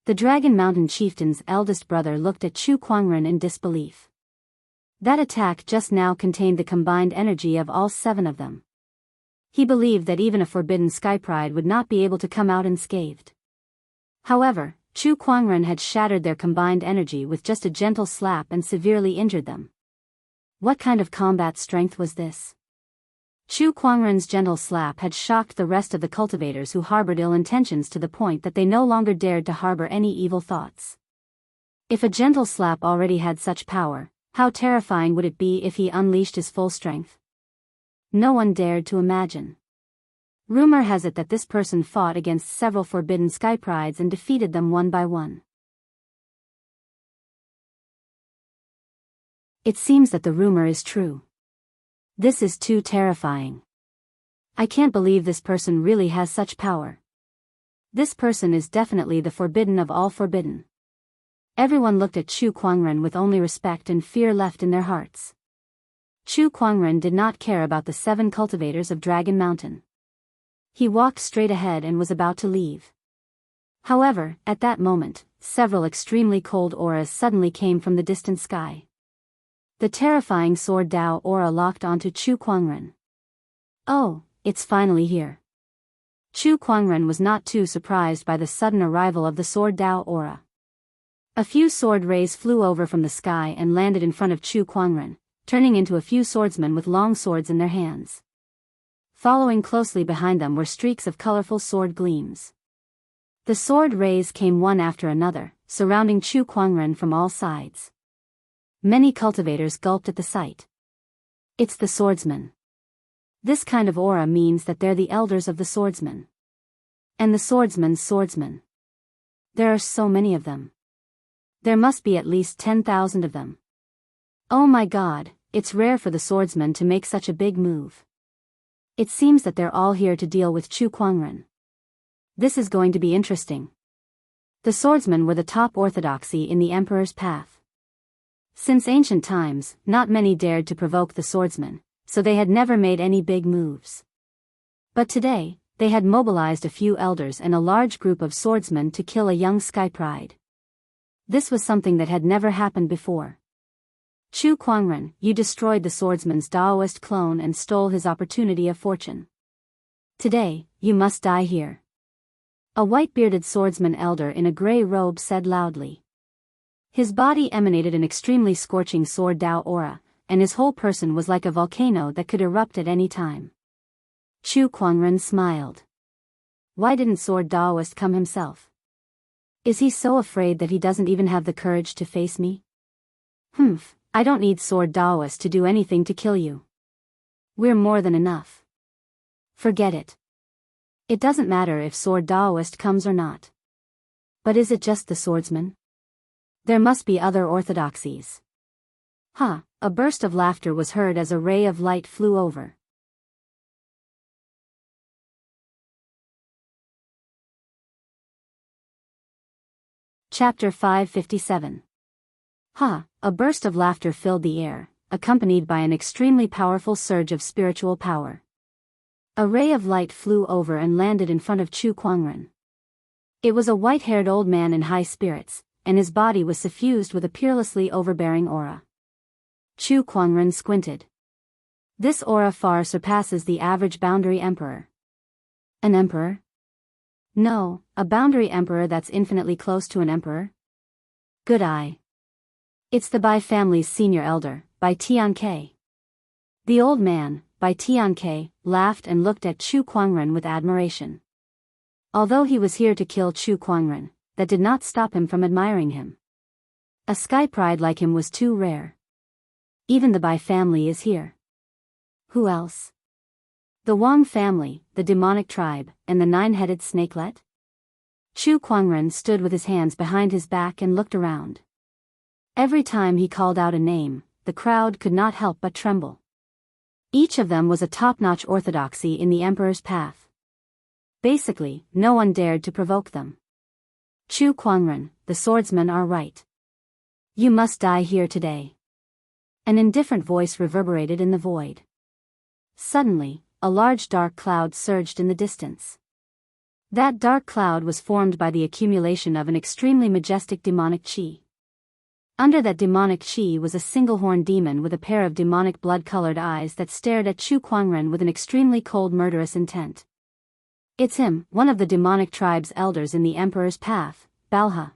The Dragon Mountain chieftain's eldest brother looked at Chu Kuangren in disbelief. That attack just now contained the combined energy of all 7 of them. He believed that even a Forbidden Sky Pride would not be able to come out unscathed. However, Chu Kuangren had shattered their combined energy with just a gentle slap and severely injured them. What kind of combat strength was this? Chu Kuangren's gentle slap had shocked the rest of the cultivators who harbored ill intentions to the point that they no longer dared to harbor any evil thoughts. If a gentle slap already had such power, how terrifying would it be if he unleashed his full strength? No one dared to imagine. Rumor has it that this person fought against several Forbidden Sky Prides and defeated them one by one. It seems that the rumor is true. This is too terrifying. I can't believe this person really has such power. This person is definitely the forbidden of all forbidden. Everyone looked at Chu Kuangren with only respect and fear left in their hearts. Chu Kuangren did not care about the 7 cultivators of Dragon Mountain. He walked straight ahead and was about to leave. However, at that moment, several extremely cold auras suddenly came from the distant sky. The terrifying Sword Dao aura locked onto Chu Kuangren. Oh, it's finally here. Chu Kuangren was not too surprised by the sudden arrival of the Sword Dao aura. A few sword rays flew over from the sky and landed in front of Chu Kuangren, turning into a few swordsmen with long swords in their hands. Following closely behind them were streaks of colorful sword gleams. The sword rays came one after another, surrounding Chu Kuangren from all sides. Many cultivators gulped at the sight. It's the swordsmen. This kind of aura means that they're the elders of the swordsmen. And the swordsman's swordsmen. There are so many of them. There must be at least 10,000 of them. Oh my god, it's rare for the swordsmen to make such a big move. It seems that they're all here to deal with Chu Kuangren. This is going to be interesting. The swordsmen were the top orthodoxy in the emperor's path. Since ancient times, not many dared to provoke the swordsmen, so they had never made any big moves. But today, they had mobilized a few elders and a large group of swordsmen to kill a young sky pride. This was something that had never happened before. Chu Kuangren, you destroyed the swordsman's Daoist clone and stole his opportunity of fortune. Today, you must die here. A white-bearded swordsman elder in a gray robe said loudly. His body emanated an extremely scorching sword Dao aura, and his whole person was like a volcano that could erupt at any time. Chu Kuangren smiled. Why didn't Sword Daoist come himself? Is he so afraid that he doesn't even have the courage to face me? I don't need Sword Daoist to do anything to kill you. We're more than enough. Forget it. It doesn't matter if Sword Daoist comes or not. But is it just the swordsman? There must be other orthodoxies. A burst of laughter was heard as a ray of light flew over. Chapter 557. A burst of laughter filled the air, accompanied by an extremely powerful surge of spiritual power. A ray of light flew over and landed in front of Chu Kuangren. It was a white-haired old man in high spirits, and his body was suffused with a peerlessly overbearing aura. Chu Kuangren squinted. This aura far surpasses the average boundary emperor. An emperor? No, a boundary emperor that's infinitely close to an emperor? Good eye. It's the Bai family's senior elder, Bai Tianke. The old man, Bai Tianke, laughed and looked at Chu Kuangren with admiration. Although he was here to kill Chu Kuangren, that did not stop him from admiring him. A sky pride like him was too rare. Even the Bai family is here. Who else? The Wang family, the demonic tribe, and the nine-headed snakelet? Chu Kuangren stood with his hands behind his back and looked around. Every time he called out a name, the crowd could not help but tremble. Each of them was a top-notch orthodoxy in the emperor's path. Basically, no one dared to provoke them. Chu Kuangren, the swordsmen are right. You must die here today. An indifferent voice reverberated in the void. Suddenly, a large dark cloud surged in the distance. That dark cloud was formed by the accumulation of an extremely majestic demonic qi. Under that demonic qi was a single-horned demon with a pair of demonic blood-colored eyes that stared at Chu Kuangren with an extremely cold murderous intent. It's him, one of the demonic tribe's elders in the emperor's path, Balha.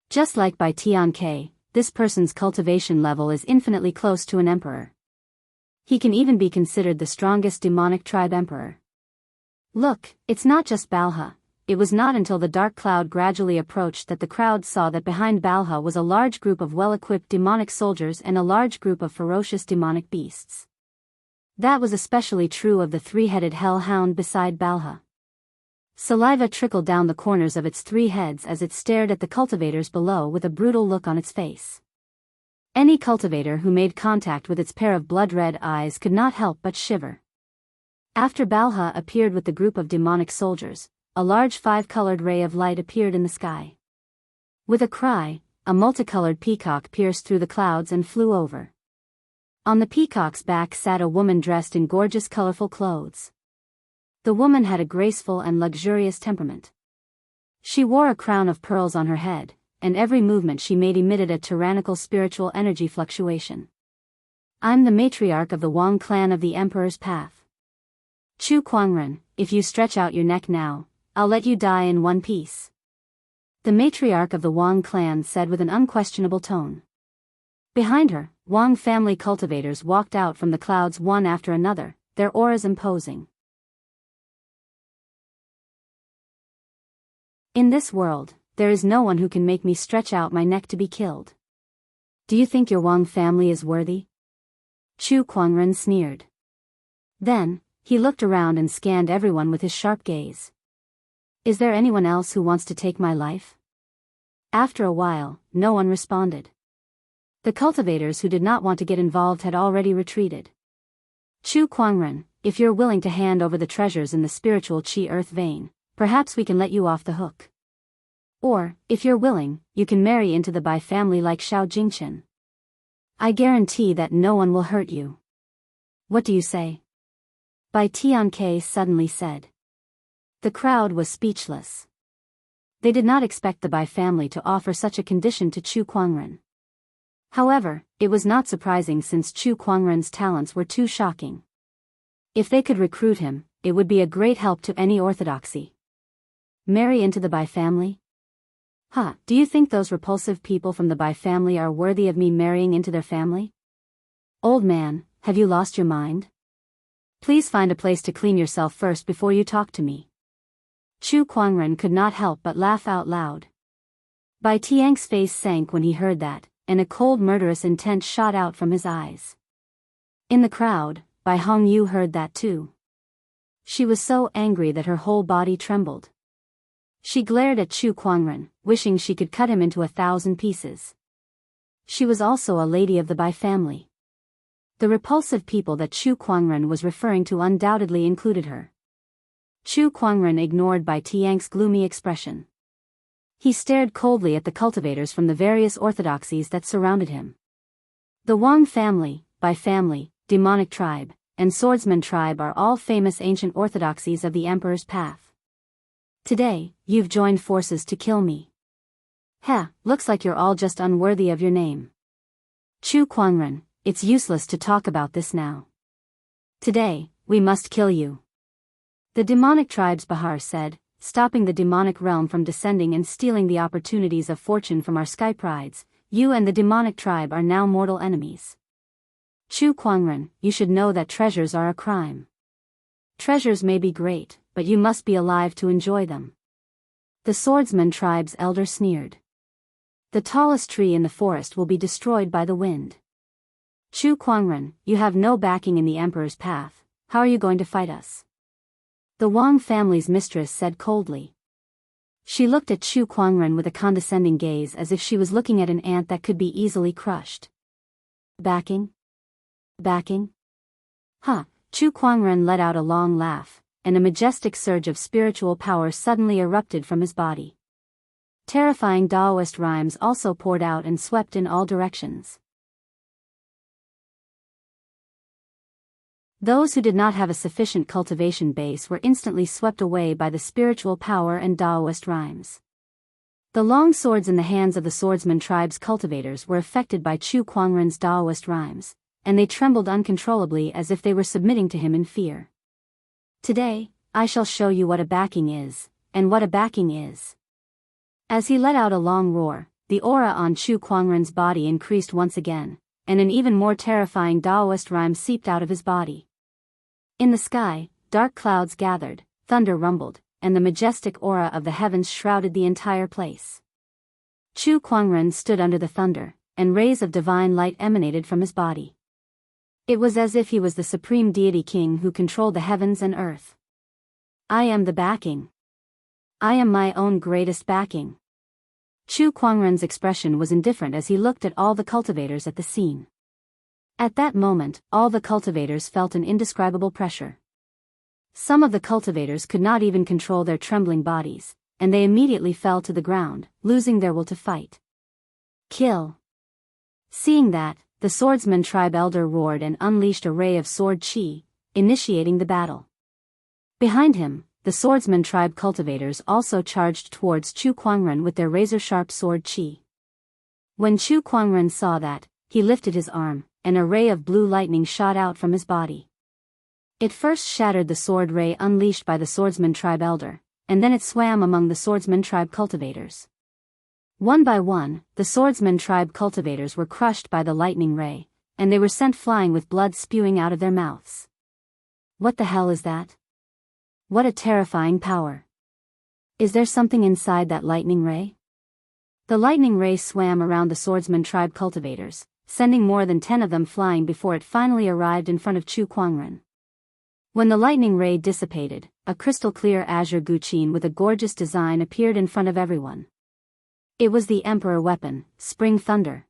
Just like Bai Tianke, this person's cultivation level is infinitely close to an emperor. He can even be considered the strongest demonic tribe emperor. Look, it's not just Balha. It was not until the dark cloud gradually approached that the crowd saw that behind Balha was a large group of well-equipped demonic soldiers and a large group of ferocious demonic beasts. That was especially true of the three-headed hellhound beside Balha. Saliva trickled down the corners of its three heads as it stared at the cultivators below with a brutal look on its face. Any cultivator who made contact with its pair of blood-red eyes could not help but shiver. After Balha appeared with the group of demonic soldiers, a large five-colored ray of light appeared in the sky. With a cry, a multicolored peacock pierced through the clouds and flew over. On the peacock's back sat a woman dressed in gorgeous colorful clothes. The woman had a graceful and luxurious temperament. She wore a crown of pearls on her head, and every movement she made emitted a tyrannical spiritual energy fluctuation. I'm the matriarch of the Wang clan of the Emperor's Path. Chu Kuangren, if you stretch out your neck now, I'll let you die in one piece. The matriarch of the Wang clan said with an unquestionable tone. Behind her, Wang family cultivators walked out from the clouds one after another, their auras imposing. In this world, there is no one who can make me stretch out my neck to be killed. Do you think your Wang family is worthy? Chu Kuangren sneered. Then, he looked around and scanned everyone with his sharp gaze. Is there anyone else who wants to take my life? After a while, no one responded. The cultivators who did not want to get involved had already retreated. Chu Kuangren, if you're willing to hand over the treasures in the spiritual Qi Earth vein, perhaps we can let you off the hook. Or, if you're willing, you can marry into the Bai family like Xiao Jingchen. I guarantee that no one will hurt you. What do you say? Bai Tianke suddenly said. The crowd was speechless. They did not expect the Bai family to offer such a condition to Chu Kuangren. However, it was not surprising since Chu Kuangren's talents were too shocking. If they could recruit him, it would be a great help to any orthodoxy. Marry into the Bai family? Do you think those repulsive people from the Bai family are worthy of me marrying into their family? Old man, have you lost your mind? Please find a place to clean yourself first before you talk to me. Chu Kuangren could not help but laugh out loud. Bai Tiang's face sank when he heard that, and a cold murderous intent shot out from his eyes. In the crowd, Bai Hongyu heard that too. She was so angry that her whole body trembled. She glared at Chu Kuangren, wishing she could cut him into 1,000 pieces. She was also a lady of the Bai family. The repulsive people that Chu Kuangren was referring to undoubtedly included her. Chu Kuangren ignored Bai Tiang's gloomy expression. He stared coldly at the cultivators from the various orthodoxies that surrounded him. The Wang family, Bai family, demonic tribe, and swordsman tribe are all famous ancient orthodoxies of the Emperor's path. Today, you've joined forces to kill me. Looks like you're all just unworthy of your name. Chu Kuangren, it's useless to talk about this now. Today, we must kill you. The demonic tribe's Bahar said, stopping the demonic realm from descending and stealing the opportunities of fortune from our sky prides. You and the demonic tribe are now mortal enemies. Chu Kuangren, you should know that treasures are a crime. Treasures may be great, but you must be alive to enjoy them. The swordsman tribe's elder sneered. The tallest tree in the forest will be destroyed by the wind. Chu Kuangren, you have no backing in the Emperor's path. How are you going to fight us? The Wang family's mistress said coldly. She looked at Chu Kuangren with a condescending gaze as if she was looking at an ant that could be easily crushed. Backing? Backing? Chu Kuangren let out a long laugh, and a majestic surge of spiritual power suddenly erupted from his body. Terrifying Daoist rhymes also poured out and swept in all directions. Those who did not have a sufficient cultivation base were instantly swept away by the spiritual power and Daoist rhymes. The long swords in the hands of the swordsman tribe's cultivators were affected by Chu Kuangren's Daoist rhymes, and they trembled uncontrollably as if they were submitting to him in fear. Today, I shall show you what a backing is, and what a backing is. As he let out a long roar, the aura on Chu Kuangren's body increased once again, and an even more terrifying Daoist rhyme seeped out of his body. In the sky, dark clouds gathered, thunder rumbled, and the majestic aura of the heavens shrouded the entire place. Chu Kuangren stood under the thunder, and rays of divine light emanated from his body. It was as if he was the supreme deity king who controlled the heavens and earth. I am the backing. I am my own greatest backing. Chu Kuangren's expression was indifferent as he looked at all the cultivators at the scene. At that moment, all the cultivators felt an indescribable pressure. Some of the cultivators could not even control their trembling bodies, and they immediately fell to the ground, losing their will to fight. Kill! Seeing that, the swordsman tribe elder roared and unleashed a ray of sword chi, initiating the battle. Behind him, the swordsman tribe cultivators also charged towards Chu Kuangren with their razor-sharp sword chi. When Chu Kuangren saw that, he lifted his arm, and a ray of blue lightning shot out from his body. It first shattered the sword ray unleashed by the swordsman tribe elder, and then it swam among the swordsman tribe cultivators. One by one, the swordsman tribe cultivators were crushed by the lightning ray, and they were sent flying with blood spewing out of their mouths. What the hell is that? What a terrifying power. Is there something inside that lightning ray? The lightning ray swam around the swordsman tribe cultivators, sending more than 10 of them flying before it finally arrived in front of Chu Kuangren. When the lightning ray dissipated, a crystal-clear azure guqin with a gorgeous design appeared in front of everyone. It was the emperor weapon, Spring Thunder.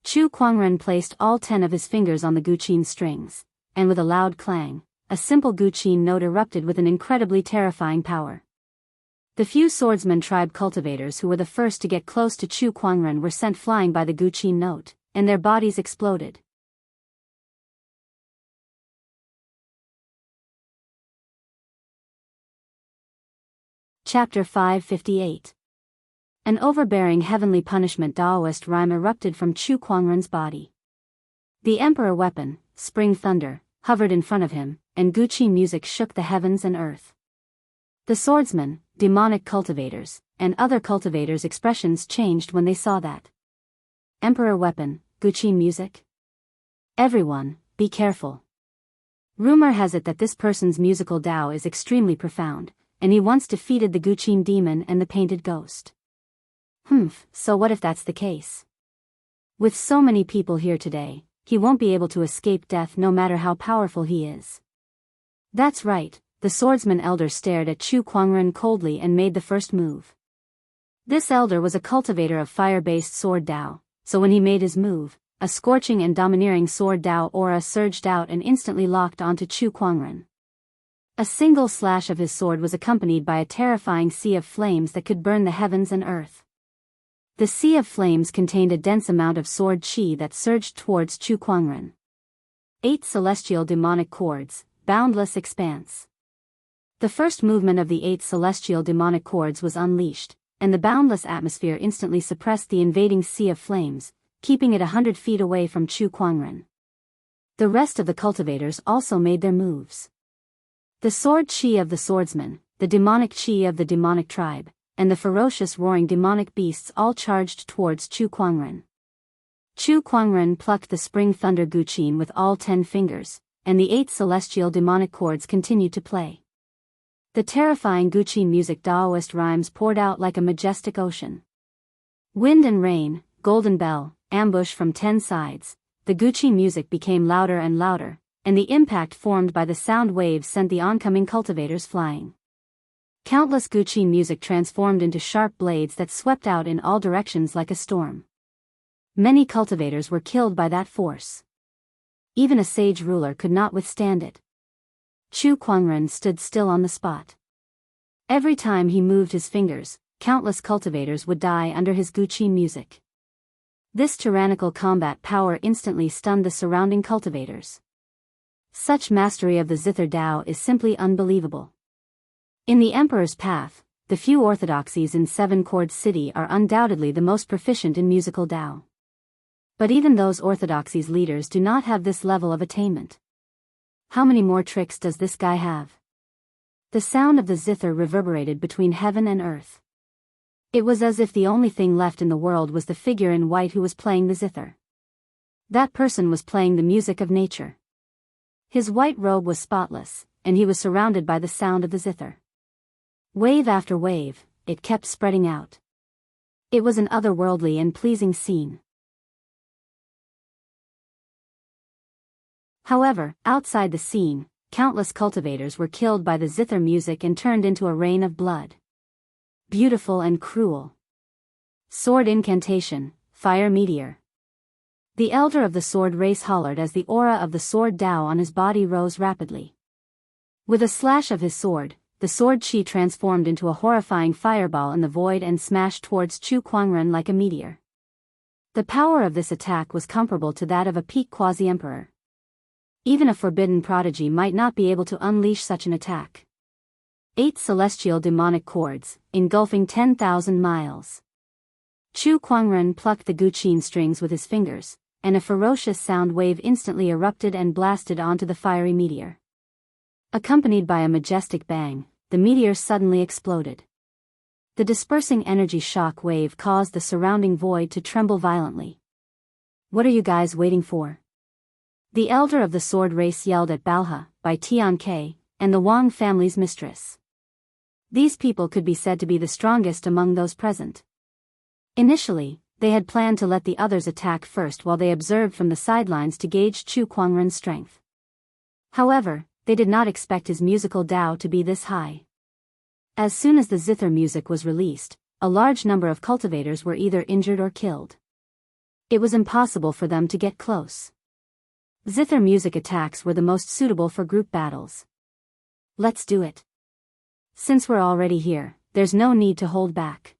Chu Kuangren placed all 10 of his fingers on the guqin strings, and with a loud clang, a simple guqin note erupted with an incredibly terrifying power. The few swordsman tribe cultivators who were the first to get close to Chu Kuangren were sent flying by the Guqin note, and their bodies exploded. Chapter 558. An overbearing heavenly punishment Daoist rhyme erupted from Chu Kuangren's body. The emperor weapon, spring thunder, hovered in front of him, and Guqin music shook the heavens and earth. The swordsmen, demonic cultivators, and other cultivators' expressions changed when they saw that. Emperor weapon, Guqin music? Everyone, be careful. Rumor has it that this person's musical Dao is extremely profound, and he once defeated the Guqin demon and the painted ghost. So what if that's the case? With so many people here today, he won't be able to escape death no matter how powerful he is. That's right, the swordsman elder stared at Chu Kuangren coldly and made the first move. This elder was a cultivator of fire-based sword Dao, so when he made his move, a scorching and domineering sword Dao aura surged out and instantly locked onto Chu Kuangren. A single slash of his sword was accompanied by a terrifying sea of flames that could burn the heavens and earth. The sea of flames contained a dense amount of sword chi that surged towards Chu Kuangren. 8 celestial demonic cords, boundless expanse. The first movement of the 8 celestial demonic cords was unleashed, and the boundless atmosphere instantly suppressed the invading sea of flames, keeping it 100 feet away from Chu Kuangren. The rest of the cultivators also made their moves. The sword chi of the swordsman, the demonic chi of the demonic tribe, and the ferocious roaring demonic beasts all charged towards Chu Kuangren. Chu Kuangren plucked the spring thunder Guqin with all 10 fingers, and the 8 celestial demonic cords continued to play. The terrifying Guqin music Daoist rhymes poured out like a majestic ocean. Wind and rain, golden bell, ambush from 10 sides, the Guqin music became louder and louder, and the impact formed by the sound waves sent the oncoming cultivators flying. Countless Guqin music transformed into sharp blades that swept out in all directions like a storm. Many cultivators were killed by that force. Even a sage ruler could not withstand it. Chu Kuangren stood still on the spot. Every time he moved his fingers, countless cultivators would die under his Guqin music. This tyrannical combat power instantly stunned the surrounding cultivators. Such mastery of the Zither Dao is simply unbelievable. In the Emperor's path, the few orthodoxies in Seven Chord City are undoubtedly the most proficient in musical Dao. But even those orthodoxies' leaders do not have this level of attainment. How many more tricks does this guy have? The sound of the zither reverberated between heaven and earth. It was as if the only thing left in the world was the figure in white who was playing the zither. That person was playing the music of nature. His white robe was spotless, and he was surrounded by the sound of the zither. Wave after wave, it kept spreading out. It was an otherworldly and pleasing scene. However, outside the scene, countless cultivators were killed by the zither music and turned into a rain of blood. Beautiful and cruel. Sword incantation, fire meteor. The elder of the sword race hollered as the aura of the sword Dao on his body rose rapidly. With a slash of his sword, the sword chi transformed into a horrifying fireball in the void and smashed towards Chu Kuangren like a meteor. The power of this attack was comparable to that of a peak quasi-emperor. Even a forbidden prodigy might not be able to unleash such an attack. 8 celestial demonic cords, engulfing 10,000 miles. Chu Kuangren plucked the Guqin strings with his fingers, and a ferocious sound wave instantly erupted and blasted onto the fiery meteor. Accompanied by a majestic bang, the meteor suddenly exploded. The dispersing energy shock wave caused the surrounding void to tremble violently. "What are you guys waiting for?" The elder of the sword race yelled at Balha, by Tian Ke, and the Wang family's mistress. These people could be said to be the strongest among those present. Initially, they had planned to let the others attack first while they observed from the sidelines to gauge Chu Kuangren's strength. However, they did not expect his musical Dao to be this high. As soon as the zither music was released, a large number of cultivators were either injured or killed. It was impossible for them to get close. Zither music attacks were the most suitable for group battles. Let's do it. Since we're already here, there's no need to hold back.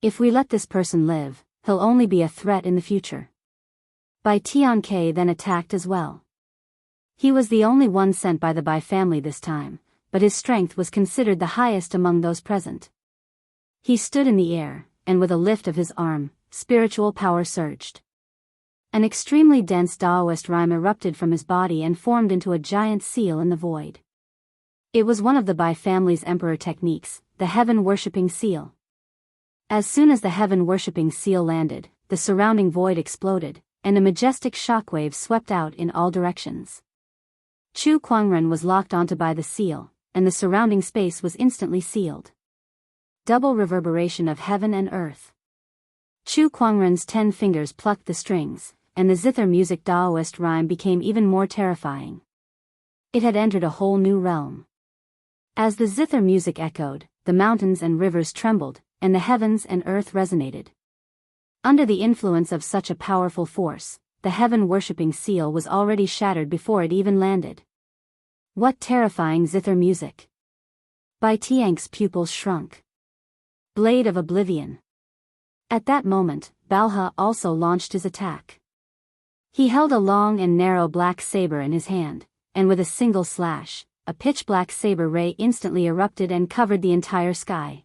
If we let this person live, he'll only be a threat in the future. Bai Tianke then attacked as well. He was the only one sent by the Bai family this time, but his strength was considered the highest among those present. He stood in the air, and with a lift of his arm, spiritual power surged. An extremely dense Daoist rhyme erupted from his body and formed into a giant seal in the void. It was one of the Bai family's emperor techniques, the heaven-worshipping seal. As soon as the heaven-worshipping seal landed, the surrounding void exploded, and a majestic shockwave swept out in all directions. Chu Kuangren was locked onto by the seal, and the surrounding space was instantly sealed. Double reverberation of heaven and earth. Chu Kuangren's 10 fingers plucked the strings, and the zither music Daoist rhyme became even more terrifying. It had entered a whole new realm. As the zither music echoed, the mountains and rivers trembled, and the heavens and earth resonated. Under the influence of such a powerful force, the heaven-worshipping seal was already shattered before it even landed. What terrifying zither music! Bai Tianke's pupils shrunk. Blade of Oblivion. At that moment, Balha also launched his attack. He held a long and narrow black saber in his hand, and with a single slash, a pitch-black saber ray instantly erupted and covered the entire sky.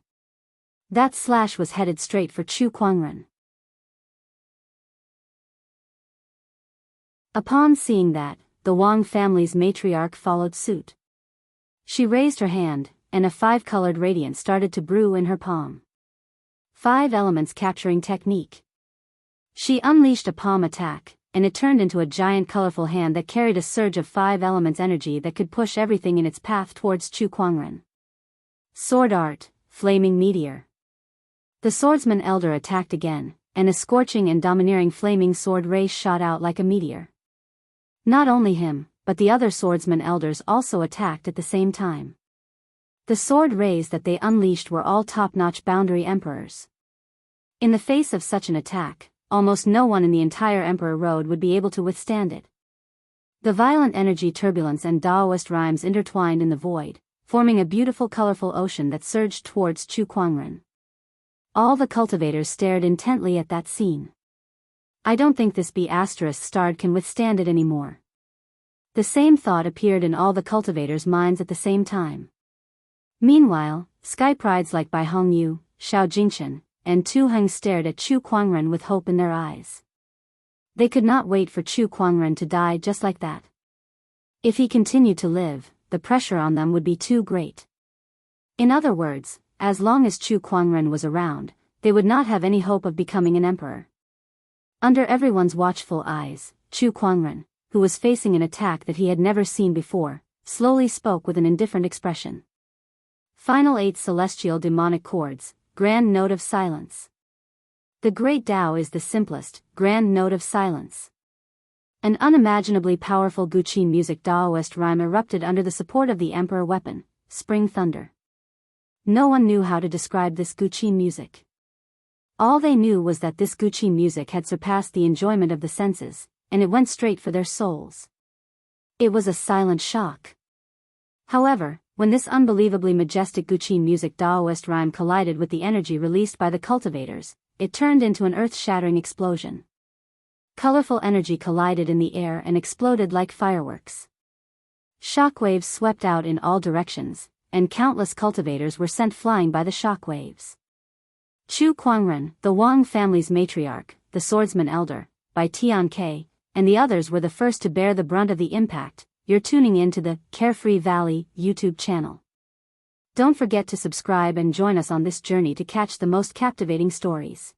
That slash was headed straight for Chu Kuangren. Upon seeing that, the Wang family's matriarch followed suit. She raised her hand, and a 5-colored radiance started to brew in her palm. 5 elements capturing technique. She unleashed a palm attack, and it turned into a giant colorful hand that carried a surge of 5 elements energy that could push everything in its path towards Chu Kuangren. Sword art, flaming meteor. The swordsman elder attacked again, and a scorching and domineering flaming sword ray shot out like a meteor. Not only him, but the other swordsman elders also attacked at the same time. The sword rays that they unleashed were all top-notch boundary emperors. In the face of such an attack, almost no one in the entire Emperor Road would be able to withstand it. The violent energy turbulence and Daoist rhymes intertwined in the void, forming a beautiful colorful ocean that surged towards Chu Kuangren. All the cultivators stared intently at that scene. I don't think this B***starred can withstand it anymore. The same thought appeared in all the cultivators' minds at the same time. Meanwhile, sky prides like Bai Hongyu, Xiao Jingchen, and Tu Heng stared at Chu Kuangren with hope in their eyes. They could not wait for Chu Kuangren to die just like that. If he continued to live, the pressure on them would be too great. In other words, as long as Chu Kuangren was around, they would not have any hope of becoming an emperor. Under everyone's watchful eyes, Chu Kuangren, who was facing an attack that he had never seen before, slowly spoke with an indifferent expression. Final 8 celestial demonic chords, grand note of silence. The great Tao is the simplest, grand note of silence. An unimaginably powerful Guqin music Daoist rhyme erupted under the support of the emperor weapon, spring thunder. No one knew how to describe this Guqin music. All they knew was that this Guqin music had surpassed the enjoyment of the senses, and it went straight for their souls. It was a silent shock. However, when this unbelievably majestic Guqin music Daoist rhyme collided with the energy released by the cultivators, it turned into an earth-shattering explosion. Colorful energy collided in the air and exploded like fireworks. Shockwaves swept out in all directions, and countless cultivators were sent flying by the shockwaves. Chu Kuangren, the Wang family's matriarch, the swordsman elder, Bai Tianke, and the others were the first to bear the brunt of the impact. You're tuning in to the Carefree Valley YouTube channel. Don't forget to subscribe and join us on this journey to catch the most captivating stories.